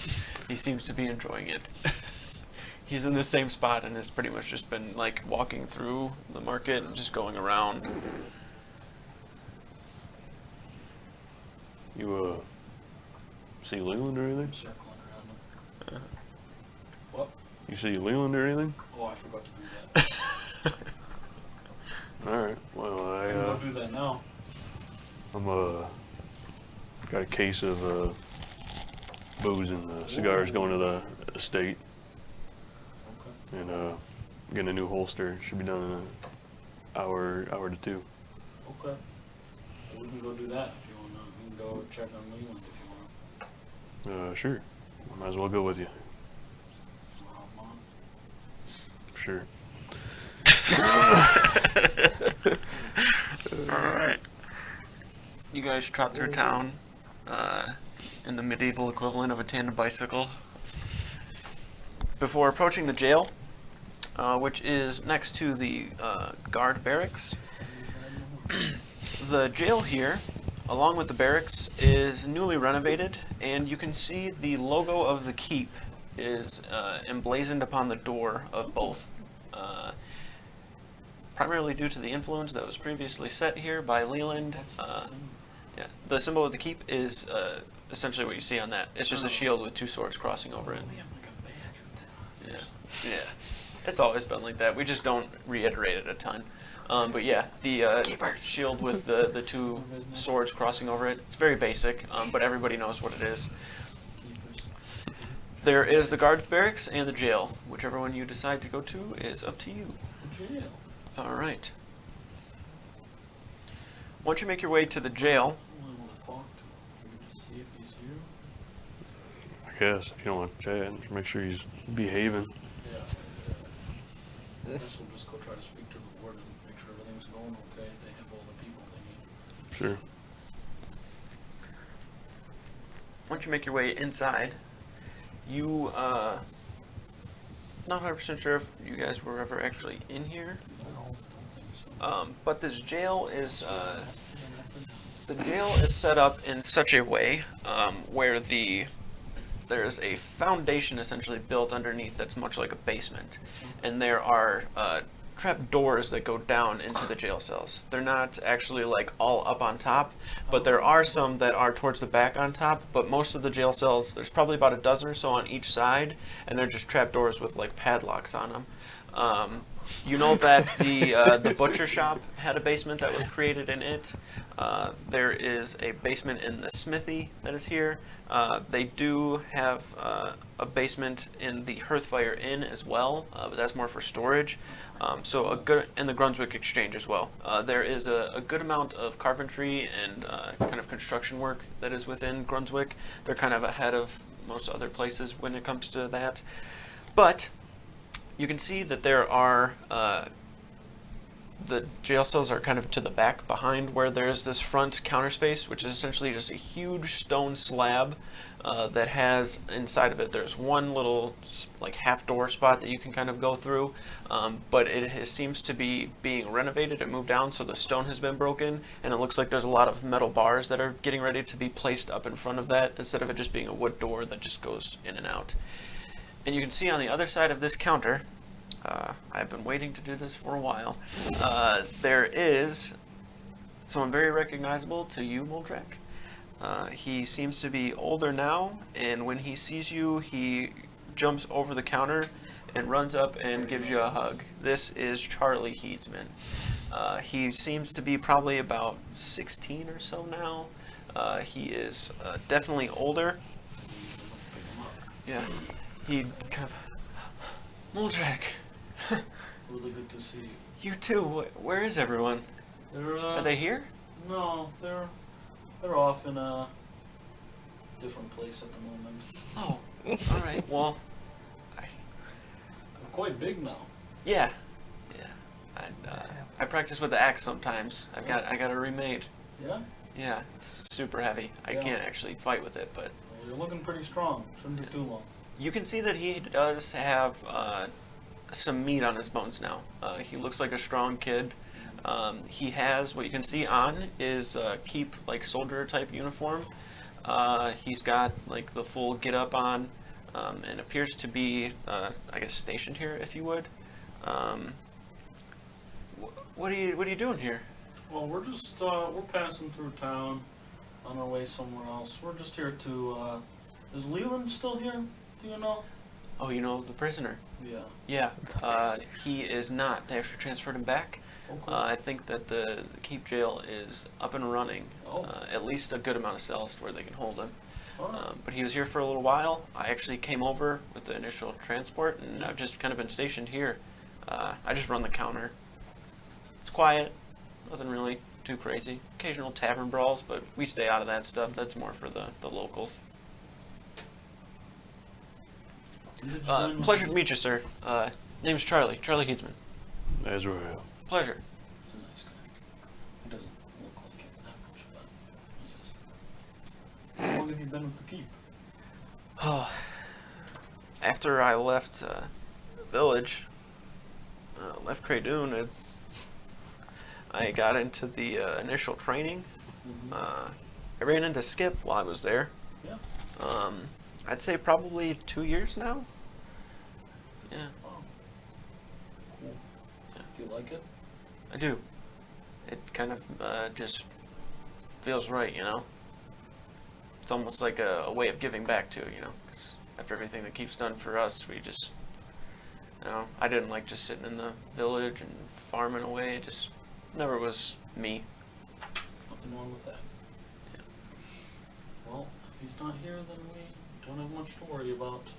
He seems to be enjoying it. He's in the same spot and has pretty much just been like walking through the market and just going around. You see Leland or anything? I'm circling around them. What? You see Leland or anything? Oh, I forgot to do that. All right. Well, I'm gonna do that now. I'm got a case of booze and cigars going to the estate, Okay. and getting a new holster. Should be done in an hour to 2. Okay. We can go do that if you want to. We can go check on Leland if you want. Sure. Might as well go with you. Hop on. Sure. Alright. You guys trot through town in the medieval equivalent of a tandem bicycle. Before approaching the jail, which is next to the guard barracks. The jail here, along with the barracks, is newly renovated, and you can see the logo of the keep is emblazoned upon the door of both. Primarily due to the influence that was previously set here by Leland. Yeah, the symbol of the keep is essentially what you see on that. It's just a shield with 2 swords crossing over it. We have like a badge with that. Yeah, yeah. It's always been like that. We just don't reiterate it a ton. But yeah, the shield with the 2 swords crossing over it. It's very basic, but everybody knows what it is. Keepers. There is the guards barracks and the jail. Whichever one you decide to go to is up to you. Jail. All right. Once you make your way to the jail, I want to talk to him. Can we just see if he's here? I guess if you don't want to chat, just make sure he's behaving. Yeah. I guess we'll just go try to speak to the warden, make sure everything's going okay. They have all the people they need. Sure. once you make your way inside, you not 100% sure if you guys were ever actually in here. But this jail is set up in such a way where there's a foundation essentially built underneath that's much like a basement, and there are trap doors that go down into the jail cells. They're not actually like all up on top, but there are some that are towards the back on top. But most of the jail cells, there's probably about a dozen or so on each side, and they're just trap doors with like padlocks on them. You know that the butcher shop had a basement that was created in it. There is a basement in the smithy that is here. They do have a basement in the Hearthfire Inn as well, but that's more for storage. So a good in the Brunswick Exchange as well. There is a good amount of carpentry and kind of construction work that is within Brunswick. They're kind of ahead of most other places when it comes to that. But you can see that there are the jail cells are kind of to the back behind where there's this front counter space, which is essentially just a huge stone slab that has inside of it, there's one little like half door spot that you can kind of go through, but seems to be being renovated and moved down, so the stone has been broken, and it looks like there's a lot of metal bars that are getting ready to be placed up in front of that instead of it just being a wood door that just goes in and out. And you can see on the other side of this counter, I've been waiting to do this for a while, there is someone very recognizable to you, Moldrek. He seems to be older now, and when he sees you, he jumps over the counter and runs up and gives you a hug. This is Charlie Heedsman. He seems to be probably about 16 or so now. He is definitely older. Yeah. He kind of... Moldrek! Really good to see you. You too. Where is everyone? Are they here? No, they're off in a different place at the moment. Oh, all right. Well, I'm quite big now. yeah. I practice with the axe sometimes. I got it remade. Yeah? Yeah, it's super heavy. I Yeah. can't actually fight with it, but Well, you're looking pretty strong. Shouldn't be too long. you can see that he does have some meat on his bones now. He looks like a strong kid. He has, what you can see on is keep like soldier type uniform. He's got like the full get up on, and appears to be, I guess, stationed here, if you would. What are you doing here? Well, we're just we're passing through town on our way somewhere else. We're just here to. Is Leland still here? Do you know? Oh, you know the prisoner. Yeah. Yeah, he is not. They actually transferred him back. Okay. I think that the Keep Jail is up and running. Oh. At least a good amount of cells to where they can hold him. Alright. But he was here for a little while. I actually came over with the initial transport, and I've just kind of been stationed here. I just run the counter. It's quiet. Nothing really too crazy. Occasional tavern brawls, but we stay out of that stuff. That's more for the locals. When did you join Pleasure to meet you, sir. Name's Charlie Heedsman. Azrael. Pleasure. He's a nice guy. He doesn't look like it that much, but he is. How long have you been with the Keep? Oh, after I left village, left Cradoon, I got into the initial training. Mm-hmm. I ran into Skip while I was there. Yeah. I'd say probably 2 years now. Yeah, Oh. Cool. Yeah. Do you like it? I do. It kind of just feels right, you know? It's almost like a way of giving back to, you know? 'Cause after everything that Keep's done for us, we just, I didn't like just sitting in the village and farming away. It just never was me. Nothing wrong with that. Yeah. Well, if he's not here, then we don't have much to worry about.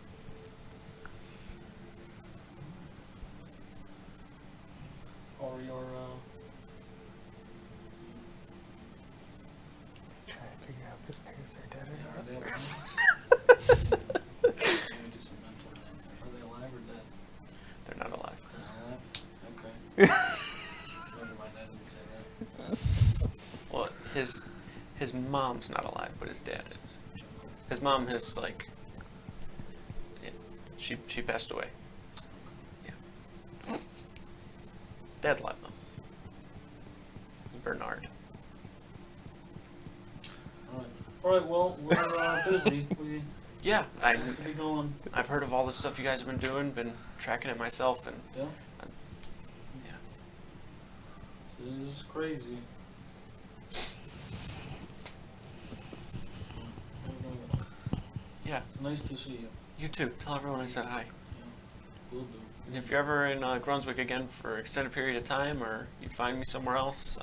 Or your, Trying to figure out if his parents are dead yeah, or are not. they alive? Let me do some mental then. Are they alive or dead? They're not alive. They're not alive? Okay. Never mind, I didn't say that. Well, his mom's not alive, but his dad is. His mom has, like, yeah, she passed away. Yeah. Dad's alive, though. Bernard. Alright, well, we're busy. We Yeah, need to be going. I've heard of all the stuff you guys have been doing, been tracking it myself, and Yeah? yeah, This is crazy. Yeah, Nice to see you. you too. Tell everyone I said hi. Yeah, will do. And if you're ever in Brunswick again for an extended period of time, or you find me somewhere else,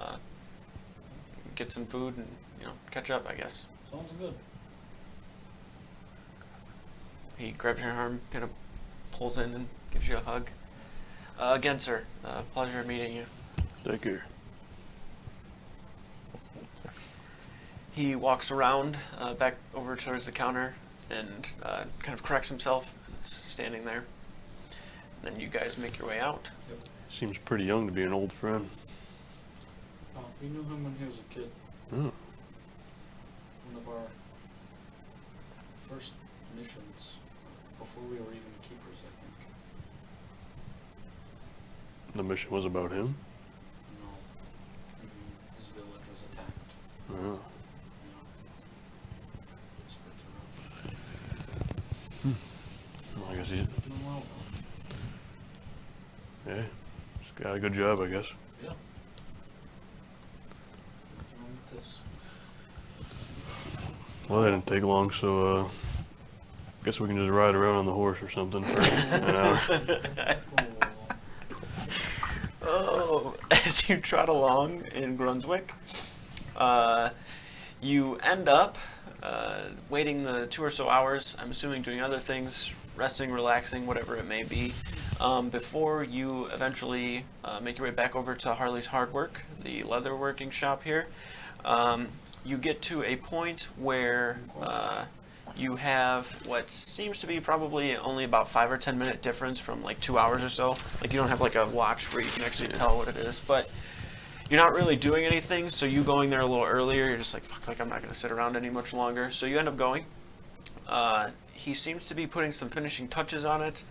get some food and catch up, I guess. Sounds good. He grabs your arm, kind of pulls in and gives you a hug. Again, sir, pleasure meeting you. Take care. He walks around back over towards the counter and kind of corrects himself, standing there. And then you guys make your way out. Yep. Seems pretty young to be an old friend. Oh, we knew him when he was a kid. Oh. One of our first missions, before we were even keepers, I think. The mission was about him? No. His village was attacked. Oh. Yeah. It's pretty rough. Well, I guess he's... Doing well, though. Yeah. He's got a good job, I guess. Yeah. Nothing wrong with this. Well, that didn't take long, so, guess we can just ride around on the horse or something for an hour. Oh, as you trot along in Brunswick, you end up waiting the 2 or so hours, I'm assuming doing other things, resting, relaxing, whatever it may be, before you eventually make your way back over to Harley's Hardwork, the leatherworking shop here. You get to a point where you have what seems to be probably only about 5 or 10 minute difference from like 2 hours or so. Like you don't have like a watch where you can actually tell what it is, but you're not really doing anything. So you going there a little earlier, you're just like, fuck, like I'm not going to sit around any much longer. So you end up going. He seems to be putting some finishing touches on it.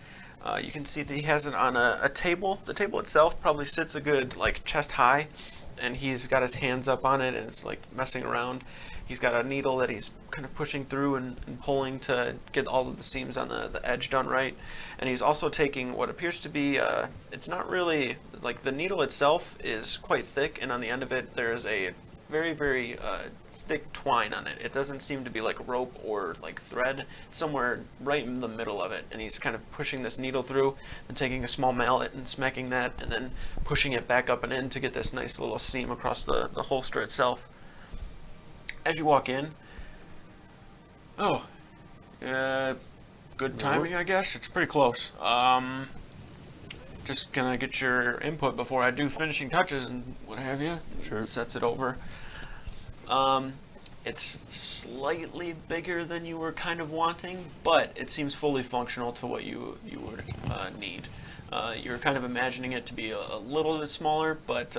You can see that he has it on a table. The table itself probably sits a good like chest high, and he's got his hands up on it and it's like messing around. He's got a needle that he's kind of pushing through and pulling to get all of the seams on the edge done right. And he's also taking what appears to be, it's not really, like the needle itself is quite thick, and on the end of it there's a very, very thick twine on it. It doesn't seem to be like rope or like thread. It's somewhere right in the middle of it. And he's kind of pushing this needle through and taking a small mallet and smacking that and then pushing it back up and in to get this nice little seam across the holster itself. As you walk in, good timing, I guess. It's pretty close. Just gonna get your input before I do finishing touches and what have you. Sure. Sets it over. It's slightly bigger than you were kind of wanting, but it seems fully functional to what you would need. You're kind of imagining it to be a little bit smaller, but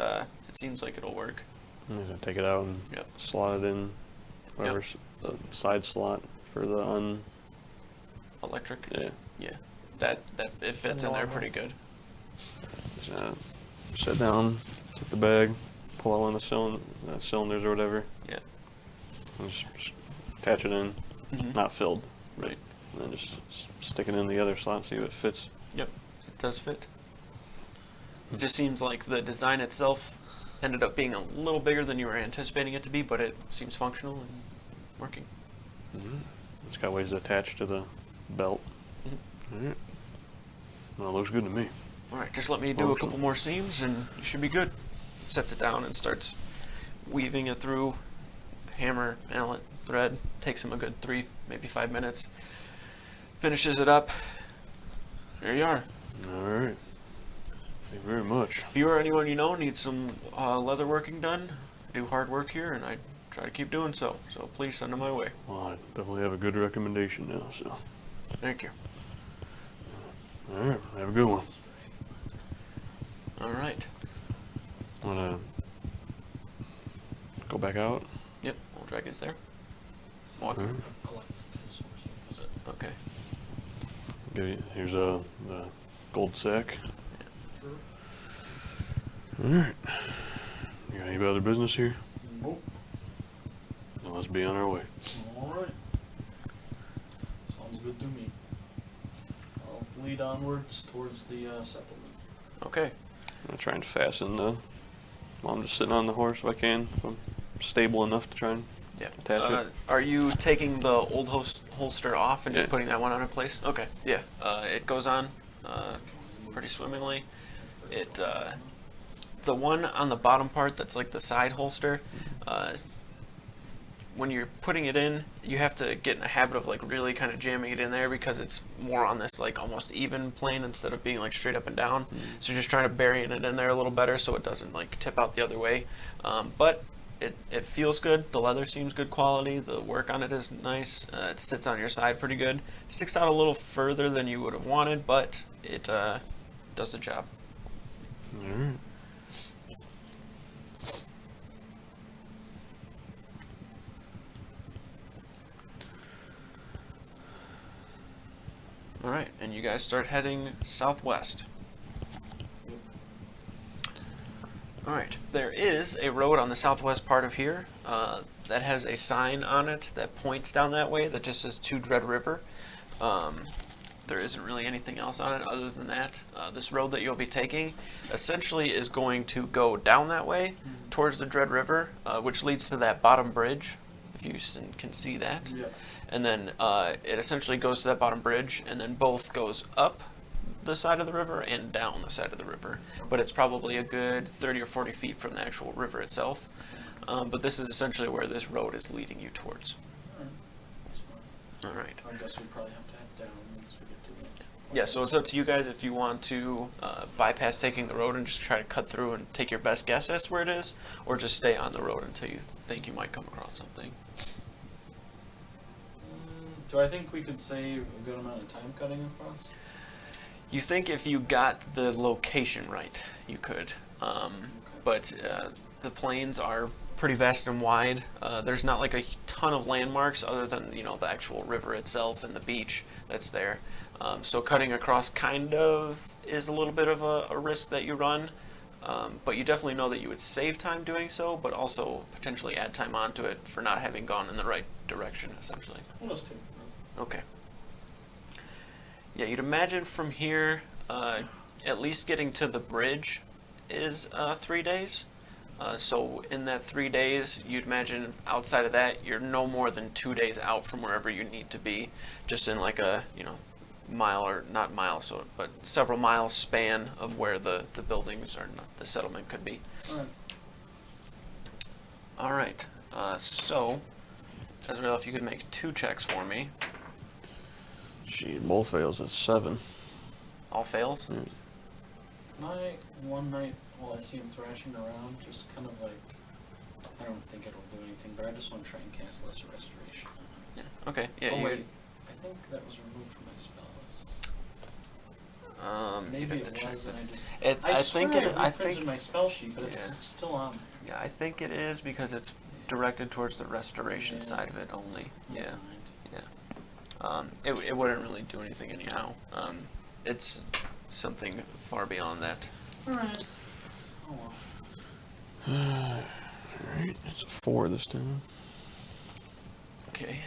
it seems like it'll work. I'm just gonna take it out and Yep. slot it in whatever the side slot for the Electric. yeah. Yeah. That it fits in there pretty good. Just, sit down, take the bag, pull out one of the cylinders or whatever. Yeah. And just attach it in, Mhm. not filled, Right. and then just stick it in the other slot, see if it fits. Yep. It does fit. It just seems like the design itself ended up being a little bigger than you were anticipating it to be, but it seems functional and working. It's got ways to attach to the belt. Mhm. Alright. Well, it looks good to me. All right, just let me do a couple more seams and you should be good. Sets it down and starts weaving it through. Hammer, mallet, thread. Takes him a good 3, maybe 5 minutes. Finishes it up. There you are. Alright. Thank you very much. If you or anyone you know needs some leather working done, I do hard work here and I try to keep doing so. So please send them my way. Well, I definitely have a good recommendation now, so. Thank you. Alright, have a good one. All right. Wanna go back out? Yep, old dragon's there. Walk. Alright. I've collected his horses. Okay. Here's the gold sack. Sure. Alright. You got any other business here? Nope. Then let's be on our way. Alright. Sounds good to me. I'll lead onwards towards the settlement. Okay. I'm gonna try and fasten the While I'm just sitting on the horse if I can. If I'm stable enough to try and Yeah. attach it. Are you taking the old holster off and just Yeah. putting that one on in place? Okay. Yeah. It goes on pretty swimmingly. It the one on the bottom part that's like the side holster. When you're putting it in, you have to get in a habit of like really kind of jamming it in there because it's more on this like almost even plane instead of being like straight up and down. So you're just trying to bury it in there a little better so it doesn't like tip out the other way. But it feels good. The leather seems good quality. The work on it is nice. It sits on your side pretty good. Sticks out a little further than you would have wanted, but it does the job. Alright. All right, and you guys start heading southwest. All right, there is a road on the southwest part of here that has a sign on it that points down that way that just says to Dread River. There isn't really anything else on it other than that. This road that you'll be taking essentially is going to go down that way towards the Dread River, which leads to that bottom bridge, if you can see that. Yeah. And then it essentially goes to that bottom bridge, and then both goes up the side of the river and down the side of the river. But it's probably a good 30 or 40 feet from the actual river itself. But this is essentially where this road is leading you towards. Alright. That's fine. All right. I guess we probably have to head down once we get to the... Yeah, so it's up to you guys if you want to bypass taking the road and just try to cut through and take your best guess as to where it is, or just stay on the road until you think you might come across something. Do I think we could save a good amount of time cutting across? You think if you got the location right, you could. But the plains are pretty vast and wide. There's not like a ton of landmarks other than, you know, the actual river itself and the beach that's there. So cutting across kind of is a little bit of a risk that you run. But you definitely know that you would save time doing so, but also potentially add time onto it for not having gone in the right direction, essentially. We'll just take the road. Okay. Yeah, you'd imagine from here, at least getting to the bridge is 3 days. So in that 3 days, you'd imagine outside of that, you're no more than 2 days out from wherever you need to be, just in like a, you know, mile or not mile, so but several miles span of where the buildings or the settlement could be. Alright. All right. So, Azrael, if you could make 2 checks for me. Gee, both fails. It's 7. All fails. Yeah. Can I, one night while I see him thrashing around, just kind of like, I don't think it'll do anything, but I just want to try and cast Lesser Restoration. Yeah. Okay. Yeah. Oh you wait, I think that was removed from my spell list. you'd Maybe have it to check was, that. and I just... It, I swear think it. I reprinted think. my spell sheet, but it's yeah. still on there. Yeah, I think it is because it's directed towards the restoration Yeah. side of it only. Never Yeah. mind. It wouldn't really do anything anyhow. It's something far beyond that. Alright. Oh well. Alright, it's a 4 this time. Okay.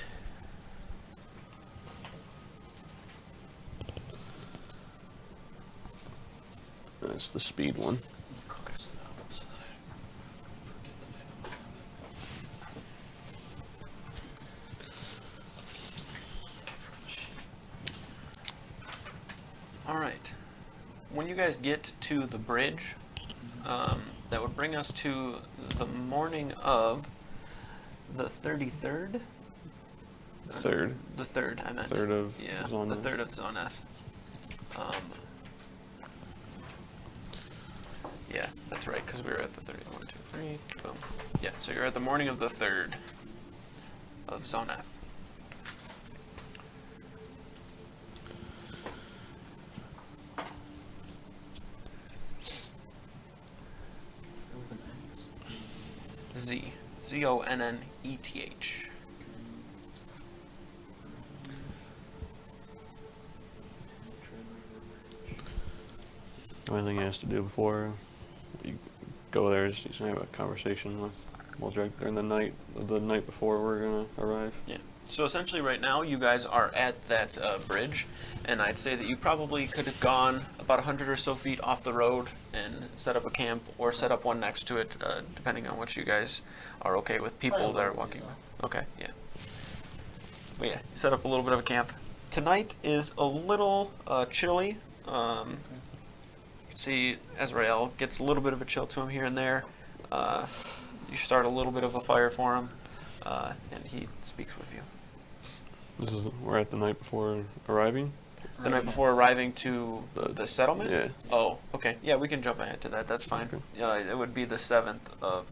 That's the speed one. Okay. So that I forget that I don't have it. From the sheet. All right. When you guys get to the bridge, that would bring us to the morning of the 33rd. Third. The 3rd, I meant. 3rd of Yeah, Zoneth. the 3rd of Zoneth. Yeah, that's right, because we were at the 30. 1, 2, 3, boom. Yeah, so you're at the morning of the 3rd of Zoneth. Z. Zonneth. The only thing he has to do before you go there is he's gonna have a conversation with Wildrek during the night before we're gonna arrive. Yeah. So essentially right now you guys are at that bridge, and I'd say that you probably could have gone about 100 or so feet off the road and set up a camp or set up one next to it, depending on what you guys are okay with people that are walking. Okay, yeah. But yeah, set up a little bit of a camp. Tonight is a little chilly. You can see Azrael gets a little bit of a chill to him here and there. You start a little bit of a fire for him, and he speaks with you. We're at the night before arriving? The night before arriving to the settlement? Yeah. Oh, okay. Yeah, we can jump ahead to that. That's fine. Okay. It would be the 7th of,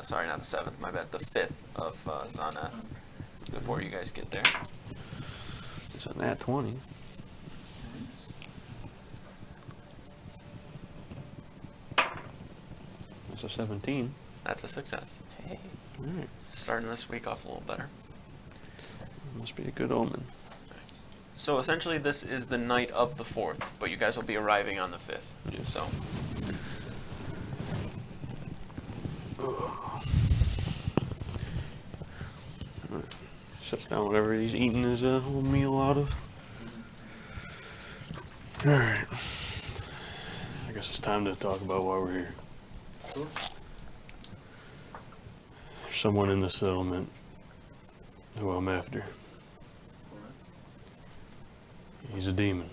sorry, not the 7th, my bad, the 5th of Zana before you guys get there. It's a nat 20. That's a 17. That's a success. Hey. Alright. Starting this week off a little better. Must be a good omen. So essentially this is the night of the 4th, but you guys will be arriving on the 5th. Yes. So, Sets down whatever he's eating his little meal out of. Alright. I guess it's time to talk about why we're here. Sure. There's someone in the settlement who I'm after. Alright. He's a demon.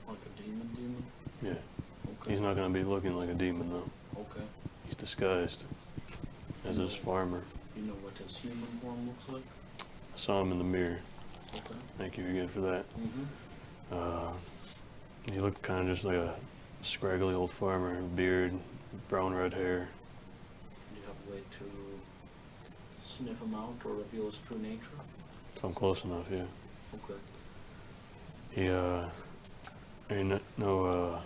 Like a demon? Yeah. Okay. He's not going to be looking like a demon, though. Okay. He's disguised as this farmer. You know what his human form looks like? I saw him in the mirror. Okay. Thank you again for that. Mm-hmm. He looked kind of just like a scraggly old farmer, beard, brown red hair. Do you have a way to sniff him out or reveal his true nature? If I'm close enough, yeah. Okay. He, ain't no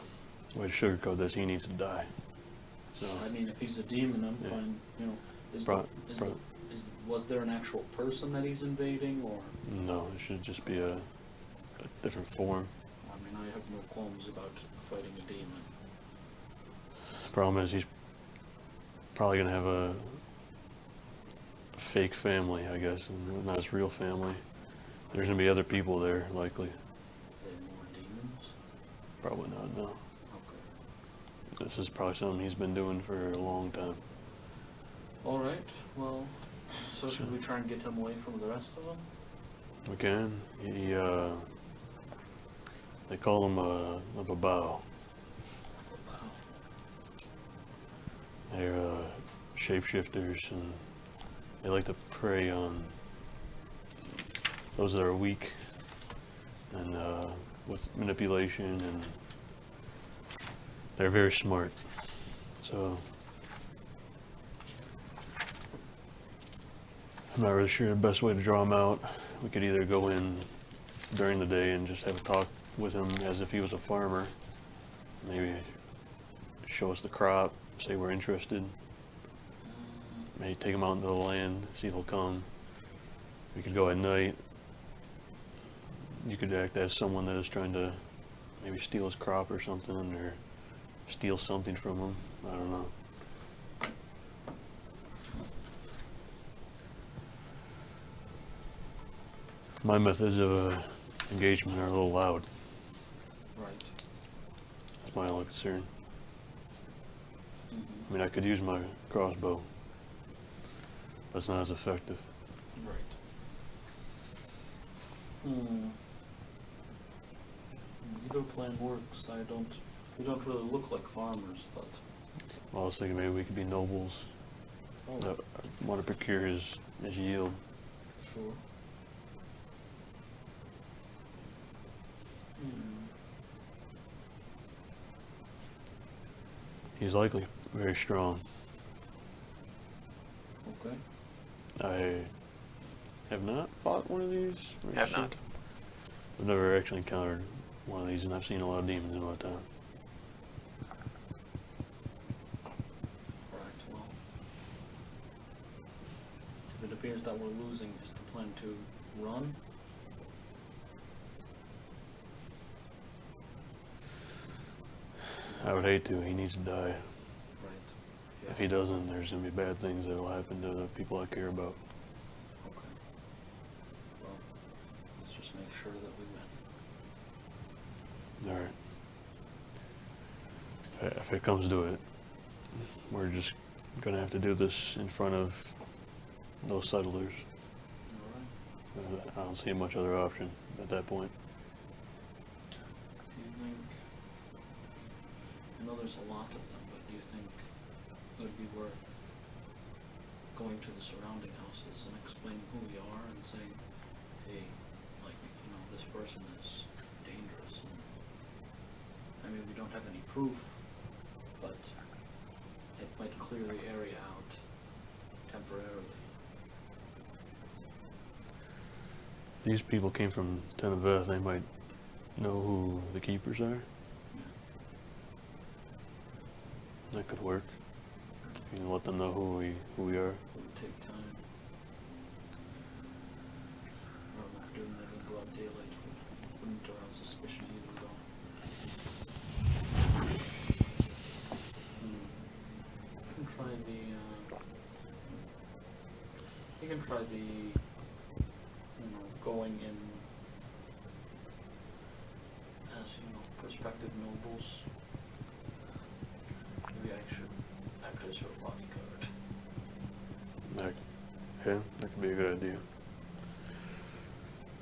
way to sugarcoat this. He needs to die. So, I mean, if he's a demon, I'm Yeah. fine. You know, was there an actual person that he's invading, or? no, it should just be a different form. I mean, I have no qualms about fighting a demon. Problem is, he's probably gonna have a fake family, I guess, and not his real family. There's gonna be other people there, likely. Are they more demons? Probably not, no. Okay. This is probably something he's been doing for a long time. All right. Well, so should we try and get him away from the rest of them? We can. They call him a babao. Wow. They're shapeshifters, and they like to prey on those that are weak, and with manipulation, and they're very smart. So I'm not really sure the best way to draw him out. We could either go in during the day and just have a talk with him as if he was a farmer. Maybe show us the crop, say we're interested. Maybe take him out into the land, see if he'll come. We could go at night. You could act as someone that is trying to maybe steal his crop or something, or steal something from him. I don't know. My methods of engagement are a little loud. Right. That's my only concern. Mm-hmm. I mean, I could use my crossbow, but it's not as effective. Right. Hmm. Either plan works. We don't really look like farmers, but. Well, I was thinking maybe we could be nobles Oh, that want to procure his yield. sure. Hmm. He's likely very strong. Okay. I have not fought one of these. have not. I've never actually encountered one of these, and I've seen a lot of demons in my time. Right. Well, if it appears that we're losing, is the plan to run? I would hate to. He needs to die. Right. If he doesn't, there's going to be bad things that will happen to the people I care about. Alright. If it comes to it, we're just gonna have to do this in front of those settlers. Alright. I don't see much other option at that point. Do you think, I know there's a lot of them, but do you think it would be worth going to the surrounding houses and explaining who we are and saying, hey, like, this person is dangerous, and I mean, we don't have any proof, but it might clear the area out temporarily. If these people came from Teneveth, they might know who the keepers are. Yeah. That could work. You can let them know who we are. It would take time. I don't know if doing that in broad daylight wouldn't arouse suspicion either, though. You can try the, going in as, prospective nobles. Maybe I should act as your bodyguard. Yeah, that could be a good idea.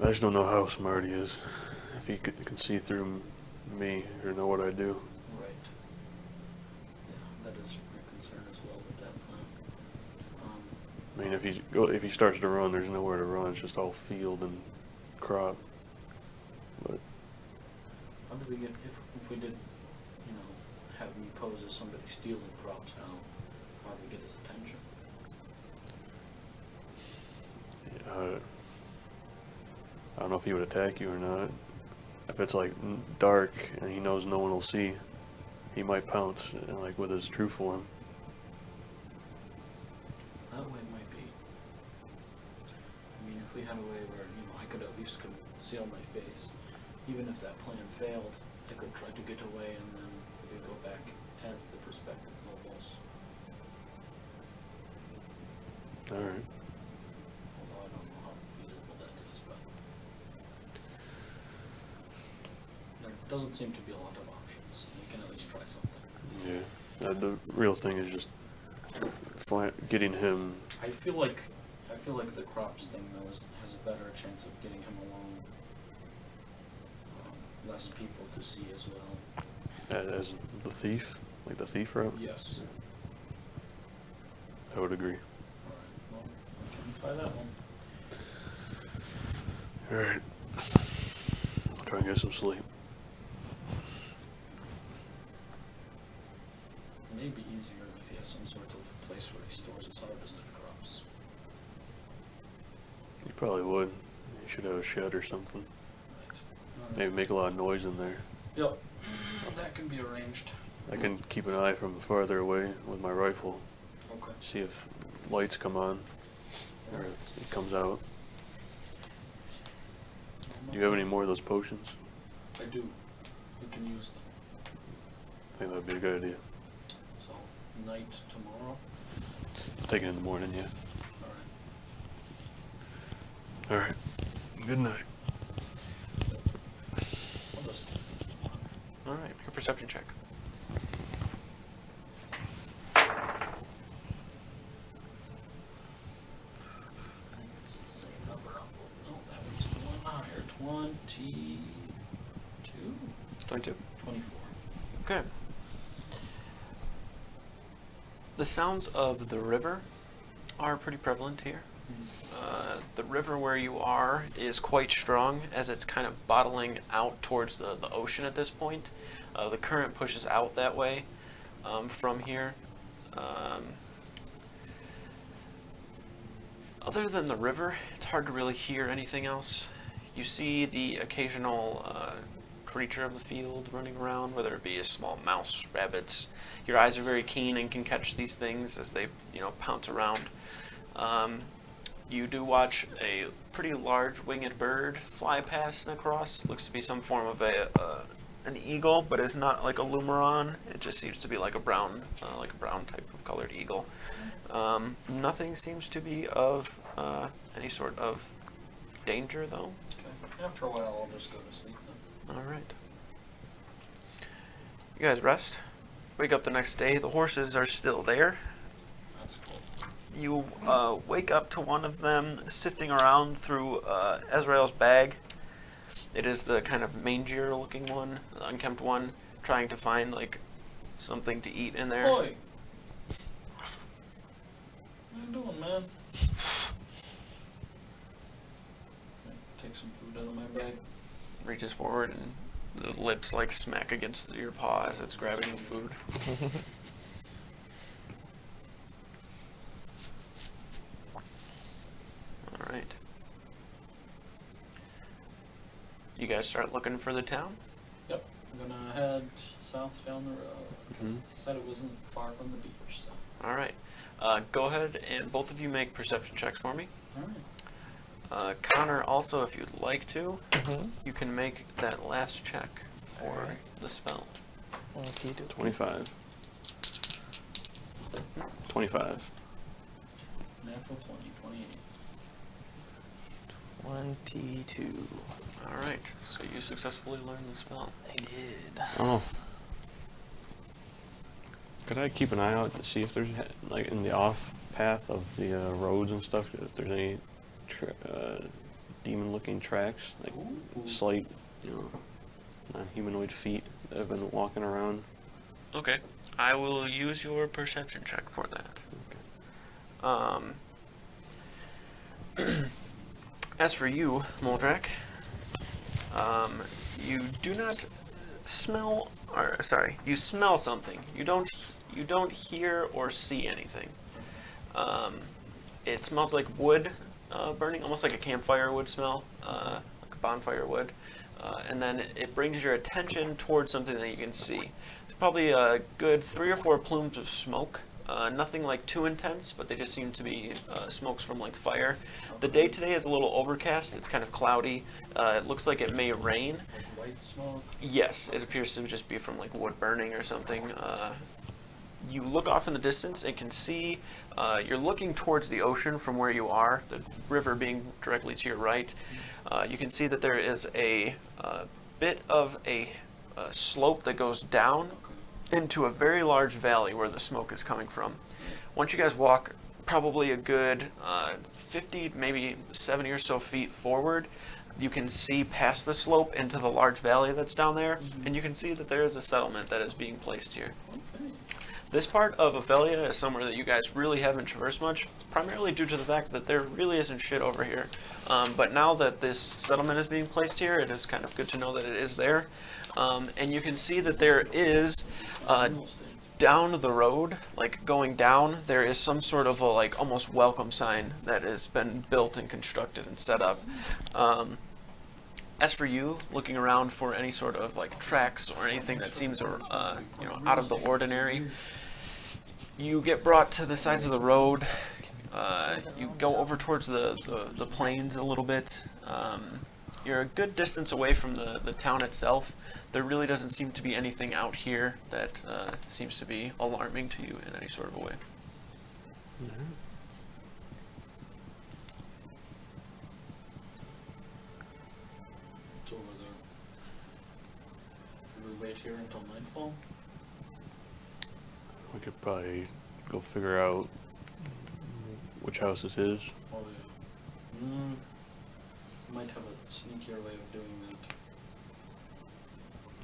I just don't know how smart he is. If he can see through me or know what I do. Right. Yeah, that is my concern as well with that plan. I mean, if he starts to run, there's nowhere to run. It's just all field and crop. But How do we get, if we did, have me pose as somebody stealing crops, how do we get his attention? I don't know if he would attack you or not. If it's like dark and he knows no one will see, he might pounce and like with his true form. That way might be. I mean, if we had a way where, I could at least conceal my face, even if that plan failed, I could try to get away and then we could go back as the prospective nobles. Alright. Although I don't know how feasible that is, but there doesn't seem to be a lot of options. We can at least try something. Yeah. The real thing is just getting him. I feel like the crops thing though has a better chance of getting him along. Less people to see as well. As the thief? Like the thief route? Yes. I would agree. Alright, well, we can try that one. Alright. I'll try and get some sleep. It may be easier if he has some sort of place where he stores his harvested crops. You probably would. You should have a shed or something. Right. Maybe make a lot of noise in there. Yep. Well, that can be arranged. I can keep an eye from farther away with my rifle. Okay. See if lights come on or if it comes out. Do you have any more of those potions? I do. We can use them. I think that would be a good idea. So, night tomorrow? I'll take it in the morning, yeah. Alright. Alright. Good night. I'll just... All right, make a perception check. I think it's the same number. No, that one's one higher. 22? 22. 24. Okay. The sounds of the river are pretty prevalent here. The river where you are is quite strong as it's kind of bottling out towards the ocean at this point. The current pushes out that way from here. Other than the river, it's hard to really hear anything else. You see the occasional creature of the field running around, whether it be a small mouse, rabbits. Your eyes are very keen and can catch these things as they, pounce around. You do watch a pretty large winged bird fly past and across. Looks to be some form of an eagle, but it's not like a lumeron. It just seems to be like a brown type of colored eagle. Nothing seems to be of any sort of danger, though. Okay. After a while, I'll just go to sleep then. All right. You guys rest. Wake up the next day. The horses are still there. That's cool. You wake up to one of them sifting around through Ezrael's bag. It is the kind of mangier-looking one, the unkempt one, trying to find like something to eat in there. Boy. What are you doing, man? Take some food out of my bag. Reaches forward and the lips like smack against your paw as it's grabbing the food. All right. You guys start looking for the town? Yep. I'm gonna head south down the road. Because Mhm. he said it wasn't far from the beach, so. All right. Go ahead and both of you make perception checks for me. Alright. Connor, also, if you'd like to, Mm-hmm. you can make that last check for Alright. the spell. 25. 25. Natural 20, 28. 22. All right. So you successfully learned the spell. I did. Oh. Could I keep an eye out to see if there's, like, in the off path of the roads and stuff, if there's any demon-looking tracks, like Ooh. slight, non-humanoid feet that have been walking around? Okay. I will use your perception check for that. As for you, Moldrak, you do not smell, or sorry, you smell something. You don't hear or see anything. It smells like wood burning, almost like a campfire would smell, like a bonfire would. And then it brings your attention towards something that you can see. There's probably a good 3 or 4 plumes of smoke. Nothing like too intense, but they just seem to be smokes from like fire. The day today is a little overcast. It's kind of cloudy. It looks like it may rain. Like white smoke. Yes, it appears to just be from like wood burning or something. You look off in the distance and can see, you're looking towards the ocean from where you are, the river being directly to your right. You can see that there is a bit of a slope that goes down into a very large valley where the smoke is coming from. Once you guys walk probably a good 50, maybe 70 or so feet forward, you can see past the slope into the large valley that's down there, and you can see that there is a settlement that is being placed here. Okay. This part of Ophelia is somewhere that you guys really haven't traversed much, primarily due to the fact that there really isn't shit over here. But now that this settlement is being placed here, it is kind of good to know that it is there. And you can see that there is, down the road, like going down, there is some sort of a like almost welcome sign that has been built and constructed and set up. As for you, looking around for any sort of like tracks or anything that seems out of the ordinary, you get brought to the sides of the road. You go over towards the plains a little bit. You're a good distance away from the town itself. There really doesn't seem to be anything out here that seems to be alarming to you in any sort of a way. It's over there. Should we wait here until nightfall? We could probably go figure out which house this is. Oh yeah. Might have a sneakier way of doing that.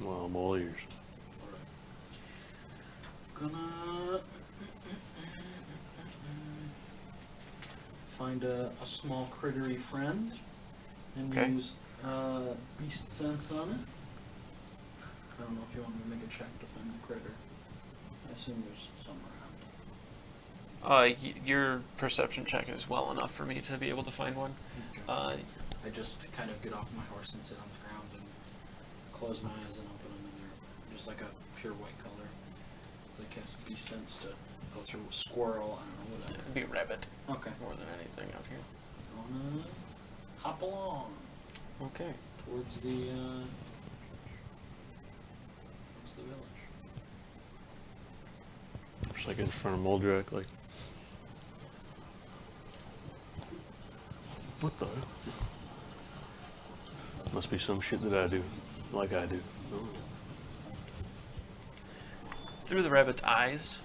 Well, I'm all ears. Alright. Gonna find a small crittery friend and Okay. use beast sense on it. I don't know if you want me to make a check to find the critter. I assume there's some around. Your perception check is well enough for me to be able to find one. I just kind of get off my horse and sit on the ground and close my eyes and open them, and they're just like a pure white color. I cast beast sense to go through squirrel, I don't know, whatever. It'd be a rabbit Okay. more than anything out here. Gonna hop along Okay. towards the village. Just like in front of Moldrak, like. What the? Must be some shit that I do, like I do. Oh. through the rabbit's eyes,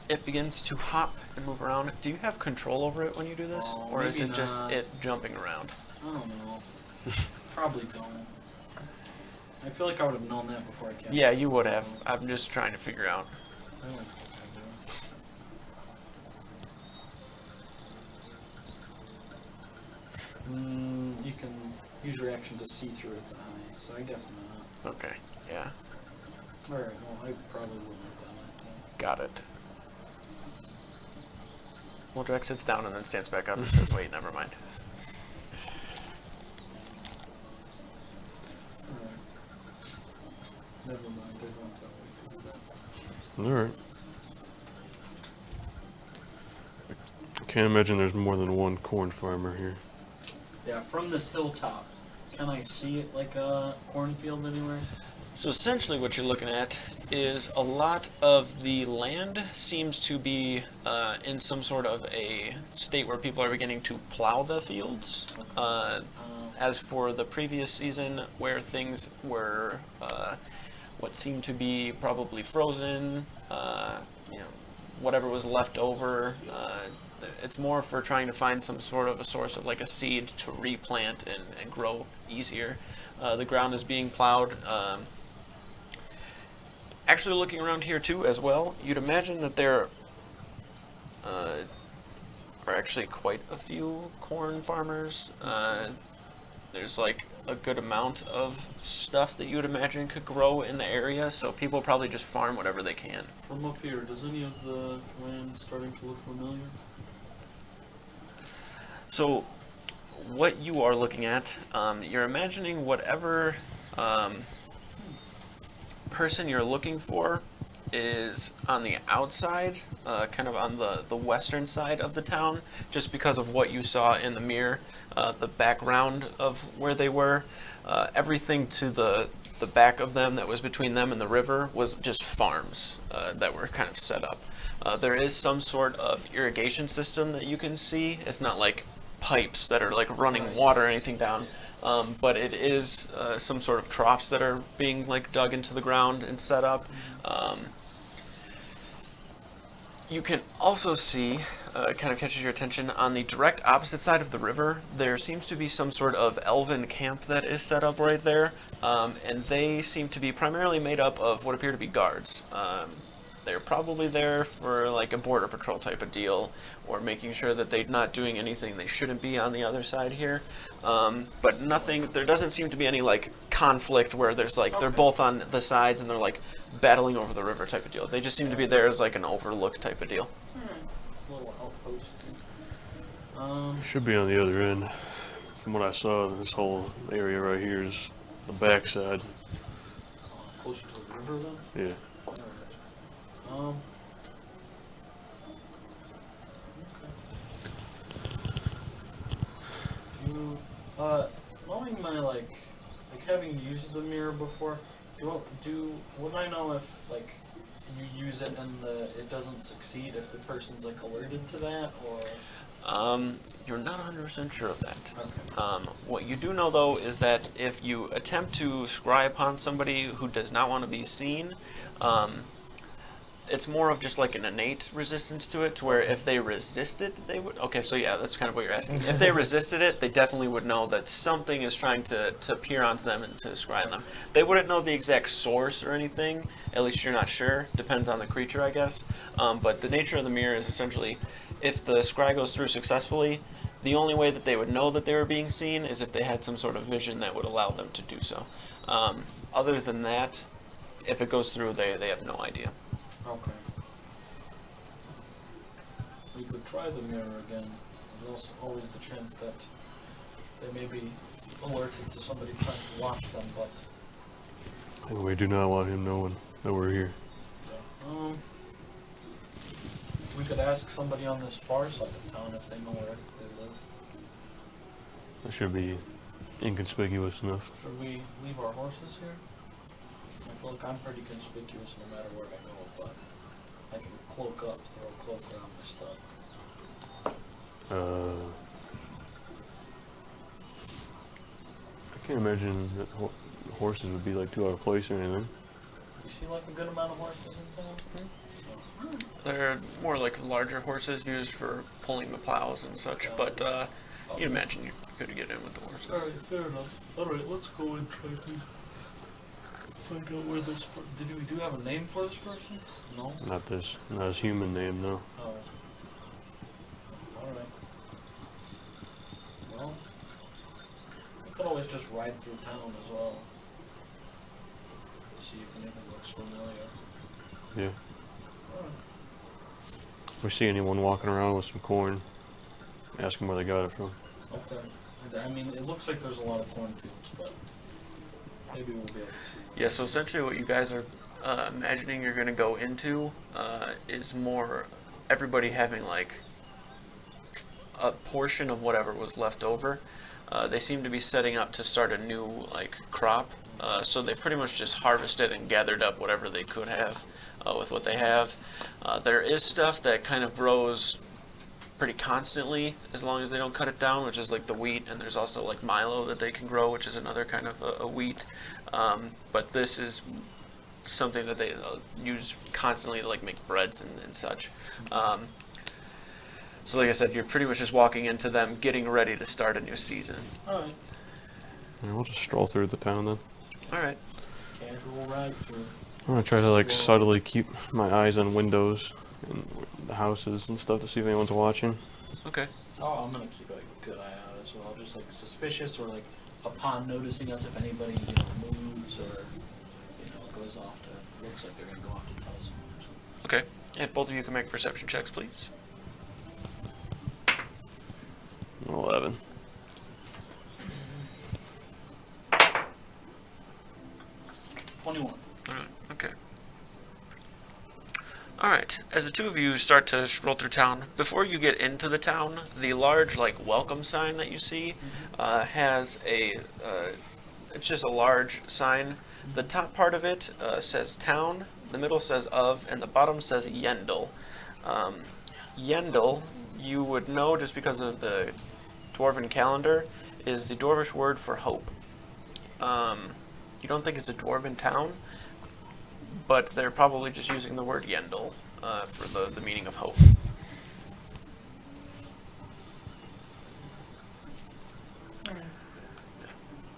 it begins to hop and move around. Do you have control over it when you do this? Oh, Or is maybe it just not. it jumping around? I don't know. Probably don't. I feel like I would have known that before I cast Yeah, the you would spell. have. I'm just trying to figure out. I don't think I do. You can use your action to see through its eyes, so I guess not. Okay, yeah, Alright, well, I probably wouldn't have done it then. got it. Wildrak sits down and then stands back up and says, wait, never mind. Alright. Never mind, I don't tell you to do that. Alright. I can't imagine there's more than one corn farmer here. Yeah, from this hilltop, can I see it like a cornfield anywhere? So essentially what you're looking at is a lot of the land seems to be in some sort of a state where people are beginning to plow the fields. As for the previous season, where things were what seemed to be probably frozen, you know, whatever was left over, it's more for trying to find some sort of a source of like a seed to replant and grow easier. The ground is being plowed. Actually, looking around here too as well, you'd imagine that there are actually quite a few corn farmers. There's like a good amount of stuff that you would imagine could grow in the area, so people probably just farm whatever they can. From up here, does any of the land starting to look familiar? So, what you are looking at, you're imagining whatever person you're looking for is on the outside, kind of on the western side of the town, just because of what you saw in the mirror, the background of where they were. Everything to the back of them that was between them and the river was just farms that were kind of set up. There is some sort of irrigation system that you can see. It's not like pipes that are like running water or anything down. But it is some sort of troughs that are being like dug into the ground and set up. You can also see, kind of catches your attention, on the direct opposite side of the river, there seems to be some sort of elven camp that is set up right there, and they seem to be primarily made up of what appear to be guards. They're probably there for like a border patrol type of deal, or making sure that they're not doing anything they shouldn't be on the other side here. But nothing, there doesn't seem to be any like conflict where there's like, they're both on the sides and they're like battling over the river type of deal. They just seem to be there as like an overlook type of deal. Little outpost. Should be on the other end. From what I saw, this whole area right here is the backside. Closer to the river then? Yeah. Alright. Okay. Knowing my like having used the mirror before, would I know if like you use it and it doesn't succeed if the person's like alerted to that, or? You're not 100% sure of that. Okay. What you do know, though, is that if you attempt to scry upon somebody who does not want to be seen, it's more of just like an innate resistance to it, to where if they resist it, they would... Okay, so yeah, that's kind of what you're asking. If they resisted it, they definitely would know that something is trying to peer onto them and to scry on them. They wouldn't know the exact source or anything, at least you're not sure. Depends on the creature, I guess. But the nature of the mirror is essentially, if the scry goes through successfully, the only way that they would know that they were being seen is if they had some sort of vision that would allow them to do so. Other than that, if it goes through, they have no idea. Okay. We could try the mirror again. There's also always the chance that they may be alerted to somebody trying to watch them, but... And we do not want him knowing that we're here. Yeah. We could ask somebody on this far side of town if they know where they live. That should be inconspicuous enough. Should we leave our horses here? I feel like I'm pretty conspicuous no matter where I go, but I can cloak up, throw a cloak around my stuff. I can't imagine that horses would be like too out of place or anything. You see like a good amount of horses in town? They're more like larger horses used for pulling the plows and such, but you'd imagine you could get in with the horses. Alright, fair enough. Alright, let's go and try to find out where this we do have a name for this person? No? Not his human name, no. Oh. Alright. Well, we could always just ride through town as well. See if anything looks familiar. Yeah. Alright. If we see anyone walking around with some corn, ask them where they got it from. Okay. I mean, it looks like there's a lot of cornfields, but maybe we'll be able to. Yeah, so essentially what you guys are imagining you're going to go into is more everybody having like a portion of whatever was left over. They seem to be setting up to start a new like crop, so they pretty much just harvested and gathered up whatever they could have with what they have. There is stuff that kind of grows pretty constantly as long as they don't cut it down, which is like the wheat, and there's also like milo that they can grow, which is another kind of a wheat. But this is something that they use constantly to like make breads and such. So like I said, you're pretty much just walking into them getting ready to start a new season. Alright. Yeah, we'll just stroll through the town then. Alright. Casual ride through. I'm gonna try to like Slow. subtly keep my eyes on windows and the houses and stuff to see if anyone's watching. Okay. Oh, I'm gonna keep a good eye out as well. Just like suspicious or like upon noticing us if anybody, moves or, goes off to, looks like they're gonna go off to tell someone or something. Okay. And both of you can make perception checks, please. 11. Alright, okay. Alright, as the two of you start to stroll through town, before you get into the town, the large, welcome sign that you see has it's just a large sign. The top part of it says town, the middle says of, and the bottom says Yendel. Yendel, you would know just because of the Dwarven calendar, is the Dwarvish word for hope. You don't think it's a Dwarven town, but they're probably just using the word Yendel for the meaning of hope.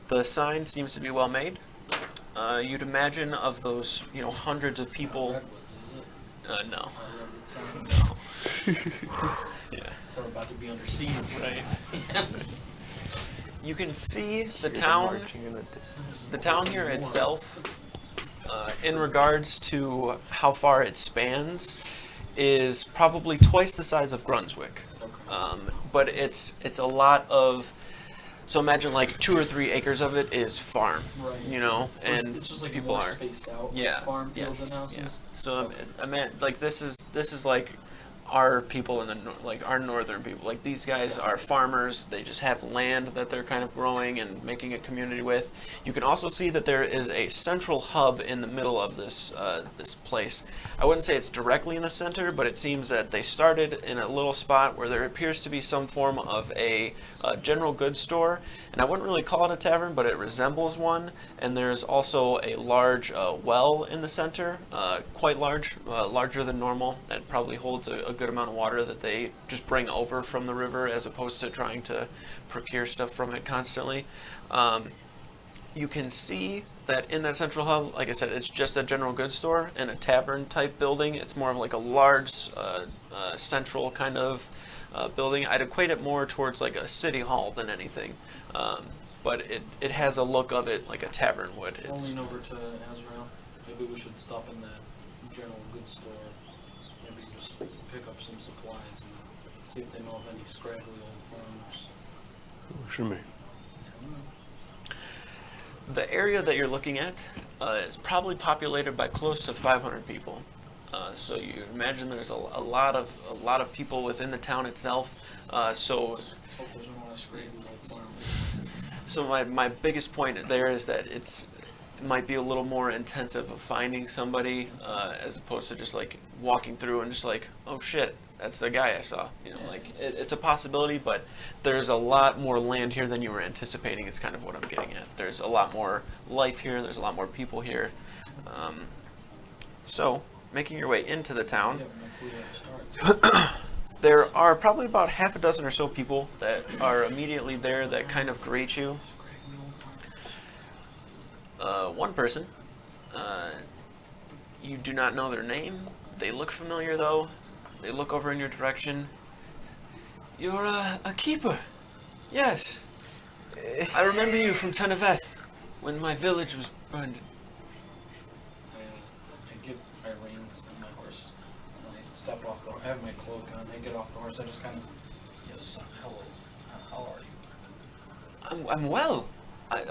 The sign seems to be well made. You'd imagine of those, hundreds of people. Redwoods, is it? No. Redwood sign. No. Yeah. They're about to be under siege. Right. You can see the town. Marching in the distance. The town here itself, in regards to how far it spans, is probably twice the size of Brunswick. But it's a lot of. So imagine 2 or 3 acres of it is farm, Right. and It's just like people more are. spaced out. Yeah. Farm fields Yes. and houses. Yeah. So I meant this is like our people in the our northern people. These guys are farmers. They just have land that they're kind of growing and making a community with. You can also see that there is a central hub in the middle of this this place. I wouldn't say it's directly in the center, but it seems that they started in a little spot where there appears to be some form of a general goods store. And I wouldn't really call it a tavern, but it resembles one. And there's also a large well in the center, quite large, larger than normal. That probably holds a good amount of water that they just bring over from the river as opposed to trying to procure stuff from it constantly. You can see that in that central hub, like I said, it's just a general goods store and a tavern type building. It's more of a large central kind of building. I'd equate it more towards a city hall than anything. But it has a look of it like a tavern would. I'll lean over to Azrael. Maybe we should stop in that general goods store. Maybe just pick up some supplies and see if they know of any scraggly old farmers. Should be. The area that you're looking at is probably populated by close to 500 people. So you imagine there's a lot of people within the town itself. So Let's hope there's no more scraggly old farmers. So my biggest point there is that it might be a little more intensive of finding somebody as opposed to just walking through and just oh shit, that's the guy I saw. It's a possibility, but there's a lot more land here than you were anticipating is kind of what I'm getting at. There's a lot more life here. There's a lot more people here. So, making your way into the I town, have no clue where to start. there are probably about half a dozen or so people that are immediately there that kind of greet you. Scraggly old farmers. One person, you do not know their name. They look familiar though. They look over in your direction. You're a keeper. Yes. I remember you from Teneveth when my village was burned. I give my reins and my horse, and I step off the. I have my cloak on. I get off the horse. I just kind of. Yes. Hello. How are you? I'm well.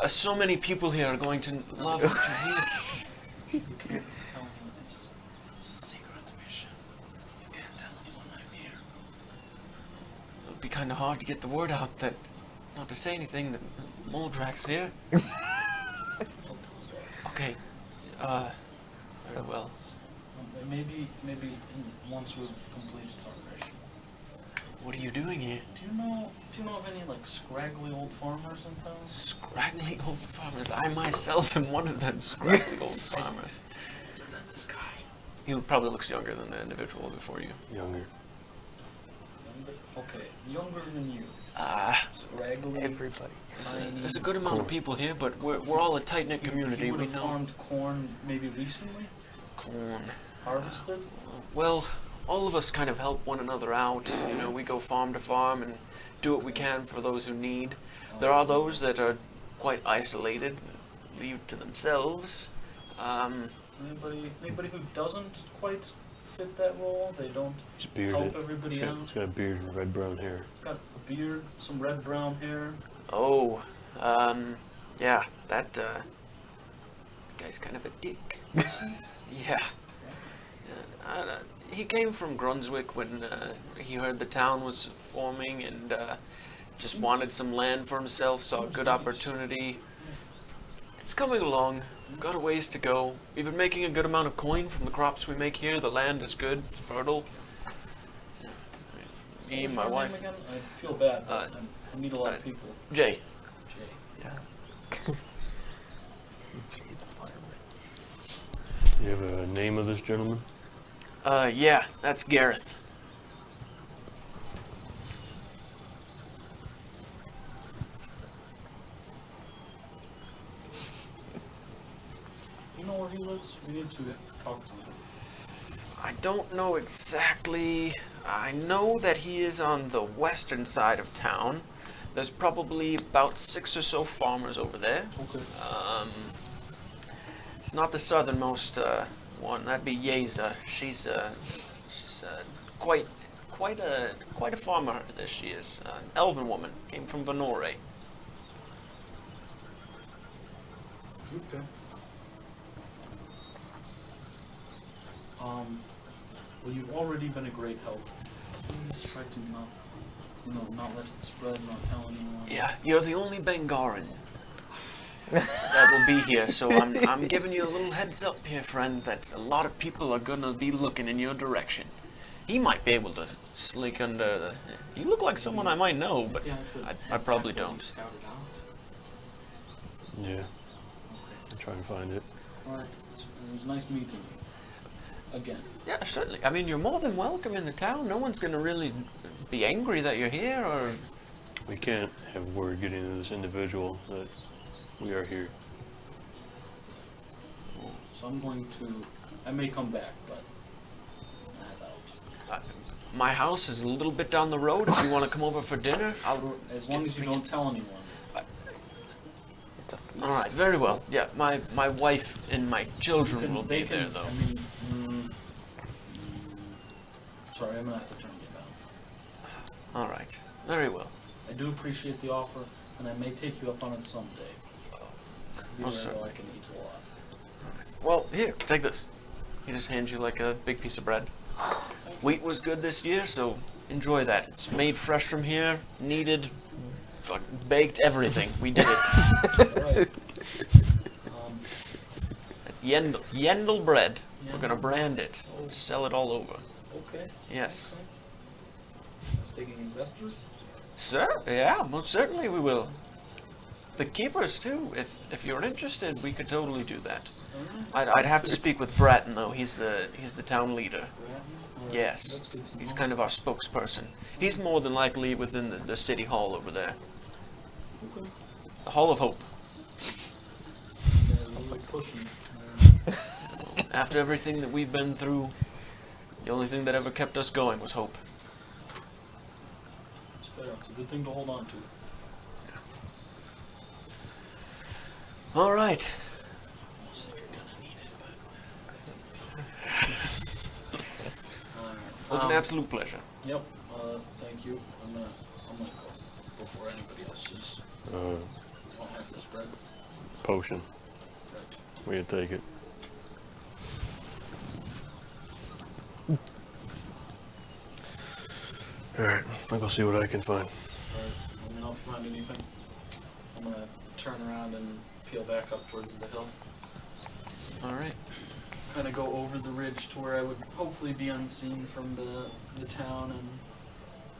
So many people here are going to love what you hear. You can't tell him. It's a secret mission. You can't tell anyone I'm here. It would be kind of hard to get the word out that, not to say anything, that Moldrak's here. I'll tell you. Okay. Very well. Maybe once we've completed our mission. What are you doing here? Do you know of any like scraggly old farmers in town? Scraggly old farmers. I myself am one of them scraggly old farmers. This guy. He probably looks younger than the individual before you. Younger. Okay, younger than you. Scraggly. Everybody. There's a good amount of people here, but we're all a tight-knit community. You would We have know farmed corn maybe recently? corn. Harvested? Well, all of us kind of help one another out. You know, we go farm to farm and do what we can for those who need. There are those that are quite isolated, leave to themselves. Anybody who doesn't quite fit that role? They don't He's bearded. help everybody out? He's got a beard and red brown hair. Got a beard, some red brown hair. Oh, yeah, that guy's kind of a dick. Yeah. He came from Brunswick when he heard the town was forming and just wanted some land for himself, saw a good opportunity. It's coming along. We've got a ways to go. We've been making a good amount of coin from the crops we make here. The land is good, fertile. Me and What's my your wife. name again? I feel bad, but I meet a lot of people. Jay. Jay. Yeah. You have a name of this gentleman? Yeah, that's Gareth. You know where he lives? We need to talk to him. I don't know exactly. I know that he is on the western side of town. There's probably about 6 or so farmers over there. Okay. It's not the southernmost one. That'd be Yeza. She's quite a farmer. This she is. An elven woman. Came from Venore. Okay. Well, you've already been a great help. Please try to not let it spread, not tell anyone. Yeah, you're the only Bengaran that will be here. So I'm giving you a little heads up here, friend. That a lot of people are gonna be looking in your direction. He might be able to slink under the. You look like someone I might know, but Yeah, I probably have you don't. scouted out. Yeah. Okay. I'll try and find it. All right. It was nice meeting you. Again. Yeah, certainly. I mean, you're more than welcome in the town. No one's gonna really be angry that you're here, or. We can't have word getting to this individual that we are here. So I'm going to. I may come back, but I head out. My house is a little bit down the road. If you want to come over for dinner, As long as you don't tell anyone. It's a feast. All right, very well. Yeah, my wife and my children will be They can- there, though. I mean, sorry, I'm gonna have to turn you down. All right, very well. I do appreciate the offer, and I may take you up on it someday. Most Even though I certainly. can eat a lot. Well, here, take this. He just hands you like a big piece of bread. Wheat was good this year, so enjoy that. It's made fresh from here, kneaded, baked, everything. We did it. Alright. It's Yendel bread. We're gonna Yendel. brand it, sell it all over. Okay. Yes. Okay. Staking investors? Sir? Yeah, most certainly we will. The keepers too. If you're interested, we could totally do that. Alright. I'd have to speak with Bratton though. He's the town leader. Alright, Yes, that's good to he's know. kind of our spokesperson. He's more than likely within the city hall over there, Okay. the Hall of Hope. Yeah, really pushing. After everything that we've been through, the only thing that ever kept us going was hope. It's fair. It's a good thing to hold on to. All right. Almost think you're gonna need it, but. Alright. It was an absolute pleasure. Yep. Thank you. I'm gonna go before anybody else is. I'll have this bread. Potion. Right. We can take it. Alright, I'll go see what I can find. Alright. Let me know if you find anything. I'm gonna turn around and peel back up towards the hill. All right. Kind of go over the ridge to where I would hopefully be unseen from the town, and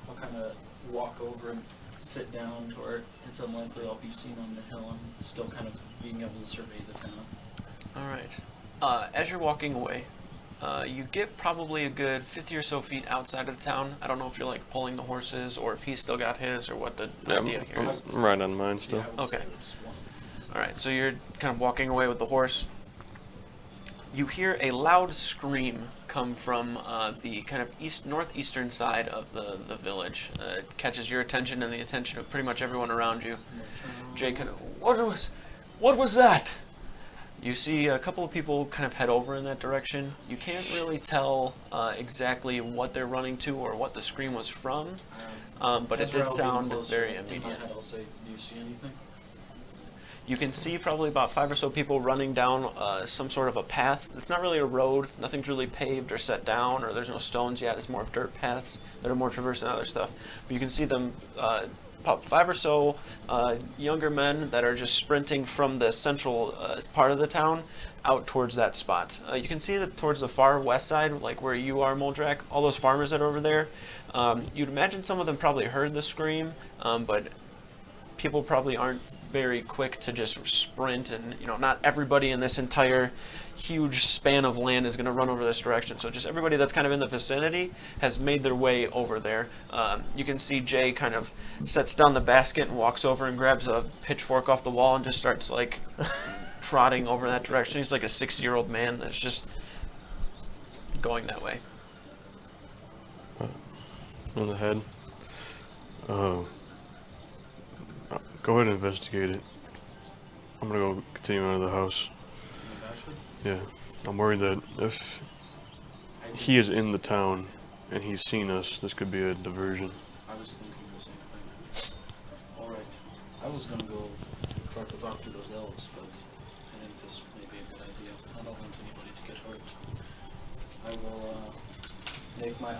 I'll kind of walk over and sit down to where it's unlikely I'll be seen on the hill and still kind of being able to survey the town. All right. As you're walking away, you get probably a good 50 or so feet outside of the town. I don't know if you're like pulling the horses or if he's still got his or what the idea here is. I'm right on mine still. Yeah, I would say Okay. it's one. All right, so you're kind of walking away with the horse. You hear a loud scream come from the kind of northeastern side of the village. It catches your attention and the attention of pretty much everyone around you. I'm gonna turn around. Jay kind of, what was that? You see a couple of people kind of head over in that direction. You can't really tell exactly what they're running to or what the scream was from, but it As we're did all getting sound closer, very in my immediate. head I'll say, do you see anything? You can see probably about 5 or so people running down some sort of a path. It's not really a road. Nothing's really paved or set down, or there's no stones yet. It's more of dirt paths that are more traversed than other stuff. But you can see them, about 5 or so younger men that are just sprinting from the central part of the town out towards that spot. You can see that towards the far west side, like where you are, Moldrak, all those farmers that are over there. You'd imagine some of them probably heard the scream, but people probably aren't very quick to just sprint, and not everybody in this entire huge span of land is going to run over this direction. So just everybody that's kind of in the vicinity has made their way over there. You can see Jay kind of sets down the basket and walks over and grabs a pitchfork off the wall and just starts like trotting over that direction. He's like a 60-year-old man that's just going that way. On the head. Go ahead and investigate it. I'm gonna go continue out of the house. Maybe I should? Yeah. I'm worried that if he is in the town and he's seen us, this could be a diversion. I was thinking the same thing. Alright. I was gonna go try to talk to those elves, but I think this may be a good idea. I don't want anybody to get hurt. I will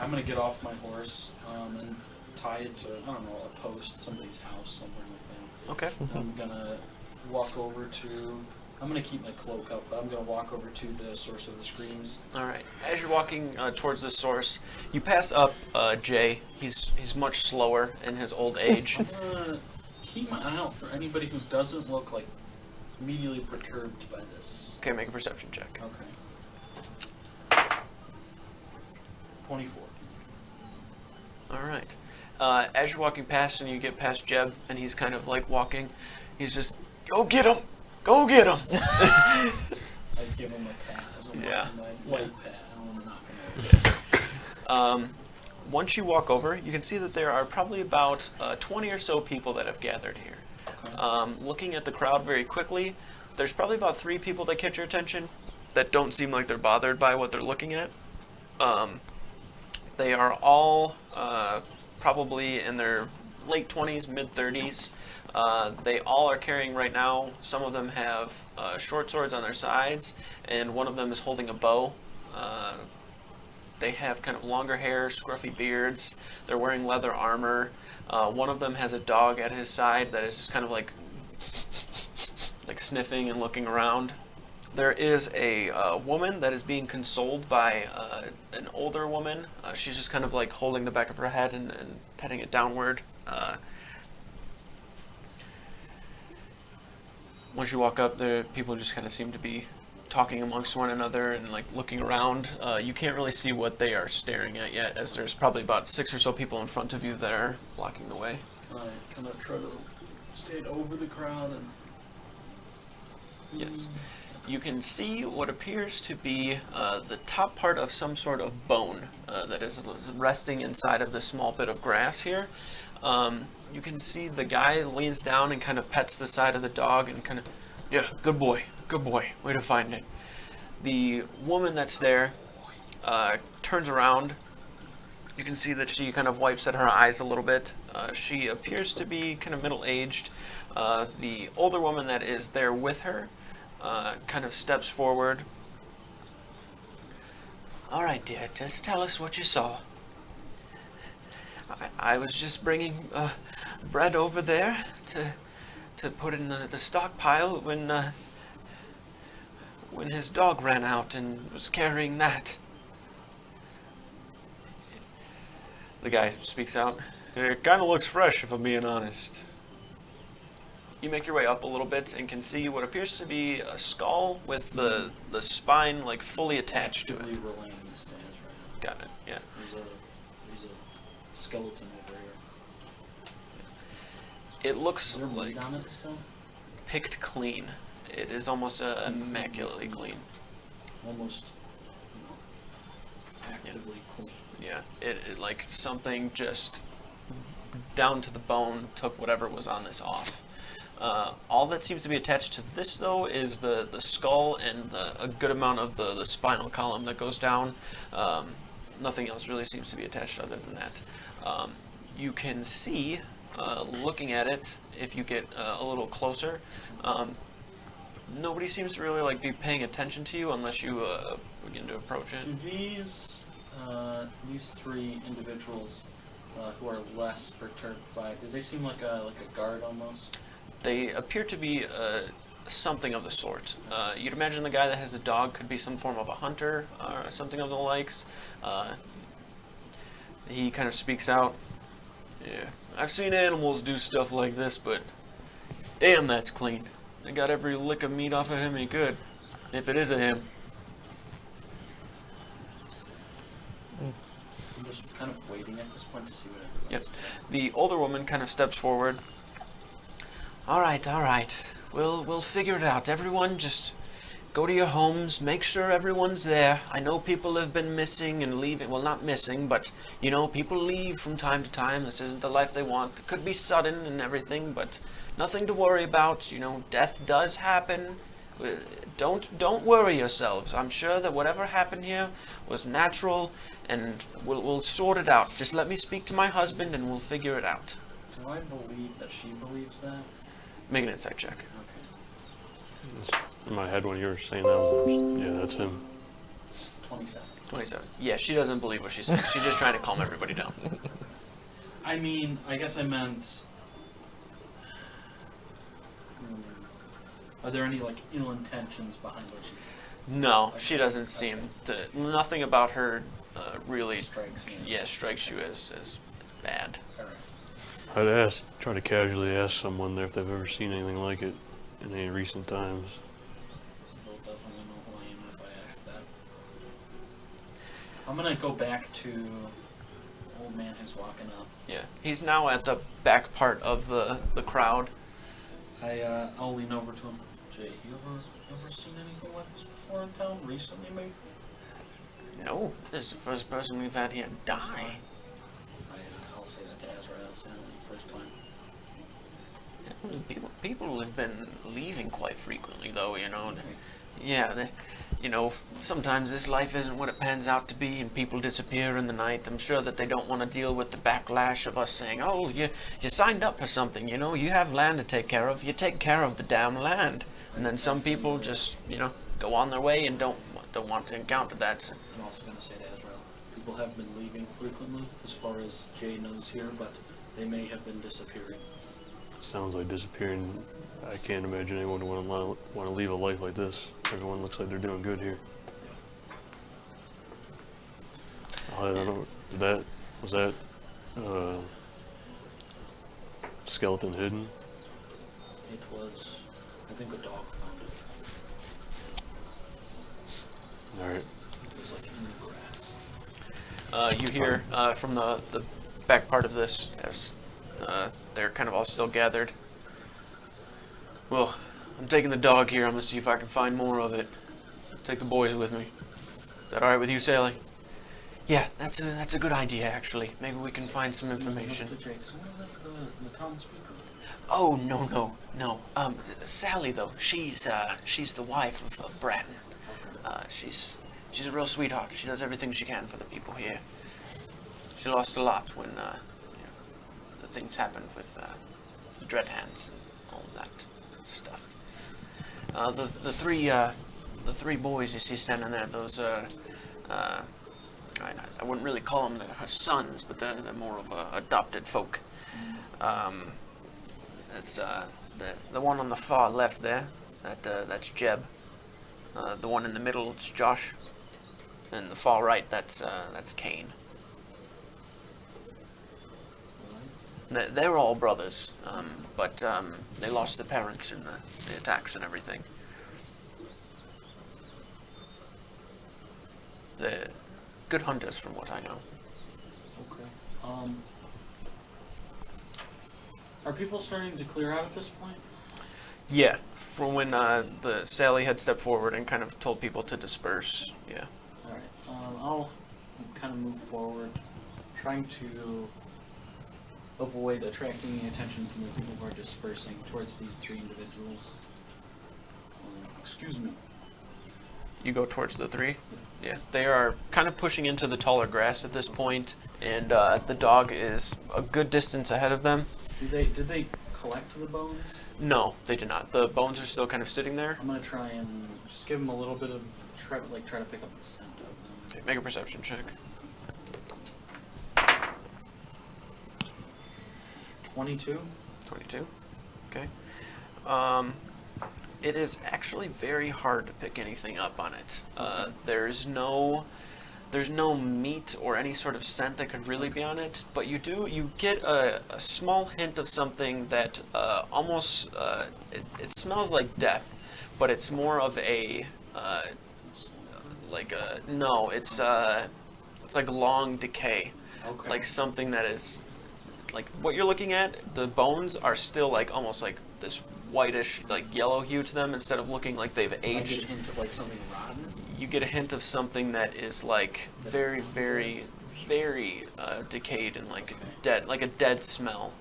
I'm gonna get off my horse and tie it to, I don't know, a post, somebody's house, something like that. Okay. I'm gonna walk over to, I'm gonna keep my cloak up, but I'm gonna walk over to the source of the screams. All right. As you're walking towards the source, you pass up Jay. He's much slower in his old age. I'm gonna keep my eye out for anybody who doesn't look like immediately perturbed by this. Okay, make a perception check. Okay. 24. All right. As you're walking past and you get past Jeb and he's kind of like walking, he's just, go get him! Go get him! I give him a pat as I'm Yeah. walking my light pat. I don't want to knock him over. Once you walk over, you can see that there are probably about 20 or so people that have gathered here. Okay. Looking at the crowd very quickly, there's probably about 3 people that catch your attention that don't seem like they're bothered by what they're looking at. They are all probably in their late 20s, mid 30s. They all are carrying right now. Some of them have short swords on their sides, and one of them is holding a bow. They have kind of longer hair, scruffy beards. They're wearing leather armor. One of them has a dog at his side that is just kind of like sniffing and looking around. There is a woman that is being consoled by an older woman. She's just kind of like holding the back of her head and petting it downward. once you walk up, the people just kind of seem to be talking amongst one another and like looking around. You can't really see what they are staring at yet, as there's probably about 6 or so people in front of you that are blocking the way. I kind of try to stay over the crowd and. Yes. You can see what appears to be the top part of some sort of bone that is resting inside of this small bit of grass here. You can see the guy leans down and kind of pets the side of the dog and kind of, yeah, good boy, way to find it. The woman that's there turns around. You can see that she kind of wipes at her eyes a little bit. She appears to be kind of middle-aged. The older woman that is there with her kind of steps forward. All right, dear, just tell us what you saw. I was just bringing bread over there to put in the stockpile when his dog ran out and was carrying that. The guy speaks out. It kind of looks fresh, if I'm being honest. You make your way up a little bit and can see what appears to be a skull with the spine like fully attached to it. Relaying the stairs, right? Got it, yeah. There's a skeleton over here. It looks Is there like meat on it still? picked clean. It is almost immaculately clean. Almost, you know, actively clean. Yeah, it like something just down to the bone took whatever was on this off. All that seems to be attached to this, though, is the skull and a good amount of the spinal column that goes down. Nothing else really seems to be attached other than that. You can see, looking at it, if you get a little closer, nobody seems to really like be paying attention to you unless you begin to approach it. Do these three individuals who are less perturbed by it, do they seem like a guard almost? They appear to be something of the sort. You'd imagine the guy that has the dog could be some form of a hunter or something of the likes. He kind of speaks out. Yeah, I've seen animals do stuff like this, but damn, that's clean. They got every lick of meat off of him he could, if it is a him. I'm just kind of waiting at this point to see what it Yep. does. The older woman kind of steps forward. All right. We'll figure it out. Everyone just go to your homes, make sure everyone's there. I know people have been missing and leaving. Well, not missing, but, you know, people leave from time to time. This isn't the life they want. It could be sudden and everything, but nothing to worry about. You know, death does happen. Don't worry yourselves. I'm sure that whatever happened here was natural, and we'll sort it out. Just let me speak to my husband, and we'll figure it out. Do I believe that she believes that? Make an insight check. Okay. In my head when you were saying that, yeah, that's him. 27. 27. Yeah, she doesn't believe what she says. She's just trying to calm everybody down. I mean, I guess I meant... Are there any, like, ill intentions behind what she's... No, she doesn't seem to... Nothing about her really... Strikes me. Yeah, strikes you as bad. Alright. I'd try to casually ask someone there if they've ever seen anything like it in any recent times. They'll definitely know who I am if I ask that. I'm gonna go back to old man who's walking up. Yeah, he's now at the back part of the crowd. I'll lean over to him. Jay, you ever seen anything like this before in town recently, maybe? No, this is the first person we've had here die. I'll say that to Azrael, first time. People have been leaving quite frequently, though, you know. Yeah, you know, sometimes this life isn't what it pans out to be, and people disappear in the night. I'm sure that they don't want to deal with the backlash of us saying, oh, you signed up for something, you know, you have land to take care of, you take care of the damn land. And then some people just, you know, go on their way and don't want to encounter that. I'm also going to say to Azrael, people have been leaving frequently, as far as Jay knows here, but they may have been disappearing. Sounds like disappearing. I can't imagine anyone would want to leave a life like this. Everyone looks like they're doing good here. I don't know. Was that skeleton hidden? It was I think a dog found it. All right. It was like in the grass. You hear from the back part of this as they're kind of all still gathered. Well, I'm taking the dog here. I'm gonna see if I can find more of it. Take the boys with me. Is that all right with you, Sally? Yeah, that's a good idea actually. Maybe we can find some information. The townspeople. Oh no. Sally though, she's the wife of Bratton. She's a real sweetheart. She does everything she can for the people here. She lost a lot when the things happened with the Dread Hands and all of that stuff. The three boys you see standing there, those I wouldn't really call them her sons, but they're more of adopted folk. That's the one on the far left there. That's Jeb. The one in the middle is Josh, and the far right that's Kane. They're all brothers, but they lost their parents in the attacks and everything. They're good hunters, from what I know. Okay. Are people starting to clear out at this point? Yeah, from when the Sally had stepped forward and kind of told people to disperse. Yeah. All right. I'll kind of move forward, trying to avoid attracting the attention from the people who are dispersing towards these three individuals. Excuse me. You go towards the three? Yeah. They are kind of pushing into the taller grass at this point, and the dog is a good distance ahead of them. Did they collect the bones? No, they did not. The bones are still kind of sitting there. I'm gonna try and just give them a little bit of try to pick up the scent of them. Okay, make a perception check. 22. 22. Okay. It is actually very hard to pick anything up on it. There's no meat or any sort of scent that could really be on it, but you get a small hint of something that almost it smells like death, but it's more of a it's like long decay. Okay. Like something that is like what you're looking at. The bones are still like almost like this whitish, like yellow hue to them, instead of looking like they've aged. I get a hint of like something rotten. You get a hint of something that is like very, very, very decayed and like dead, like a dead smell.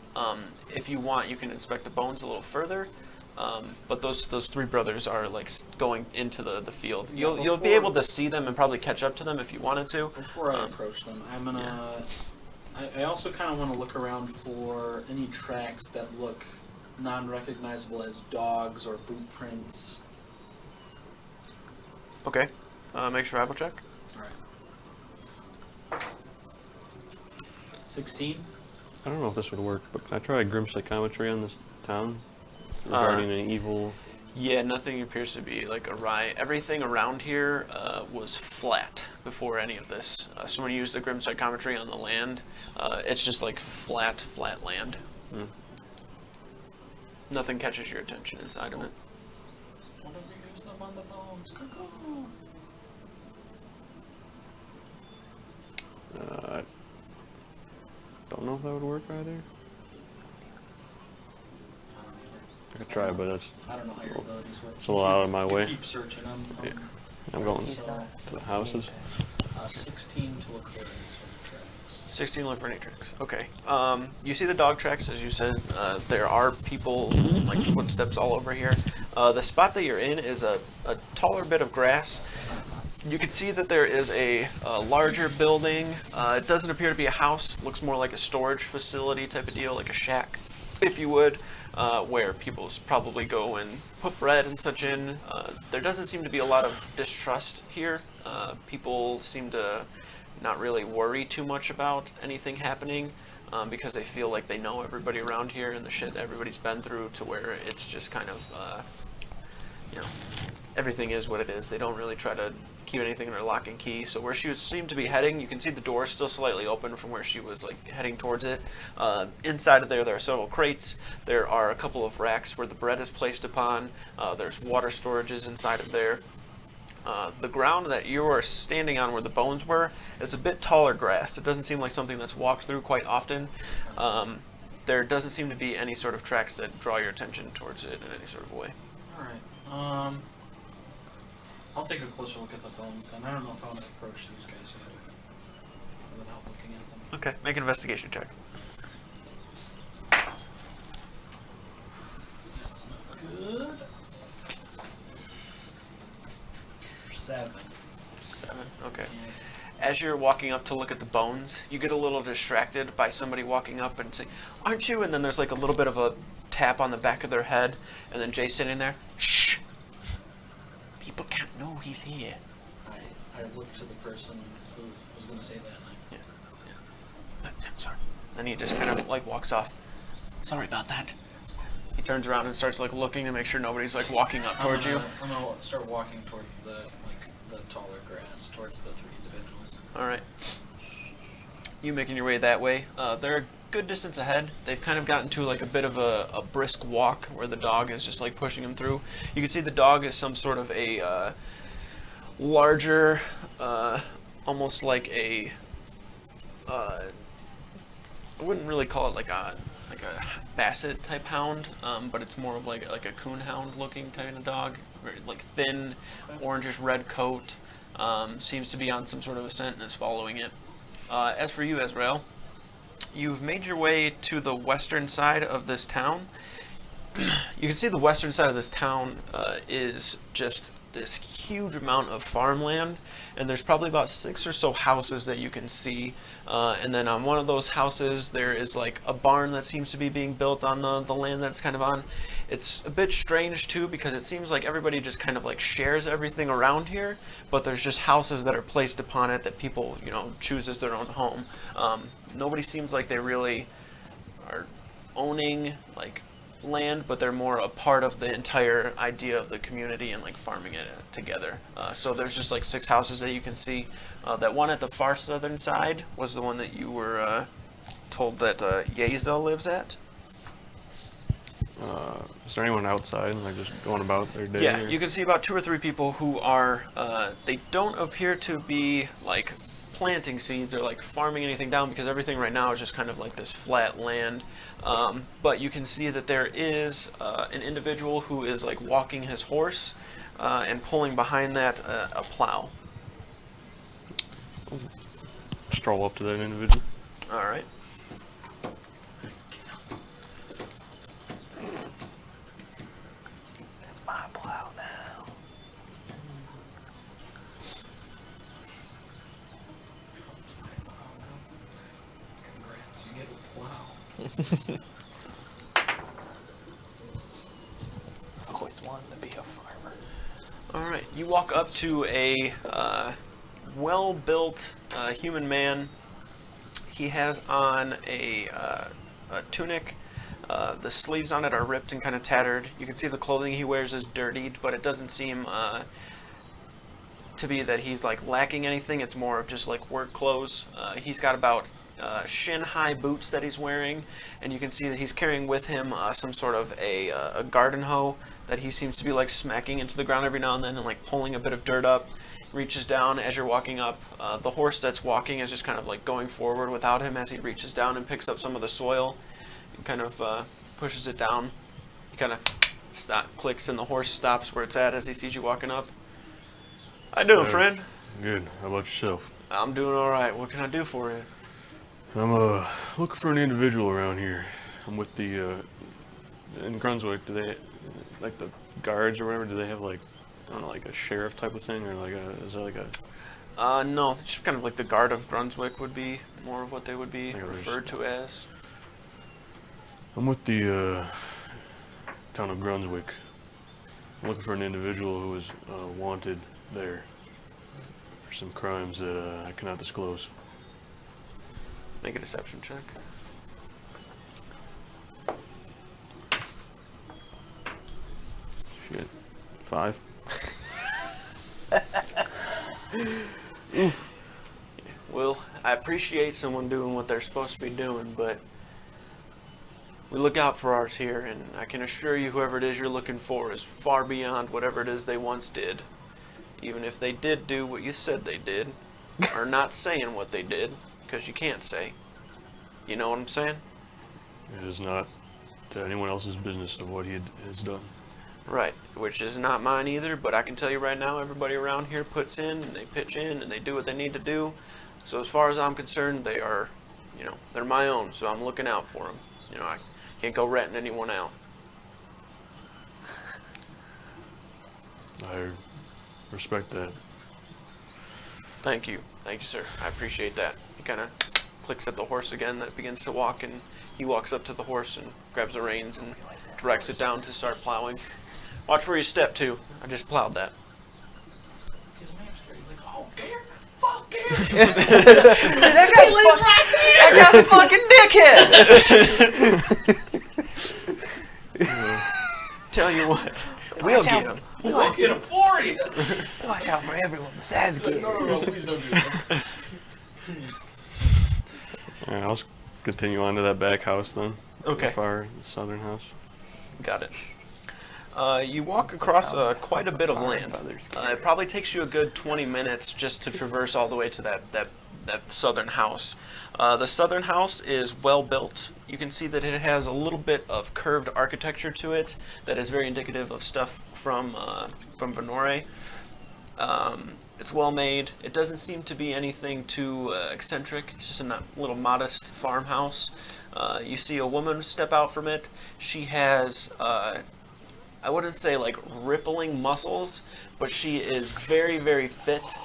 If you want, you can inspect the bones a little further. But those three brothers are like going into the field. You'll be able to see them and probably catch up to them if you wanted to. Before I approach them, I'm gonna. Yeah. I also kind of want to look around for any tracks that look non-recognizable as dogs or boot prints. Okay. Make survival check. Alright. 16? I don't know if this would work, but can I try a grim psychometry on this town regarding any evil? Yeah, nothing appears to be like awry. Everything around here was flat before any of this. So when you use the grim psychometry on the land, it's just like flat land. Mm. Nothing catches your attention inside of it. What if we use them on the bones? Cuckoo! Don't know if that would work either. I don't I could try, but that's I don't know how your abilities work. it's a little out of my way. Keep searching. I'm going So, to the houses. 16 to look for any sort of tracks. 16 look for any tracks. Okay. You see the dog tracks, as you said. There are people, like footsteps all over here. The spot that you're in is a taller bit of grass. You can see that there is a larger building. It doesn't appear to be a house. Looks more like a storage facility type of deal, like a shack, if you would, where people probably go and put bread and such in. There doesn't seem to be a lot of distrust here. People seem to not really worry too much about anything happening because they feel like they know everybody around here and the shit that everybody's been through, to where it's just kind of, everything is what it is. They don't really try to keep anything under lock and key. So where she seemed to be heading, you can see the door still slightly open from where she was like heading towards it. Inside of there are several crates. There are a couple of racks where the bread is placed upon. There's water storages inside of there. The ground that you are standing on where the bones were is a bit taller grass. It doesn't seem like something that's walked through quite often. There doesn't seem to be any sort of tracks that draw your attention towards it in any sort of way. Alright. I'll take a closer look at the bones then. I don't know if I want to approach these guys yet without looking at them. Okay, make an investigation check. That's not good. 7. 7, okay. Yeah. As you're walking up to look at the bones, you get a little distracted by somebody walking up and saying, "Aren't you?" And then there's like a little bit of a tap on the back of their head, and then Jay's sitting there. Shh! People can't know he's here. I look to the person who was going to say that. And Sorry. Then he just kind of like walks off. Sorry about that. He turns around and starts like looking to make sure nobody's like walking up towards you. I'm gonna start walking towards the taller grass, towards the 3 individuals. All right. You making your way that way. They're a good distance ahead. They've kind of gotten to like a bit of a brisk walk where the dog is just like pushing them through. You can see the dog is some sort of a larger, almost like a. I wouldn't really call it like a basset type hound, but it's more of like a coon hound looking kind of dog. Very, like thin, orangish red coat. Seems to be on some sort of a scent and is following it. As for you, Azrael, you've made your way to the western side of this town. You can see the western side of this town is just this huge amount of farmland, and there's probably about 6 or so houses that you can see, and then on one of those houses there is like a barn that seems to be being built on the land that it's kind of on. It's a bit strange too, because it seems like everybody just kind of like shares everything around here, but there's just houses that are placed upon it that people, you know, choose as their own home. Nobody seems like they really are owning like land, but they're more a part of the entire idea of the community and like farming it together. So there's just like 6 houses that you can see. That one at the far southern side was the one that you were told that Yeza lives at. Is there anyone outside, like just going about their day? Yeah, or? you can see about 2 or 3 people who are, they don't appear to be like planting seeds or like farming anything down, because everything right now is just kind of like this flat land. But you can see that there is an individual who is like walking his horse and pulling behind that a plow. Stroll up to that individual. All right. That's my plow now. That's my plow now. Congrats, you get a plow. I've always wanted to be a farmer. All right. You walk up to a well-built human man. He has on a tunic. The sleeves on it are ripped and kind of tattered. You can see the clothing he wears is dirtied, but it doesn't seem to be that he's like lacking anything. It's more of just like work clothes. He's got about shin-high boots that he's wearing, and you can see that he's carrying with him some sort of a garden hoe that he seems to be like smacking into the ground every now and then and like pulling a bit of dirt up. Reaches down as you're walking up. The horse that's walking is just kind of like going forward without him as he reaches down and picks up some of the soil and kind of pushes it down. He kind of clicks and the horse stops where it's at as he sees you walking up. How you doing, friend? Good. How about yourself? I'm doing all right. What can I do for you? I'm looking for an individual around here. I'm with the in Brunswick. Do they like the guards or whatever? Do they have like, I don't know, like a sheriff type of thing, or like is there like a? No, it's just kind of like the Guard of Brunswick would be more of what they would be referred to as. I'm with the town of Brunswick. I'm looking for an individual who is wanted there for some crimes that I cannot disclose. Make a deception check. Shit. 5. Well, I appreciate someone doing what they're supposed to be doing, but we look out for ours here, and I can assure you whoever it is you're looking for is far beyond whatever it is they once did. Even if they did do what you said they did, or not saying what they did, because you can't say. You know what I'm saying? It is not to anyone else's business of what he has done. Right, which is not mine either, but I can tell you right now, everybody around here puts in, and they pitch in, and they do what they need to do. So as far as I'm concerned, they are, they're my own, so I'm looking out for them. I can't go ratting anyone out. I respect that. Thank you, sir. I appreciate that. He kind of clicks at the horse again that begins to walk, and he walks up to the horse and grabs the reins and directs it down to start plowing. Watch where you step to. I just plowed that. His name's Gary. Like, oh, Gary? Fuck Gary! That guy's right there! That guy's a fucking dickhead! Tell you what, we'll get him. We'll get him for you! Watch out for everyone besides Gary. No, please don't do that. Alright, I'll continue on to that back house then. Okay. The southern house. Got it. You walk across quite a bit of land. It probably takes you a good 20 minutes just to traverse all the way to that southern house. The southern house is well built. You can see that it has a little bit of curved architecture to it that is very indicative of stuff from Venore. It's well made. It doesn't seem to be anything too eccentric. It's just a little modest farmhouse. You see a woman step out from it. She has, I wouldn't say like rippling muscles, but she is very, very fit.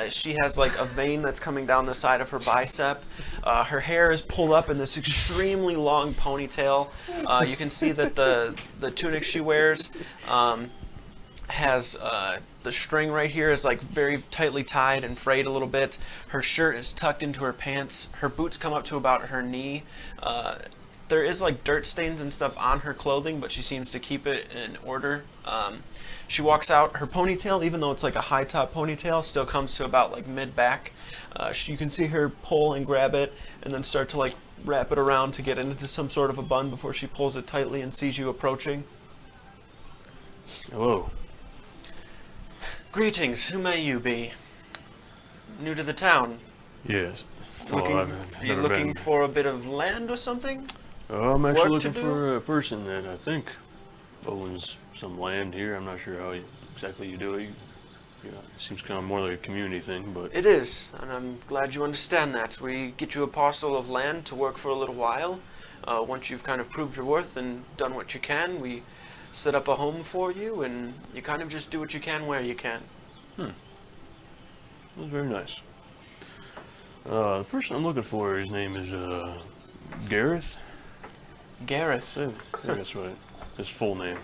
She has like a vein that's coming down the side of her bicep. Her hair is pulled up in this extremely long ponytail. You can see that the tunic she wears has the string right here is like very tightly tied and frayed a little bit. Her shirt is tucked into her pants. Her boots come up to about her knee. There is like dirt stains and stuff on her clothing, but she seems to keep it in order. She walks out. Her ponytail, even though it's like a high top ponytail, still comes to about like mid back. You can see her pull and grab it and then start to like wrap it around to get it into some sort of a bun before she pulls it tightly and sees you approaching. Hello. Greetings, who may you be? New to the town? Yes. Are you looking for a bit of land or something? I'm actually work to looking do? for a person that I think owns some land here. I'm not sure how exactly you do it. It seems kind of more like a community thing, but... It is, and I'm glad you understand that. We get you a parcel of land to work for a little while. Once you've kind of proved your worth and done what you can, we set up a home for you, and you kind of just do what you can where you can. That's very nice. The person I'm looking for, his name is Gareth. Gareth. I think that's right. His full name.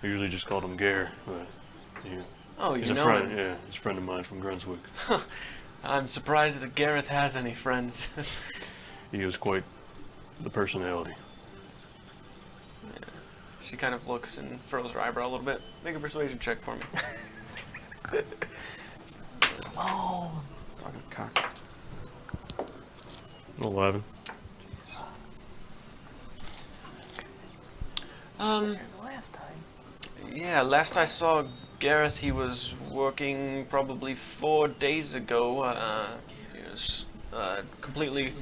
I usually just called him Gare, but Oh, he's you a know friend. him. Yeah, he's a friend of mine from Brunswick. I'm surprised that Gareth has any friends. He was quite the personality. She kind of looks and furrows her eyebrow a little bit. Make a persuasion check for me. Oh, Fucking cock. 11. last time. Yeah, last I saw Gareth, he was working probably 4 days ago. He was completely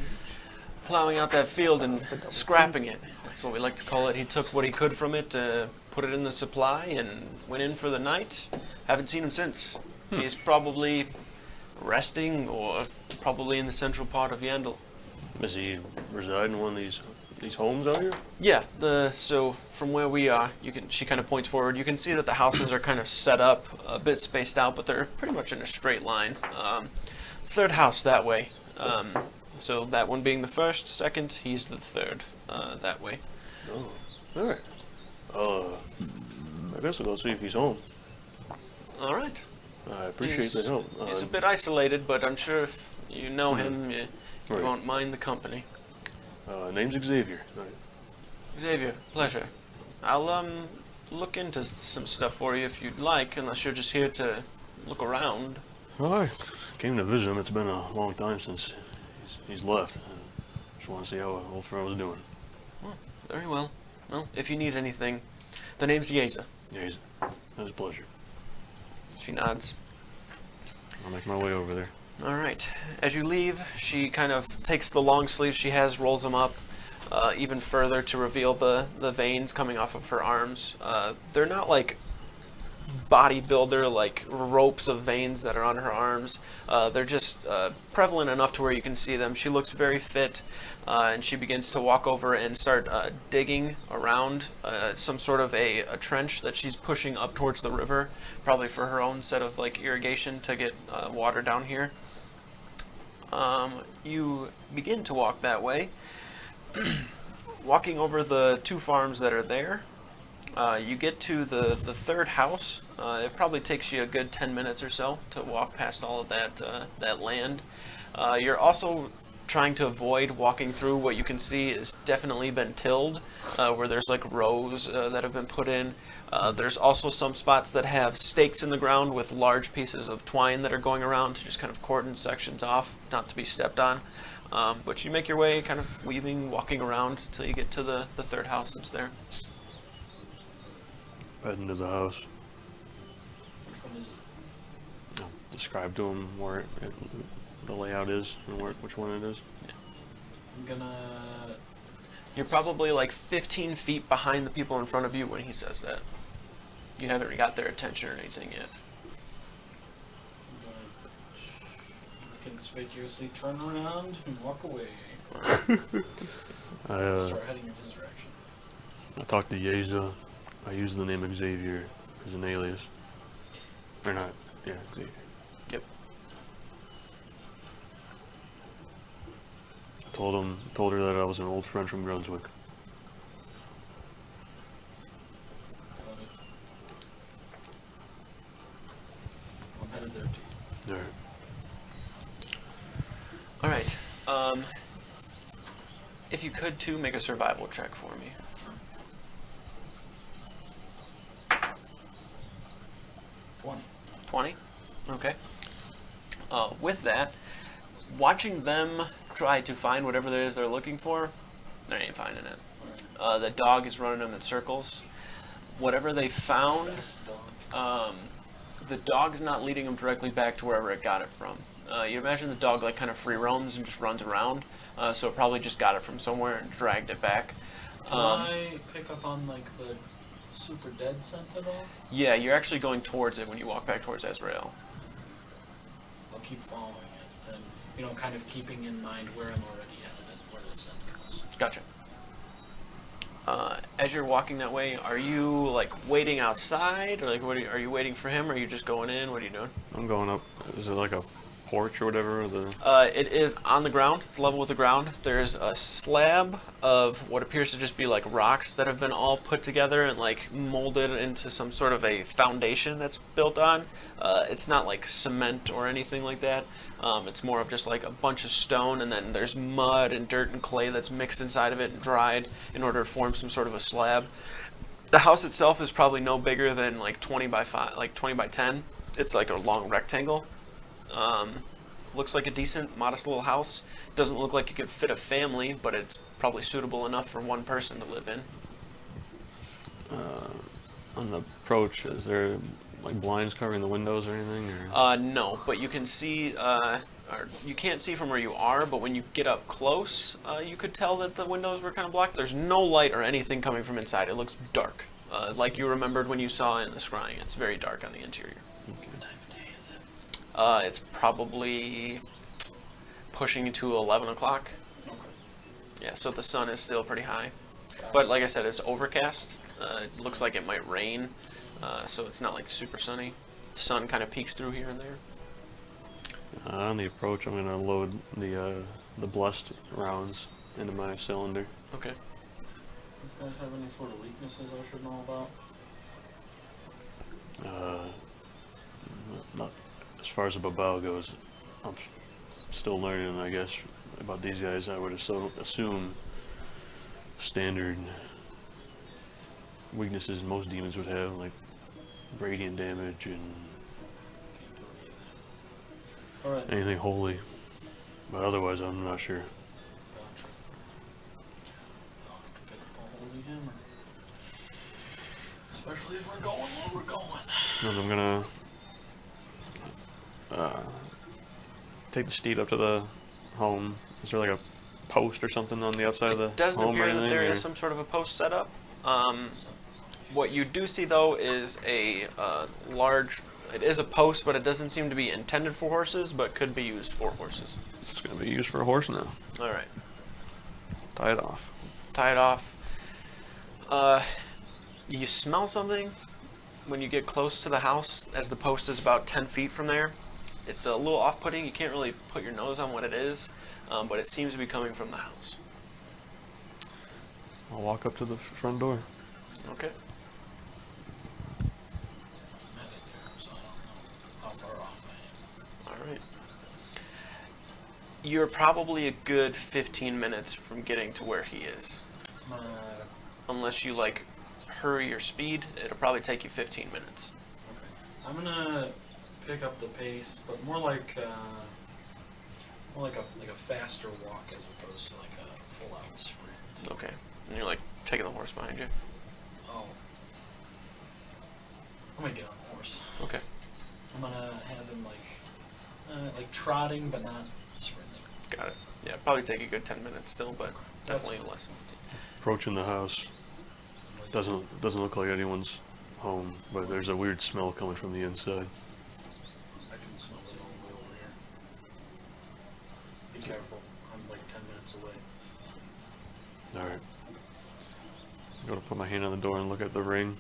plowing out that field and scrapping it. That's what we like to call it. He took what he could from it, put it in the supply, and went in for the night. Haven't seen him since. He's probably resting or probably in the central part of Yandel. Does he reside in one of these homes out here? Yeah, so from where we are, she kind of points forward. You can see that the houses are kind of set up a bit spaced out, but they're pretty much in a straight line. Third house that way. So that one being the first, second, he's the third that way. Oh, all right. I guess I'll go see if he's home. All right. I appreciate the help. He's a bit isolated, but I'm sure if you know him, you Right. won't mind the company. Name's Xavier. All right. Xavier, pleasure. I'll look into some stuff for you if you'd like, unless you're just here to look around. Well, I came to visit him. It's been a long time since he's left. Just want to see how old friend was doing. Well, very well. Well, if you need anything, the name's Yeza. Yeah, it was a pleasure. She nods. I'll make my way over there. All right. As you leave, she kind of takes the long sleeves she has, rolls them up even further to reveal the veins coming off of her arms. They're not like bodybuilder like ropes of veins that are on her arms. They're just prevalent enough to where you can see them. She looks very fit, and she begins to walk over and start digging around some sort of a trench that she's pushing up towards the river, probably for her own set of like irrigation to get water down here. You begin to walk that way. Walking over the 2 farms that are there, you get to the third house. It probably takes you a good 10 minutes or so to walk past all of that land. You're also trying to avoid walking through what you can see is definitely been tilled, where there's like rows that have been put in. There's also some spots that have stakes in the ground with large pieces of twine that are going around to just kind of cordon sections off, not to be stepped on. But you make your way kind of weaving, walking around until you get to the third house that's there. Head into the house. Which one is it? I'll describe to him where the layout is and which one it is. I'm gonna. You're probably like 15 feet behind the people in front of you when he says that. You haven't got their attention or anything yet. I'm gonna conspicuously turn around and walk away. Start heading in his direction. I talked to Yeza. I used the name Xavier as an alias. Or not, yeah, Xavier. Yep. I told her that I was an old friend from Brunswick. Got it. I'm headed there too. Alright. All right. If you could too, make a survival check for me. 20? Okay. With that, watching them try to find whatever there is they're looking for, they ain't finding it. The dog is running them in circles. Whatever they found, the dog's not leading them directly back to wherever it got it from. You imagine the dog like kind of free roams and just runs around, so it probably just got it from somewhere and dragged it back. Can I pick up on like the super dead scent at all? Yeah, you're actually going towards it when you walk back towards Azrael. I'll keep following it, and kind of keeping in mind where I'm already headed and where the scent goes. Gotcha. As you're walking that way, are you like waiting outside, or like are you waiting for him, or are you just going in? What are you doing? I'm going up. Is it like a porch or whatever? It is on the ground. It's level with the ground. There's a slab of what appears to just be like rocks that have been all put together and like molded into some sort of a foundation that's built on. It's not like cement or anything like that. It's more of just like a bunch of stone, and then there's mud and dirt and clay that's mixed inside of it and dried in order to form some sort of a slab. The house itself is probably no bigger than like 20 by 5, like 20 by 10. It's like a long rectangle. Looks like a decent, modest little house. Doesn't look like it could fit a family, but it's probably suitable enough for one person to live in. On the approach, is there like blinds covering the windows or anything? Or? No, but you can see, or you can't see from where you are, but when you get up close, you could tell that the windows were kind of blocked. There's no light or anything coming from inside. It looks dark, like you remembered when you saw in the scrying. It's very dark on the interior. What time of day is it? It's probably pushing into 11 o'clock. Okay. Yeah, so the sun is still pretty high. But like I said, it's overcast. It looks like it might rain, so it's not like super sunny. The sun kind of peeks through here and there. On the approach, I'm gonna load the blessed rounds into my cylinder. Okay. These guys have any sort of weaknesses I should know about? Not as far as the Babao goes. I'm still learning, I guess, about these guys. I would assume standard weaknesses most demons would have, like radiant damage and Can't do any of Alright. anything holy. But otherwise, I'm not sure. Gotcha. I'll have to pick up a holy hammer. Especially if we're going where we're going. And I'm gonna take the steed up to the home. Is there like a post or something on the outside of the It doesn't home or appear that anything? there or- is some sort of a post set up. What you do see, though, is a large... It is a post, but it doesn't seem to be intended for horses, but could be used for horses. It's gonna be used for a horse now. All right. Tie it off. Tie it off. You smell something when you get close to the house, as the post is about 10 feet from there. It's a little off-putting. You can't really put your nose on what it is, but it seems to be coming from the house. I'll walk up to the front door. Okay. I'm headed there, so I don't know how far off I am. All right. You're probably a good 15 minutes from getting to where he is. I'm gonna, Unless you, like, hurry your speed, it'll probably take you 15 minutes. okay. I'm gonna pick up the pace, but more like a faster walk as opposed to like a full out sprint. Okay. And you're, like, taking the horse behind you. Oh. I'm gonna get on the horse. Okay. I'm gonna have him like trotting but not sprinting. Got it. Yeah, probably take a good 10 minutes still, but That's definitely fine. less. Approaching the house. Doesn't look like anyone's home, but there's a weird smell coming from the inside. I can smell it all the way over here. Be careful. I'm like 10 minutes away. Alright. I'm gonna put my hand on the door and look at the ring.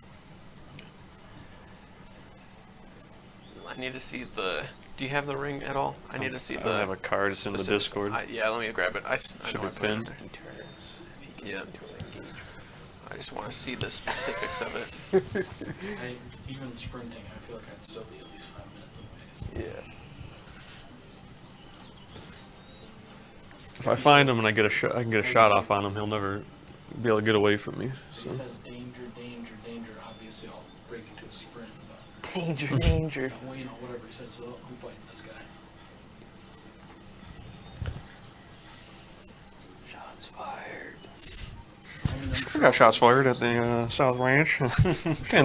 I need to see the... Do you have the ring at all? I need to see I the... don't have a card, it's in the specifics. Discord. Yeah, let me grab it. I Should know be I put it pinned. there. Yeah. I just want to see the specifics of it. Even sprinting, I feel like I'd still be at least 5 minutes away. So. Yeah. If I find him and I get a shot, I can get a shot off on him. He'll never be able to get away from me. He So says danger, danger, danger. Obviously, I'll break into a sprint. But Danger, danger. well, you know, whatever he says, I'm fighting this guy. Shots fired. I mean, I'm I sure got shots fired at the South Ranch. 10 I'll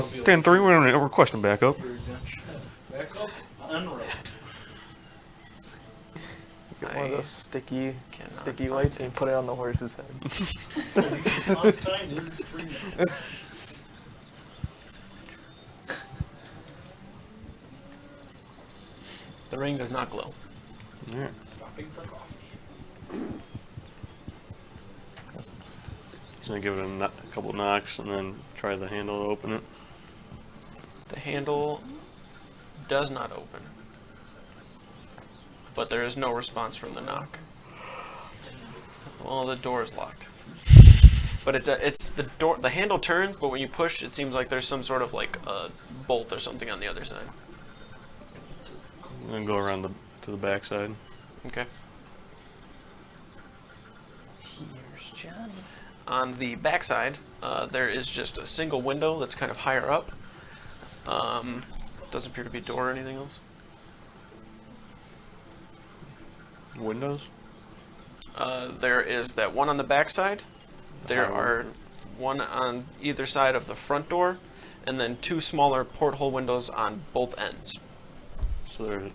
be like, 3 we're requesting backup. "You're gunshot. Back up, en route." Get one of those cannot sticky find lights it. and put it on the horse's head. Response time is 3 minutes. The ring does not glow. Alright. Stopping for coffee. So I give it a couple knocks and then try the handle to open it. The handle does not open. But there is no response from the knock. Well, the door is locked. But it's the door. The handle turns, but when you push, it seems like there's some sort of like a bolt or something on the other side. And then go around to the back side. Okay. Here's Johnny. On the back side, there is just a single window that's kind of higher up. Doesn't appear to be a door or anything else. Windows? There is that one on the back side. There higher are one on either side of the front door, and then two smaller porthole windows on both ends. So there's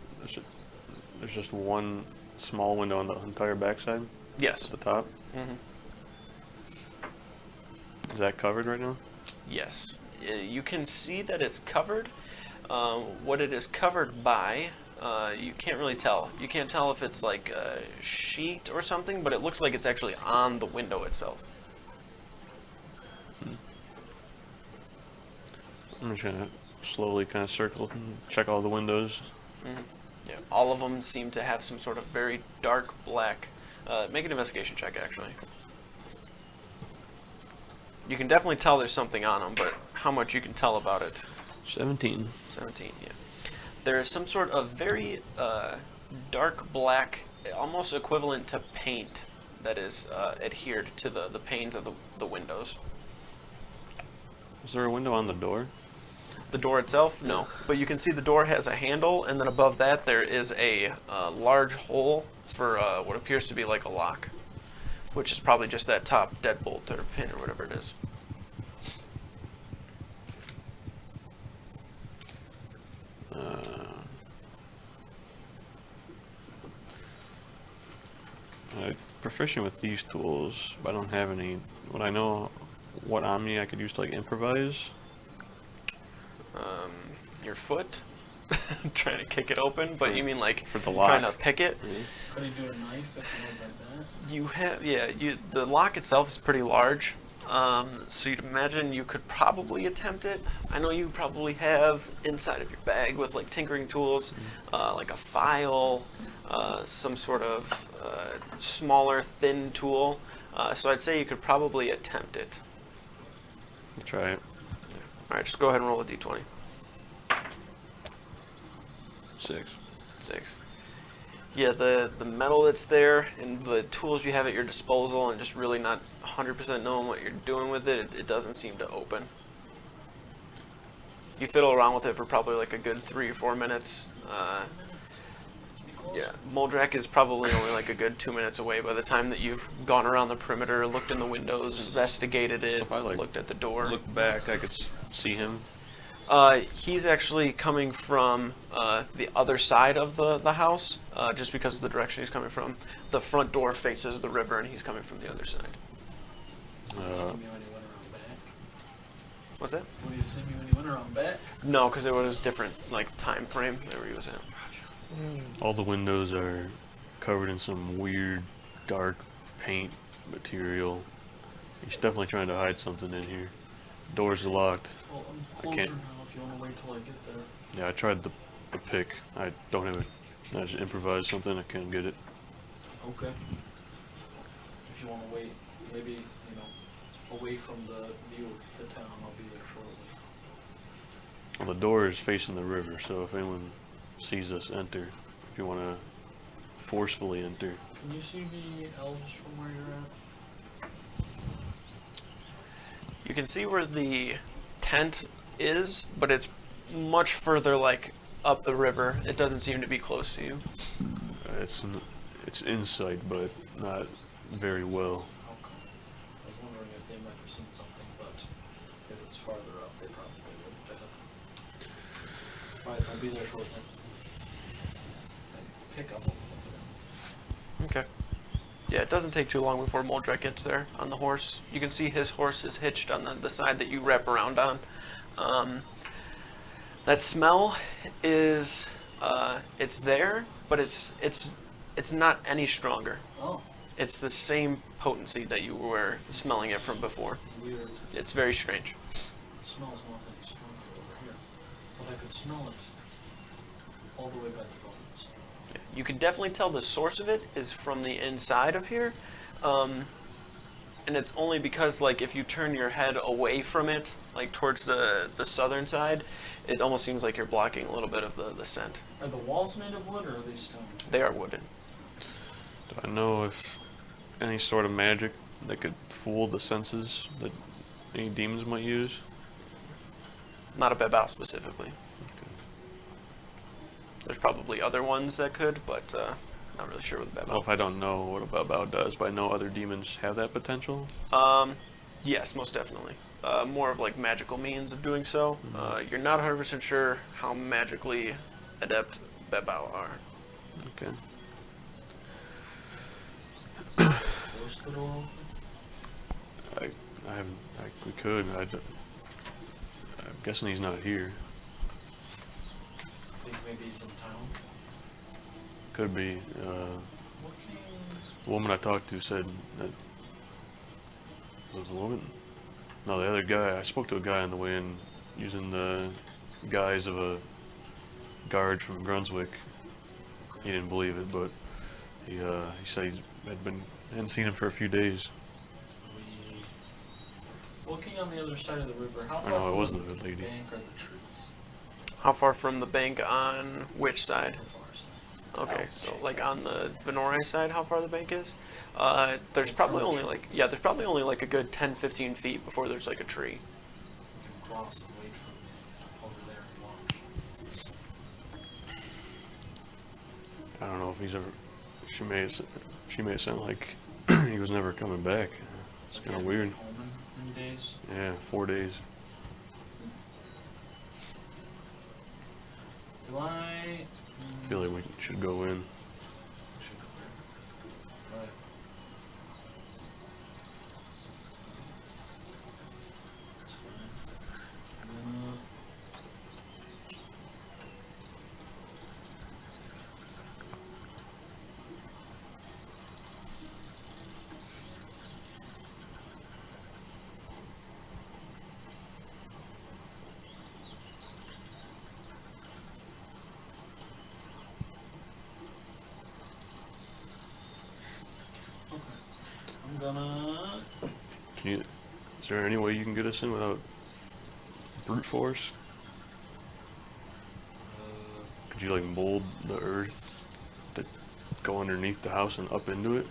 just one small window on the entire backside Yes. at the top. Hmm. Is that covered right now? Yes. You can see that it's covered. What it is covered by, you can't really tell. You can't tell if it's like a sheet or something, but it looks like it's actually on the window itself. I'm just gonna slowly kind of circle and check all the windows. Hmm. Yeah. All of them seem to have some sort of very dark black. Make an investigation check, actually. You can definitely tell there's something on them, but how much you can tell about it? 17. 17, yeah. There is some sort of very dark black, almost equivalent to paint, that is adhered to the panes of the windows. Is there a window on the door? The door itself, no. But you can see the door has a handle, and then above that there is a large hole for what appears to be like a lock, which is probably just that top deadbolt or pin or whatever it is. I'm proficient with these tools, but I don't have any. Would I know what on me I could use to like improvise? Your foot, trying to kick it open, but you mean like For the trying to lock. pick it? Could he do a knife if it was like that? You have, yeah. The lock itself is pretty large, so you'd imagine you could probably attempt it. I know you probably have inside of your bag with like tinkering tools, like a file, some sort of smaller, thin tool. So I'd say you could probably attempt it. I'll try it. All right, just go ahead and roll a d20. 6. 6. Yeah, the metal that's there and the tools you have at your disposal and just really not 100% knowing what you're doing with it, it doesn't seem to open. You fiddle around with it for probably like a good 3 or 4 minutes. Yeah, Moldrak is probably only like a good 2 minutes away by the time that you've gone around the perimeter, looked in the windows, investigated it, So if I, like, looked at the door. Look back, I could see him. He's actually coming from the other side of the house, just because of the direction he's coming from. The front door faces the river, and he's coming from the other side. See me when he went around back? What's that? Will you see me when he went around back? No, because it was different, like, time frame that he was in. All the windows are covered in some weird dark paint material. He's definitely trying to hide something in here. Doors are locked. Well, I'm I closer can't- now if you want to wait till I get there. Yeah, I tried the pick. I don't have it. I just improvised something. I can't get it. Okay. If you want to wait, maybe, you know, away from the view of the town, I'll be there shortly. Well, the door is facing the river, so if anyone sees us enter, if you want to forcefully enter, Can you see the elves from where you're at? You can see where the tent is, but it's much further, like, up the river. It doesn't seem to be close to you. it's insight, but not very well. Okay. I was wondering if they might have seen something, but if it's farther up, they probably wouldn't have. Alright, I'll be there shortly. Pick up. Okay. Yeah, it doesn't take too long before Moldrak gets there on the horse. You can see his horse is hitched on the side that you wrap around on. That smell is, it's there, but it's not any stronger. Oh, It's the same potency that you were smelling it from before. weird. It's very strange. It smells not any stronger over here. But I could smell it all the way back to bones. You can definitely tell the source of it is from the inside of here. And it's only because, like, if you turn your head away from it, like towards the southern side, it almost seems like you're blocking a little bit of the scent. Are the walls made of wood or are they stone? They are wooden. Do I know if any sort of magic that could fool the senses that any demons might use? Not a Bebao specifically. There's probably other ones that could, but not really sure with Well, Bebao. if I don't know what a Babao does, but I know other demons have that potential. Yes, most definitely. More of like magical means of doing so. You're not 100% sure how magically adept Bebao are. Okay. Close the door open? I haven't. We could. I'm guessing he's not here. Think maybe he's in town? Could be. Looking... The woman I talked to said that. Was it the woman? No, the other guy. I spoke to a guy on the way in using the guise of a guard from Brunswick. He didn't believe it, but he said hadn't seen him for a few days. Looking on the other side of the river, how I far know it from wasn't the the lady. bank are the trees? How far from the bank on which side? How far is that? Okay, Elf so shape, like I on would the say. Venore side, how far the bank is? There's Like probably from the only like, trees. yeah, there's probably only like a good 10-15 feet before there's like a tree. You can cross and wait for over I don't know if he's ever. She made it sound like he was never coming back. It's Like, kind of he weird. hasn't been home in days. Yeah, 4 days. Do I? I feel like we should go in. Should go there. Right. That's fine. Let's see. Okay. I'm gonna. Can you? Is there any way you can get us in without brute force? Could you like mold the earth to go underneath the house and up into it?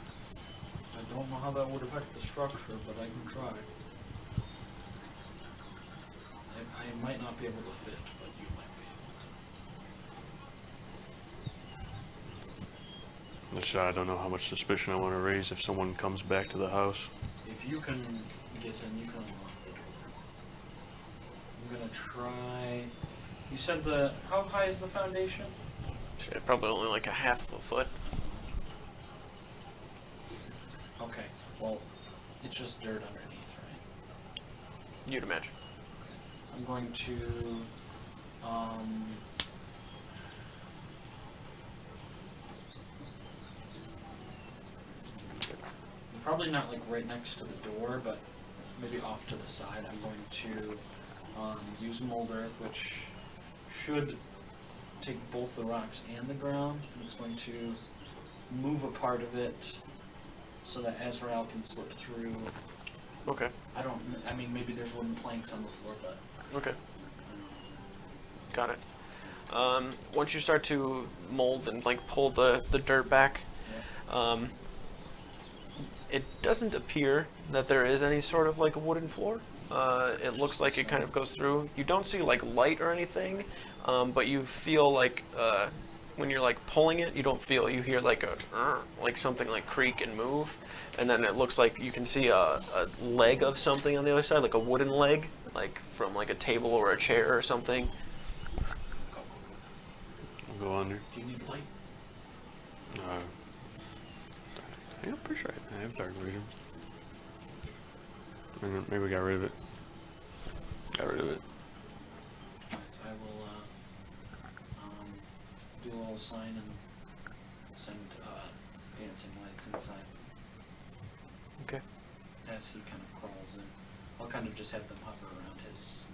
I don't know how that would affect the structure, but I can try. I might not be able to fit, but you might be able to. I don't know how much suspicion I want to raise if someone comes back to the house. If you can get in, you can unlock the door. I'm gonna try. You said how high is the foundation? Shit, probably only like a half a foot. Okay, well, it's just dirt underneath, right? You'd imagine. I'm going to, probably not like right next to the door, but maybe off to the side. I'm going to use mold earth, which should take both the rocks and the ground, and it's going to move a part of it so that Azrael can slip through. Okay. I mean, maybe there's wooden planks on the floor, but Okay. Got it. Once you start to mold and like pull the dirt back, yeah. it doesn't appear that there is any sort of like a wooden floor. It looks like it kind of goes through. You don't see like light or anything, but you feel like when you're like pulling it, you hear like like something like creak and move, and then it looks like you can see a leg of something on the other side, like a wooden leg, like from like a table or a chair or something. We'll go under. Do you need light? Yeah, I'm pretty sure I have dark vision. And then maybe we got rid of it. Got rid of it. I will do a little sign and send dancing lights inside Okay. as he kind of crawls in. I'll kind of just have them hover around his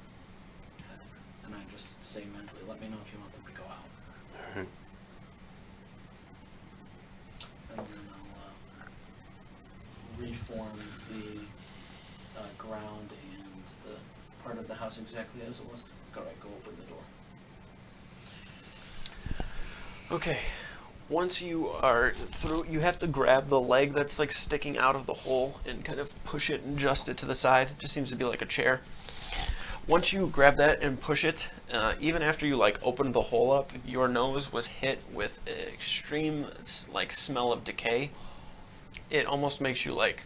head, and I just say mentally, let me know if you want them to go out. Alright. And then I'll reform the ground and the part of the house exactly as it was. Alright, go open the door. Okay. Once you are through, you have to grab the leg that's like sticking out of the hole and kind of push it and adjust it to the side. It just seems to be like a chair. Once you grab that and push it, even after you like open the hole up, your nose was hit with an extreme like smell of decay. It almost makes you like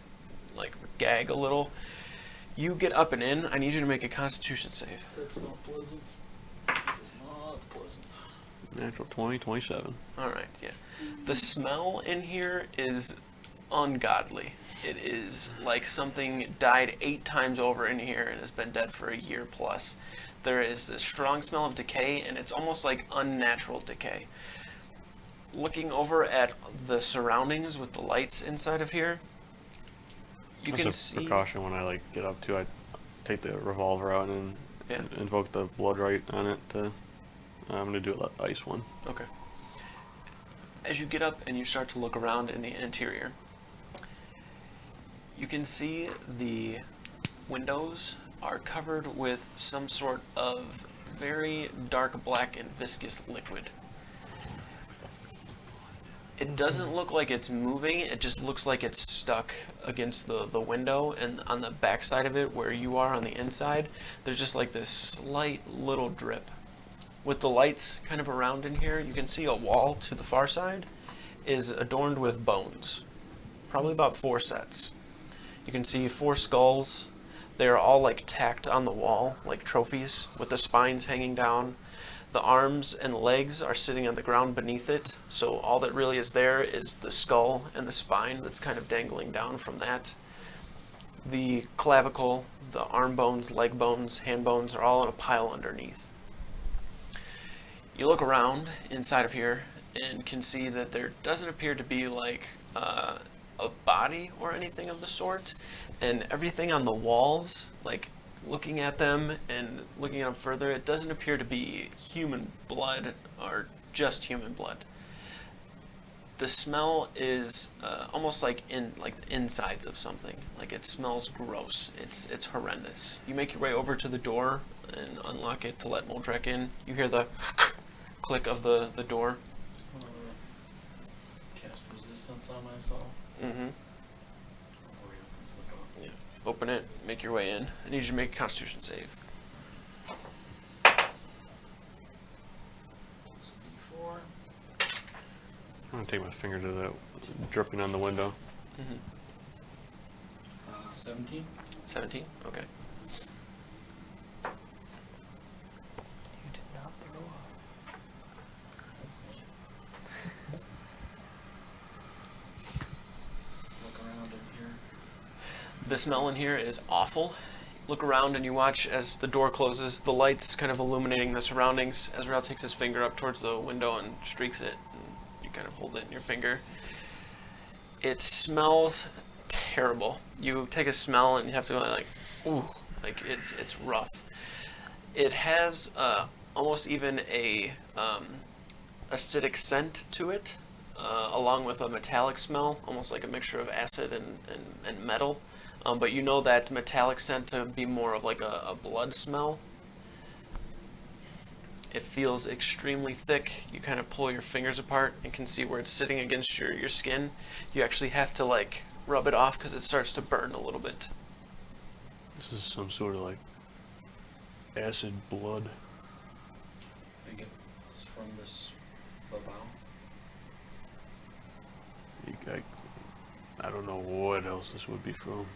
gag a little. You get up and in. I need you to make a Constitution save. That's not pleasant. This is not pleasant. Natural 20, 27. Alright, yeah. The smell in here is ungodly. It is like something died 8 times over in here and has been dead for a year plus. There is a strong smell of decay, and it's almost like unnatural decay. Looking over at the surroundings with the lights inside of here, you can That's a see... precaution when I like get up to. I take the revolver out and Yeah. invoke the blood right on it. I'm gonna do a ice one. Okay. As you get up and you start to look around in the interior, you can see the windows are covered with some sort of very dark black and viscous liquid. It doesn't look like it's moving, it just looks like it's stuck against the window, and on the back side of it where you are on the inside, there's just like this slight little drip. With the lights kind of around in here, you can see a wall to the far side, is adorned with bones, probably about 4 sets. You can see 4 skulls. They are all like tacked on the wall, like trophies, with the spines hanging down. The arms and legs are sitting on the ground beneath it, so all that really is there is the skull and the spine that's kind of dangling down from that. The clavicle, the arm bones, leg bones, hand bones are all in a pile underneath. You look around inside of here and can see that there doesn't appear to be like a body or anything of the sort, and everything on the walls, like looking at them and looking at them further, it doesn't appear to be human blood or just human blood. The smell is almost like the insides of something. Like it smells gross. It's horrendous. You make your way over to the door and unlock it to let Moldrek in. You hear the click of the door. Cast resistance on myself. Mm-hmm. Before he opens the door. Yeah. Open it. Make your way in. I need you to make a Constitution save. It's D4. I'm gonna take my finger to that dripping on the window. Mm-hmm. 17. 17. Okay. You did not throw up. Look around in here. The smell in here is awful. Look around and you watch as the door closes, the lights kind of illuminating the surroundings. Azrael takes his finger up towards the window and streaks it. You kind of hold it in your finger. It smells terrible. You take a smell and you have to go like, ooh, like it's rough. It has almost even a acidic scent to it, along with a metallic smell, almost like a mixture of acid and metal. But you know that metallic scent to be more of like a blood smell. It feels extremely thick. You kind of pull your fingers apart and can see where it's sitting against your skin. You actually have to like rub it off because it starts to burn a little bit. This is some sort of like acid blood. I think it's from this babao. I don't know what else this would be from. Okay.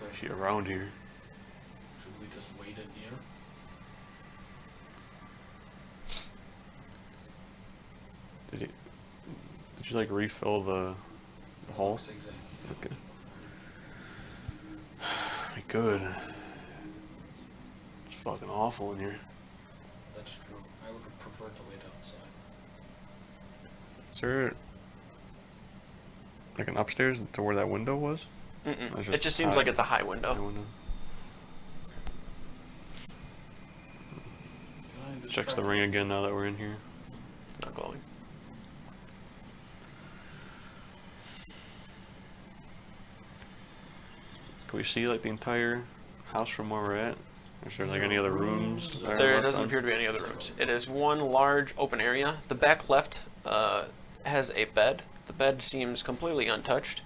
Actually around here. Should we just wait in here? Did you like refill the hole? Looks exactly. Okay. We could. It's fucking awful in here. That's true. I would prefer to wait outside. Is there like an upstairs to where that window was? Mm-mm. It's It just seems high- like it's a high window. high window. Can I just Checks try the ring again now that we're in here. Not glowing. Can we see like the entire house from where we're at? Or is there like any other rooms? that are There left doesn't on? appear to be any other rooms. It is one large open area. The back left has a bed. The bed seems completely untouched.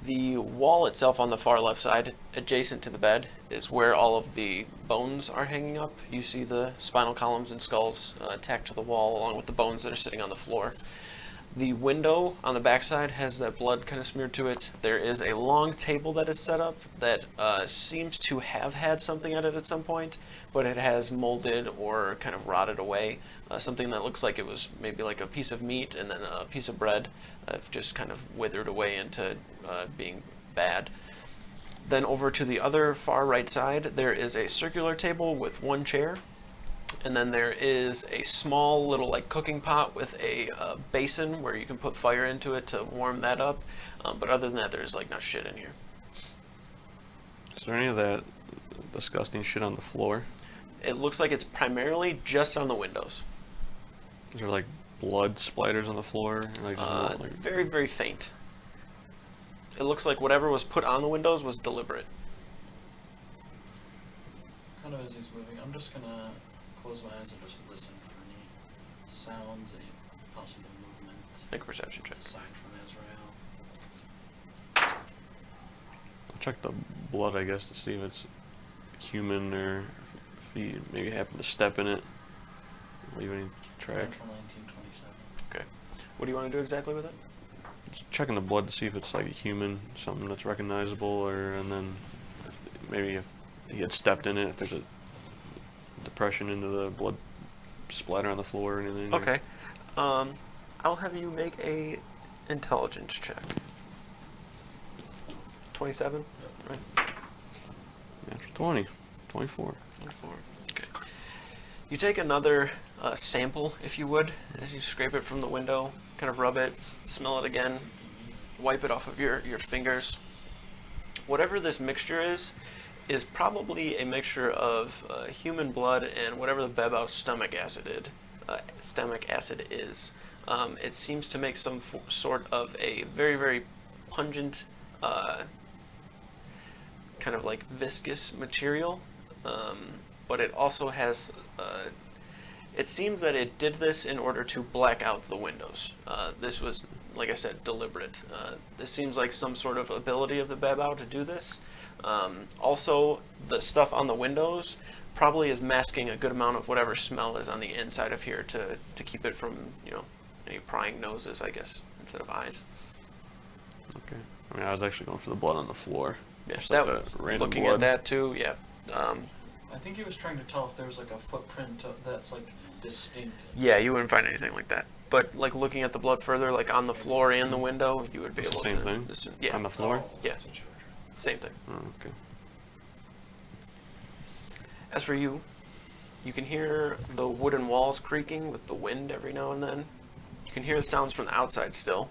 The wall itself on the far left side, adjacent to the bed, is where all of the bones are hanging up. You see the spinal columns and skulls tacked to the wall, along with the bones that are sitting on the floor. The window on the backside has that blood kind of smeared to it. There is a long table that is set up that seems to have had something at it at some point, but it has molded or kind of rotted away. Something that looks like it was maybe like a piece of meat and then a piece of bread just kind of withered away into being bad. Then over to the other far right side, there is a circular table with one chair. And then there is a small little like cooking pot with a basin where you can put fire into it to warm that up. But other than that, there's like no shit in here. Is there any of that disgusting shit on the floor? It looks like it's primarily just on the windows. Is there like blood splatters on the floor? Or, like, just like Very, very faint. It looks like whatever was put on the windows was deliberate. Kind of as he's moving, I'm just gonna close my eyes and just listen for any sounds, any possible movement Make a perception check. aside from Azrael. I'll check the blood, I guess, to see if it's human or if he maybe happened to step in it, leave any track. From 1927. What do you want to do exactly with it? Just checking the blood to see if it's like a human, something that's recognizable, or and then maybe if he had stepped in it, if there's a depression into the blood splatter on the floor or anything. Okay. I'll have you make a intelligence check. 27? Right. Natural 20. 24. 24. Okay. You take another sample, if you would, as you scrape it from the window, kind of rub it, smell it again, wipe it off of your fingers. Whatever this mixture is probably a mixture of human blood and whatever the Bebau's stomach acid is. It seems to make some sort of a very, very pungent, kind of like viscous material, but it also has, it seems that it did this in order to black out the windows. This was, like I said, deliberate. This seems like some sort of ability of the Bebau to do this. Also, the stuff on the windows probably is masking a good amount of whatever smell is on the inside of here to keep it from, any prying noses, I guess, instead of eyes. Okay. I mean, I was actually going for the blood on the floor. Yeah, Just that, like random looking blood. at that too, yeah. I think he was trying to tell if there was like a footprint that's like distinct. Yeah, you wouldn't find anything like that. But like looking at the blood further, like on the floor and the window, you would be It's able the to. same thing? Discern, yeah, On the floor? Yeah. That's what you were trying. Same thing. Oh, okay. As for you, you can hear the wooden walls creaking with the wind every now and then. You can hear the sounds from the outside still.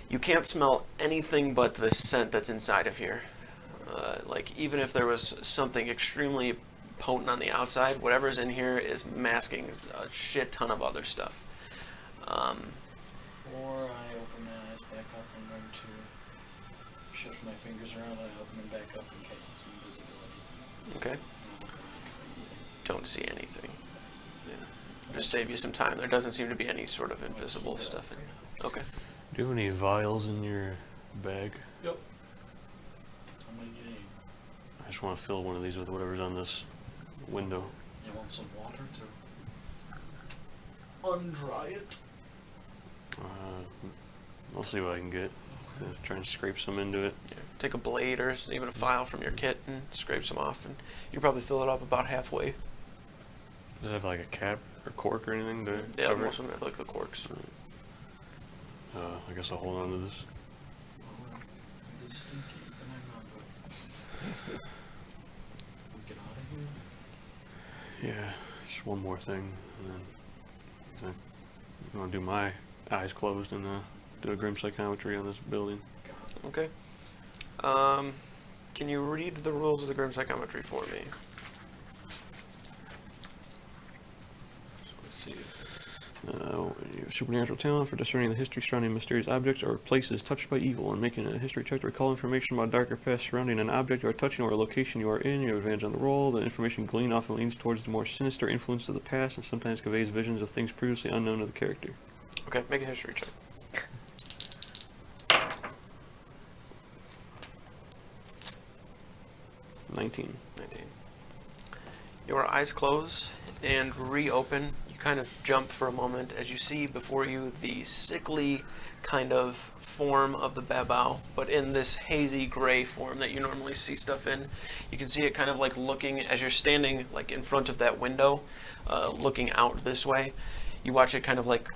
You can't smell anything but the scent that's inside of here. Like, even if there was something extremely potent on the outside, whatever's in here is masking a shit ton of other stuff. Before I open my eyes back up, I'm going to shift my fingers around. I open them back up in case it's invisibility. Okay? I'm not going to look for anything. Don't see anything. Yeah. Just save you some time. There doesn't seem to be any sort of invisible stuff in here. Okay. Do you have any vials in your bag? Yep. How many do you need? I just want to fill one of these with whatever's on this window. You want some water to undry it? I'll see what I can get. Try and scrape some into it. Yeah. Take a blade or even a file from your kit and scrape some off, and you probably fill it up about halfway. Does it have like a cap or cork or anything to Yeah, cover most it? of them have like the corks. I guess I'll hold on to this. Alright. It is stinky, then I'm not good. We get out of here? Yeah, just one more thing, and then I'm gonna do my eyes closed and do a grim psychometry on this building. Okay. Can you read the rules of the grim psychometry for me? So let's see. You have supernatural talent for discerning the history surrounding mysterious objects or places touched by evil, and making a history check to recall information about darker past surrounding an object you are touching or a location you are in. You have advantage on the roll. The information gleaned often leans towards the more sinister influence of the past, and sometimes conveys visions of things previously unknown to the character. Okay, make a history check. $19. 19. Your eyes close and reopen. You kind of jump for a moment as you see before you the sickly kind of form of the Bebau, but in this hazy gray form that you normally see stuff in. You can see it kind of like looking, as you're standing like in front of that window, looking out this way. You watch it kind of like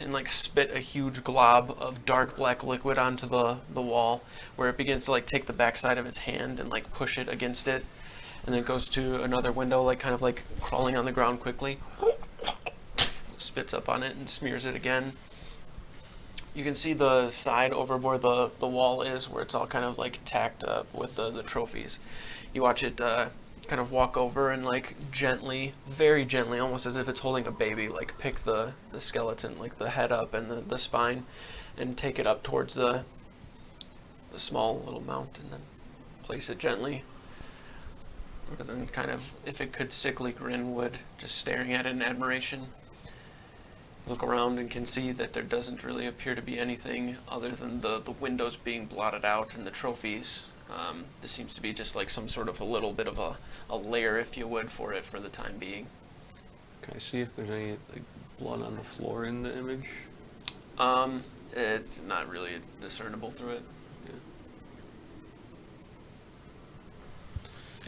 and like spit a huge glob of dark black liquid onto the wall, where it begins to like take the backside of its hand and like push it against it, and then goes to another window, like kind of like crawling on the ground quickly, spits up on it and smears it again. You can see the side over where the wall is, where it's all kind of like tacked up with the trophies. You watch it kind of walk over and like gently, very gently, almost as if it's holding a baby, like pick the skeleton, like the head up and the spine, and take it up towards the small little mount, and then place it gently. And then kind of, if it could sickly grin, would, just staring at it in admiration. Look around and can see that there doesn't really appear to be anything other than the windows being blotted out and the trophies. This seems to be just like some sort of a little bit of a lair, if you would, for it for the time being. Can I see if there's any like blood on the floor in the image? It's not really discernible through it.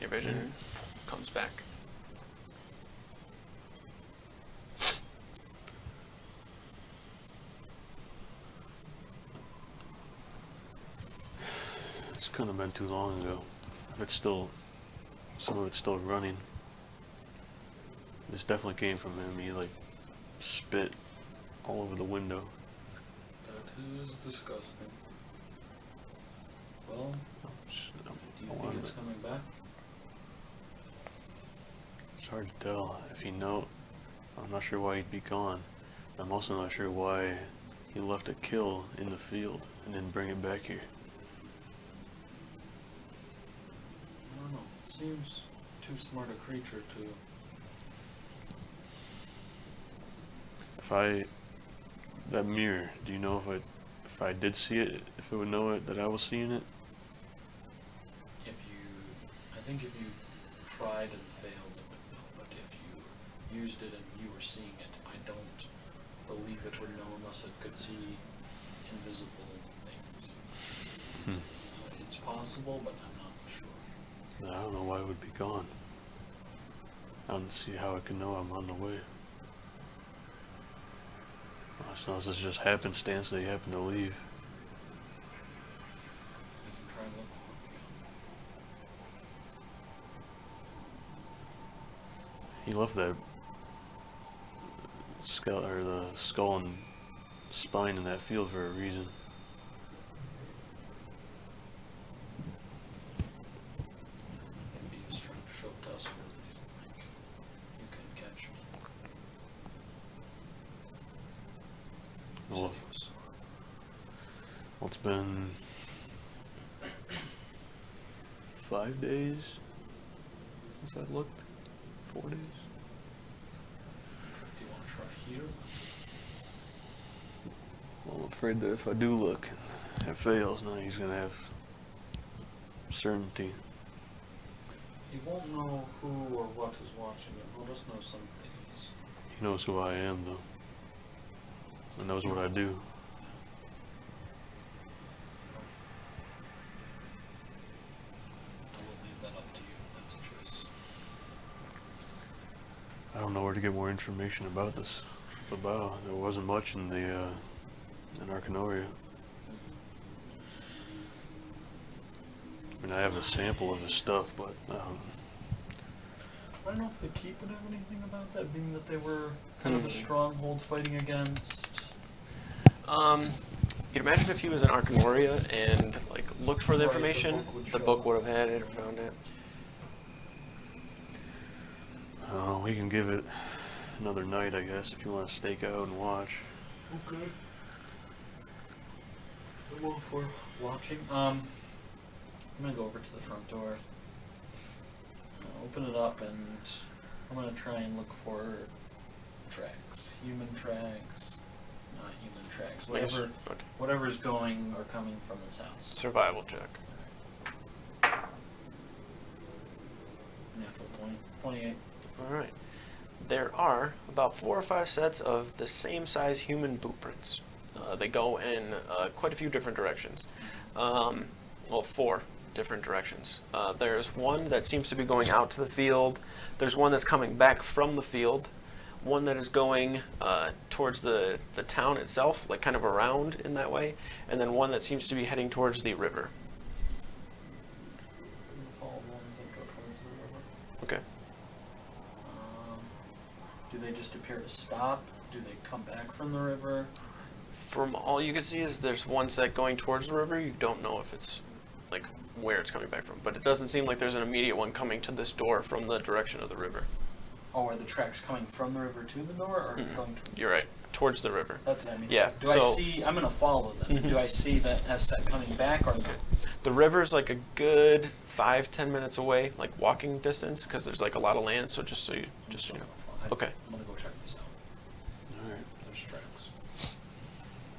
Your vision comes back. It's couldn't have been too long ago. It's still, some of it's still running. This definitely came from him. He like spit all over the window. That is disgusting. Well, do you think it's coming back? It's hard to tell. If he know, I'm not sure why he'd be gone. I'm also not sure why he left a kill in the field and didn't bring it back here. I don't know. It seems too smart a creature to. That mirror, do you know if I did see it, if it would know it, that I was seeing it? I think if you tried and failed, it would know. But if you used it and you were seeing it, I don't believe it would know unless it could see invisible things. It's possible, but I'm not sure. I don't know why it would be gone. I don't see how it can know I'm on the way. Unless it's just happenstance they happen to leave. We can try and look for it. He left that skull or the skull and spine in that field for a reason. Maybe he was trying to show it to us for a reason, like, you can catch me. He said he was sorry. Well, it's been 5 days since I looked. 4 days. Do you want to try here? Well, I'm afraid that if I do look and it fails, now he's gonna have certainty. He won't know who or what is watching him. He'll just know some things. He knows who I am, though. He knows what I do. I will leave that up to you. That's a choice. I don't know where to get more information about this. About there wasn't much in the in Arcanoria. I mean, I have a sample of his stuff, but I don't know if the Keep would have anything about that, being that they were kind of a stronghold fighting against. You'd imagine if he was in Arcanoria and like looked for the Right, information, the the book book would would have had it or found it. I don't know, we can give it another night, I guess, if you want to stake out and watch. Okay. Well, if we're watching, I'm gonna go over to the front door, open it up, and I'm gonna try and look for tracks, human tracks, not human tracks, whatever, Okay. whatever's going or coming from this house. Survival check. Natural 20, 28. All right. There are about 4 or 5 sets of the same size human boot prints. They go in quite a few different directions. Well, 4 different directions. There's one that seems to be going out to the field. There's one that's coming back from the field. One that is going towards the town itself, like kind of around in that way. And then one that seems to be heading towards the river. I'm gonna follow the ones that go towards the river. Okay. Do they just appear to stop? Do they come back from the river? From all you can see is there's one set going towards the river. You don't know if it's like where it's coming back from, but it doesn't seem like there's an immediate one coming to this door from the direction of the river. Oh, are the tracks coming from the river to the door, or going to? You're right, towards the river. That's what I mean. Yeah, Do I so- see? I'm gonna follow them. Do I see the S set coming back or no? The river's like a good 5-10 minutes away, like walking distance, because there's like a lot of land. So just so you know. Okay. I'm gonna go check this out. Alright. There's tracks.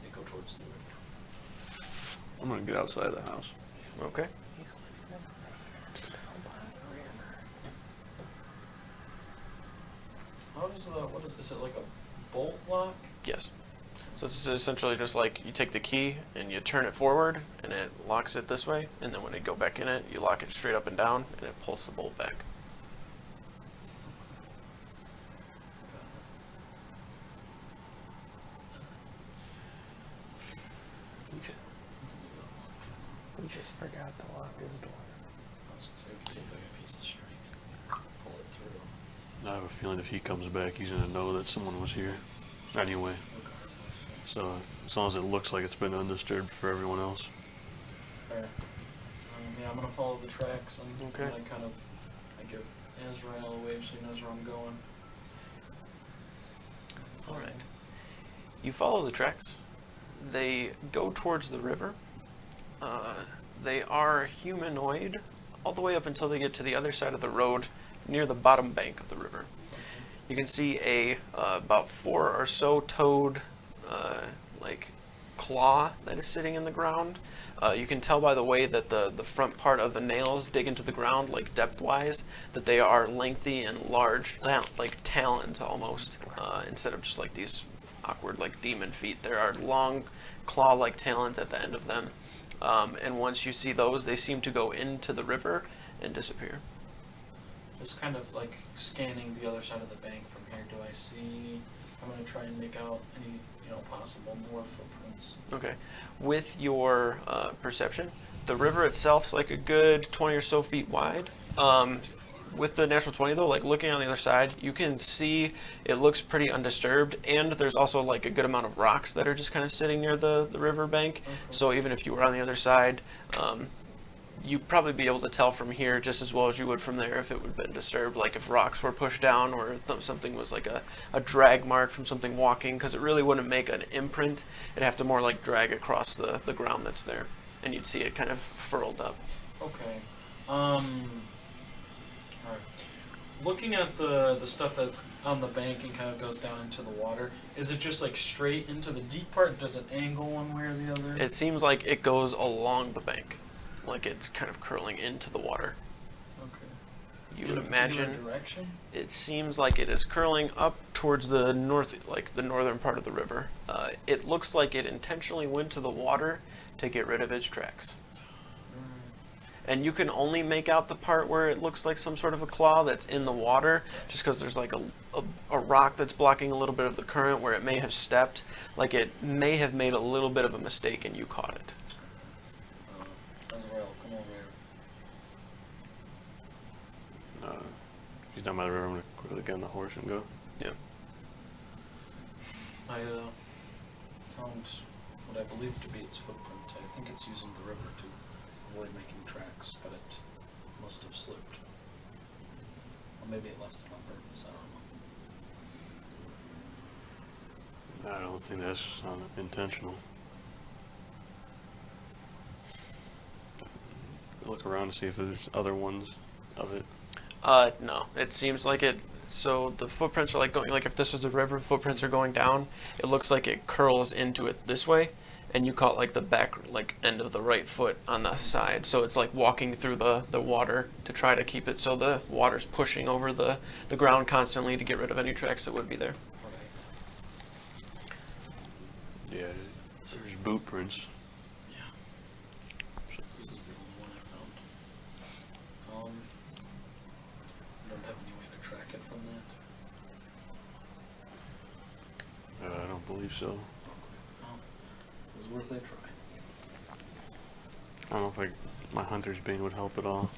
They go towards the river. I'm gonna get outside the house. Okay. How is it like a bolt lock? Yes. So it's essentially just like you take the key and you turn it forward and it locks it this way, and then when you go back in it, you lock it straight up and down and it pulls the bolt back. Who just forgot to lock his door? I was gonna say, we can take like a piece of string and pull it through. I have a feeling if he comes back, he's gonna know that someone was here. Anyway, so as long as it looks like it's been undisturbed for everyone else. Fair. Yeah, I'm gonna follow the tracks and Okay. I give Azrael a wave so he knows where I'm going. Alright. You follow the tracks. They go towards the river. They are humanoid all the way up until they get to the other side of the road near the bottom bank of the river. You can see a about 4 or so toed like claw that is sitting in the ground. You can tell by the way that the front part of the nails dig into the ground, like depth-wise, that they are lengthy and large, like talons almost, instead of just like these awkward like demon feet. There are long claw-like talons at the end of them. And once you see those, they seem to go into the river and disappear. Just kind of like scanning the other side of the bank from here. Do I see? I'm gonna try and make out any possible more footprints. Okay. With your perception, the river itself's like a good 20 or so feet wide. With the natural 20 though, like looking on the other side, you can see it looks pretty undisturbed, and there's also like a good amount of rocks that are just kind of sitting near the river bank. Okay. So even if you were on the other side, you'd probably be able to tell from here just as well as you would from there if it would have been disturbed, like if rocks were pushed down or something was like a drag mark from something walking, because it really wouldn't make an imprint. It'd have to more like drag across the ground that's there, and you'd see it kind of furled up. Okay. Alright. Looking at the stuff that's on the bank and kind of goes down into the water, is it just like straight into the deep part? Does it angle one way or the other? It seems like it goes along the bank, like it's kind of curling into the water. Okay. You In would a imagine particular direction? it seems like it is curling up towards the north, like the northern part of the river. It looks like it intentionally went to the water to get rid of its tracks. And you can only make out the part where it looks like some sort of a claw that's in the water, just because there's like a rock that's blocking a little bit of the current where it may have stepped. Like it may have made a little bit of a mistake and you caught it. Azrael, come over here. If he's down by the river, I'm gonna quickly get on the horse and go. Yep. I found what I believe to be its footprint. I think it's using the river to avoid making tracks, but it must have slipped. Or maybe it left it on purpose, I don't know. I don't think that's intentional. Look around to see if there's other ones of it. No. It seems like it. So the footprints are like going. Like if this was the river, footprints are going down. It looks like it curls into it this way, and you caught like the back like end of the right foot on the side. So it's like walking through the water to try to keep it so the water's pushing over the ground constantly to get rid of any tracks that would be there. Yeah, there's boot prints. Yeah. This is the only one I found. I don't have any way to track it from that. I don't believe so. Okay. Well, it was worth a try. I don't know if my hunter's bane would help at all.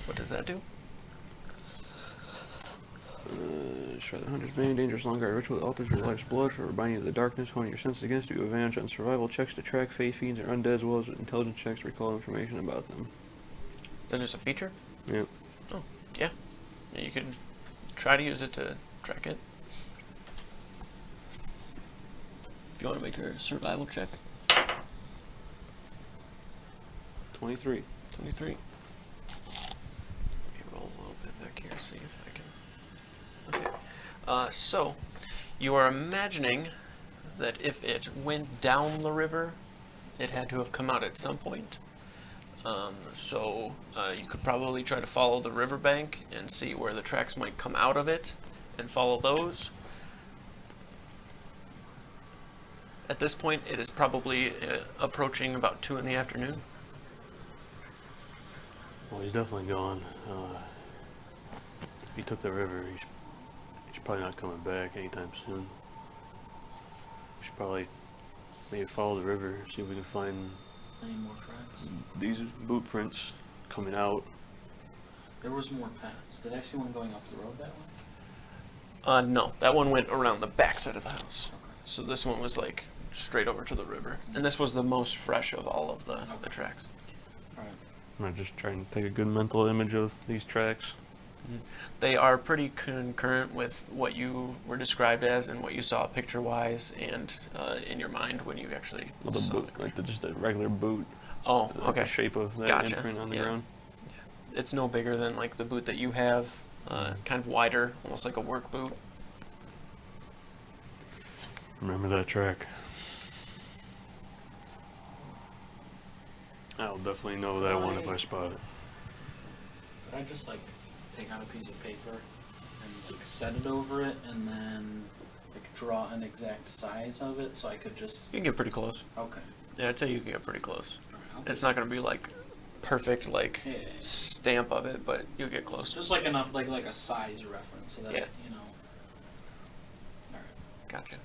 What does that do? Destroy the hunter's bane, dangerous long guard ritual that alters your life's blood for binding the darkness, honing your senses against you, advantage on survival checks to track face fiends or undead, as well as intelligence checks to recall information about them. Is that just a feature? Yep. Oh, yeah. Yeah, you could try to use it to track it. If you want to make a survival check. 23. 23. Let me roll a little bit back here, see if I can. Okay. So, you are imagining that if it went down the river, it had to have come out at some point. So you could probably try to follow the riverbank and see where the tracks might come out of it and follow those. At this point, it is probably approaching about 2 in the afternoon. Well, he's definitely gone. If he took the river, he's probably not coming back anytime soon. We should probably maybe follow the river, see if we can find Any more tracks? these boot prints coming out. There was more paths. Did I see one going up the road that way? No, that one went around the back side of the house. Okay. So this one was like straight over to the river. And this was the most fresh of all of the tracks. Alright. I'm gonna just try and take a good mental image of these tracks. They are pretty concurrent with what you were described as and what you saw picture-wise and in your mind when you actually Well, the saw boot, the like just a regular boot. Oh, Like okay. the shape of that Gotcha. imprint on the Yeah. ground. It's no bigger than like the boot that you have. Kind of wider, almost like a work boot. Remember that track. I'll definitely know that one if I spot it. Could I just like take out a piece of paper and like set it over it and then like draw an exact size of it so I could just You can get pretty close. okay. Yeah, I'd say you can get pretty close. Alright, I'll do It's not going to be like perfect like Yeah. stamp of it, but you'll get close. Just like enough like a size reference so that Yeah. you know. Alright. Gotcha.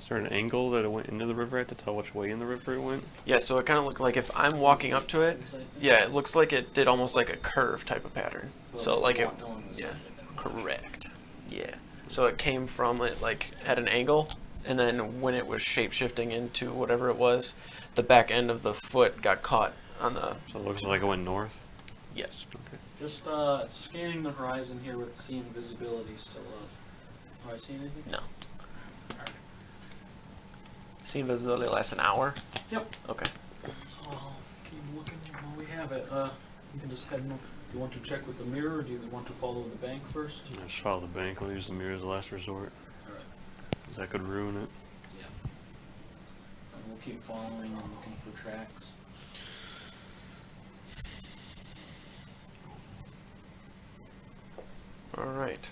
Is there an angle that it went into the river at to tell which way in the river it went? Yeah, so it kind of looked like if I'm walking up to it, yeah, it looks like it did almost like a curve type of pattern. So like it, yeah, correct. Yeah. So it came from it like at an angle, and then when it was shape shifting into whatever it was, the back end of the foot got caught on the. So it looks like it went north. Yes. Okay. Just scanning the horizon here with seeing visibility still up. Do I see anything? No. Alright. See visibility lasts an hour. Yep. Okay. So I'll keep looking while we have it. You can just head. Do you want to check with the mirror, or do you want to follow the bank first? I just follow the bank. We'll use the mirror as a last resort. Alright. Because that could ruin it. Yeah. And we'll keep following and looking for tracks. All right.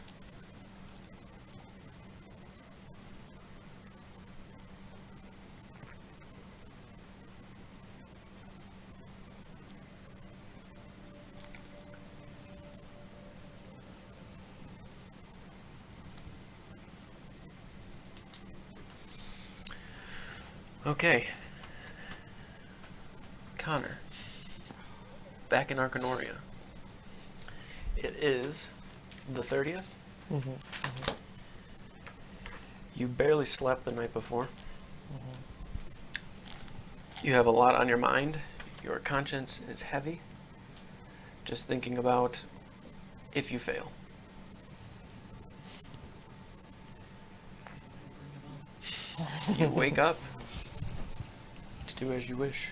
Okay. Connor. Back in Arcanoria. It is the 30th. Mm-hmm. You barely slept the night before. You have a lot on your mind. Your conscience is heavy. Just thinking about if you fail. You wake up to do as you wish.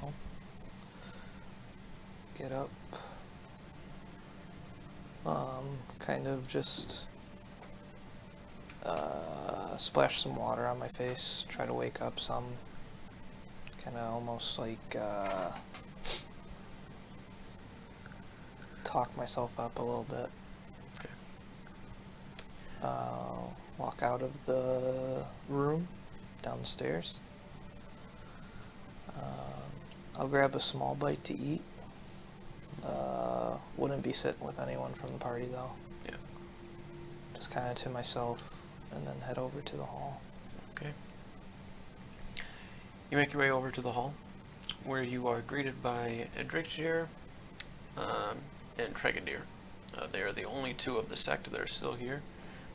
Well, get up. Kind of just splash some water on my face. Try to wake up some. Kind of almost like talk myself up a little bit. Okay. Walk out of the room, down the stairs. I'll grab a small bite to eat. Wouldn't be sitting with anyone from the party though. Yeah. Just kind of to myself, and then head over to the hall. Okay. You make your way over to the hall, where you are greeted by Zaxria and Tregandir. They are the only two of the sect that are still here.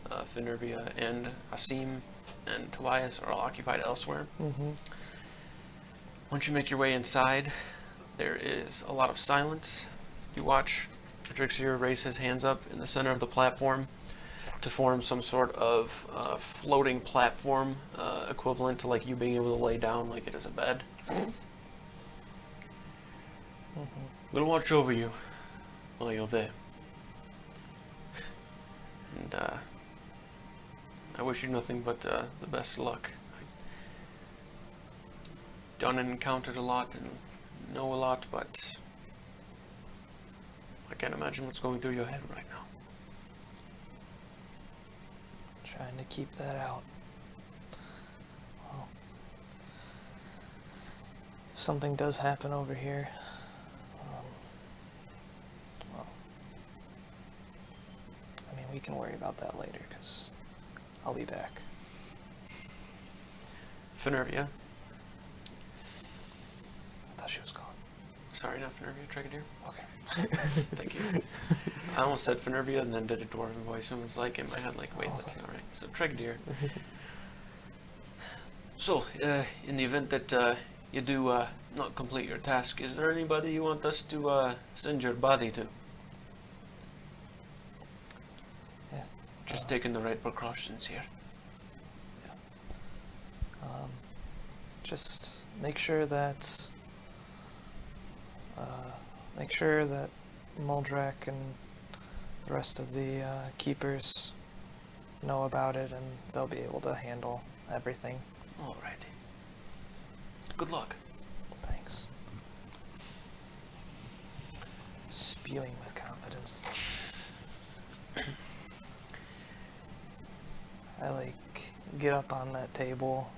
Finervia and Asim and Tobias are all occupied elsewhere. Mm-hmm. Once you make your way inside, there is a lot of silence. You watch Zaxria raise his hands up in the center of the platform to form some sort of floating platform equivalent to like you being able to lay down like it is a bed. Mm-hmm. We'll watch over you while you're there. And I wish you nothing but the best luck. I've done and encountered a lot and know a lot, but I can't imagine what's going through your head right now. Trying to keep that out. Well, if something does happen over here, well, I mean, we can worry about that later, because I'll be back. Finervia. I thought she was gone. Sorry, not Finervia, Tregadier. Okay. Thank you. I almost said Finervia and then did a dwarven voice and was like in my head like, wait, that's not right. So Tregadier. So, in the event that you do not complete your task, is there anybody you want us to send your body to? Yeah. Just taking the right precautions here. Just make sure that Muldrak and the rest of the keepers know about it, and they'll be able to handle everything. Alrighty. Good luck. Thanks. Spewing with confidence. I get up on that table,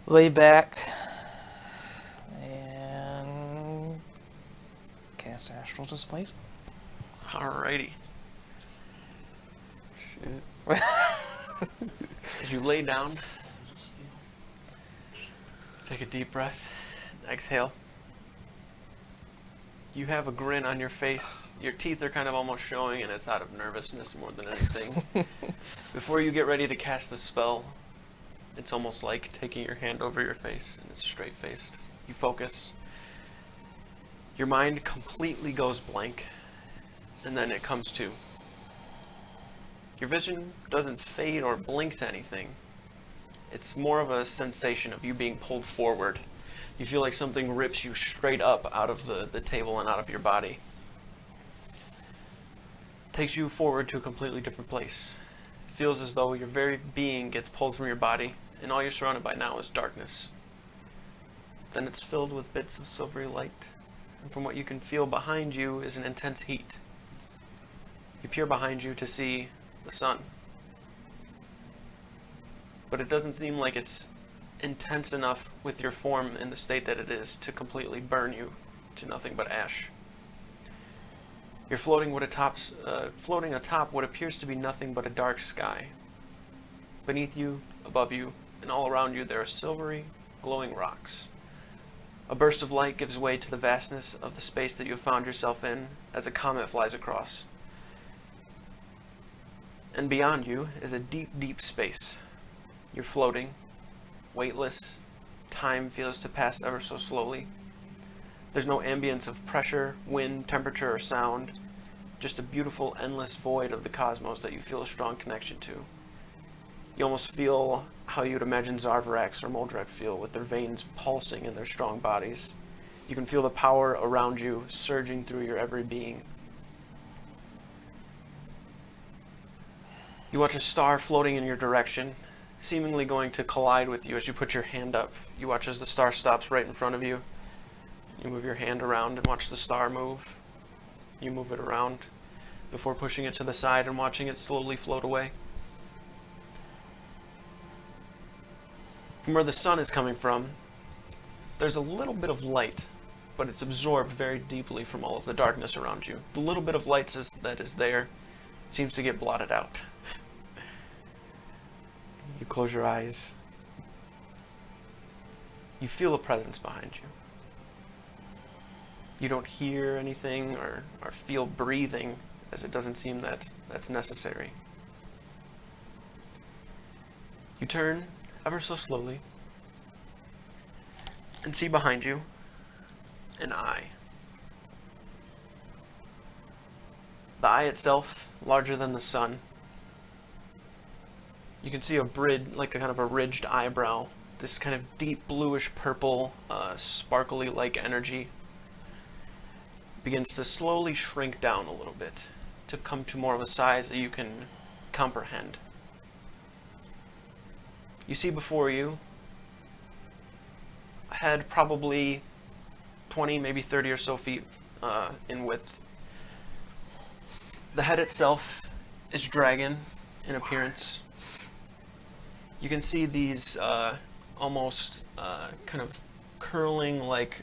lay back, and cast Astral Displacement. Alrighty. Shit. As you lay down, take a deep breath, exhale. You have a grin on your face. Your teeth are kind of almost showing, and it's out of nervousness more than anything. Before you get ready to cast the spell, it's almost like taking your hand over your face, and it's straight-faced. You focus. Your mind completely goes blank, and then it comes to. Your vision doesn't fade or blink to anything. It's more of a sensation of you being pulled forward. You feel like something rips you straight up out of the table and out of your body. Takes you forward to a completely different place. It feels as though your very being gets pulled from your body, and all you're surrounded by now is darkness. Then it's filled with bits of silvery light, and from what you can feel behind you is an intense heat. You peer behind you to see the sun. But it doesn't seem like it's intense enough with your form in the state that it is to completely burn you to nothing but ash. You're floating atop what appears to be nothing but a dark sky. Beneath you, above you, and all around you there are silvery, glowing rocks. A burst of light gives way to the vastness of the space that you have found yourself in as a comet flies across. And beyond you is a deep, deep space. You're floating, weightless. Time feels to pass ever so slowly. There's no ambience of pressure, wind, temperature, or sound. Just a beautiful, endless void of the cosmos that you feel a strong connection to. You almost feel how you'd imagine Zarvarax or Muldrak feel, with their veins pulsing in their strong bodies. You can feel the power around you surging through your every being. You watch a star floating in your direction, seemingly going to collide with you as you put your hand up. You watch as the star stops right in front of you. You move your hand around and watch the star move. You move it around before pushing it to the side and watching it slowly float away. From where the sun is coming from, there's a little bit of light, but it's absorbed very deeply from all of the darkness around you. The little bit of light that is there seems to get blotted out. You close your eyes. You feel a presence behind you. You don't hear anything or feel breathing, as it doesn't seem that that's necessary. You turn ever so slowly and see behind you an eye. The eye itself, larger than the sun. You can see a bridge, like a kind of a ridged eyebrow. This kind of deep bluish purple, sparkly-like energy begins to slowly shrink down a little bit to come to more of a size that you can comprehend. You see before you a head probably 20, maybe 30 or so feet in width. The head itself is dragon in appearance. You can see these almost kind of curling like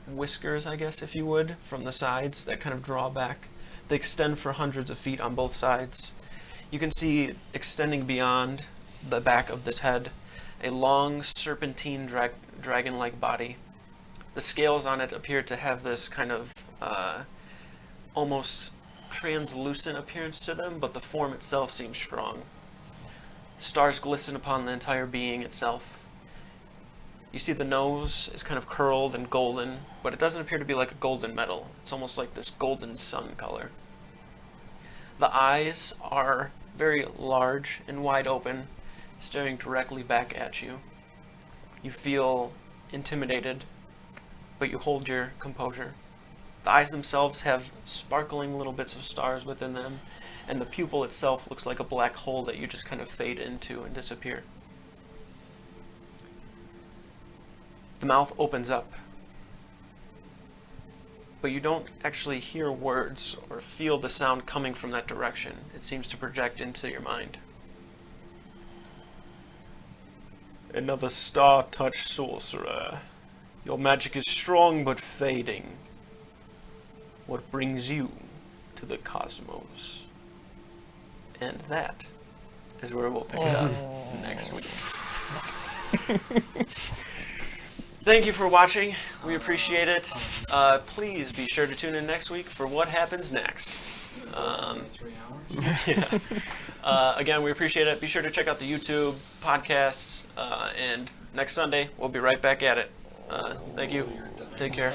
whiskers, I guess, if you would, from the sides that kind of draw back. They extend for hundreds of feet on both sides. You can see extending beyond the back of this head a long serpentine dragon-like body. The scales on it appear to have this kind of almost translucent appearance to them, but the form itself seems strong. Stars glisten upon the entire being itself. You see the nose is kind of curled and golden, but it doesn't appear to be like a golden metal. It's almost like this golden sun color. The eyes are very large and wide open, staring directly back at you. You feel intimidated, but you hold your composure. The eyes themselves have sparkling little bits of stars within them, and the pupil itself looks like a black hole that you just kind of fade into and disappear. The mouth opens up, but you don't actually hear words or feel the sound coming from that direction. It seems to project into your mind. Another star-touched sorcerer. Your magic is strong but fading. What brings you to the cosmos? And that is where we'll pick it up next week. Thank you for watching. We appreciate it. Please be sure to tune in next week for what happens next. 3 hours? Yeah. Again, we appreciate it. Be sure to check out the YouTube podcasts. And next Sunday, we'll be right back at it. Thank you. Take care.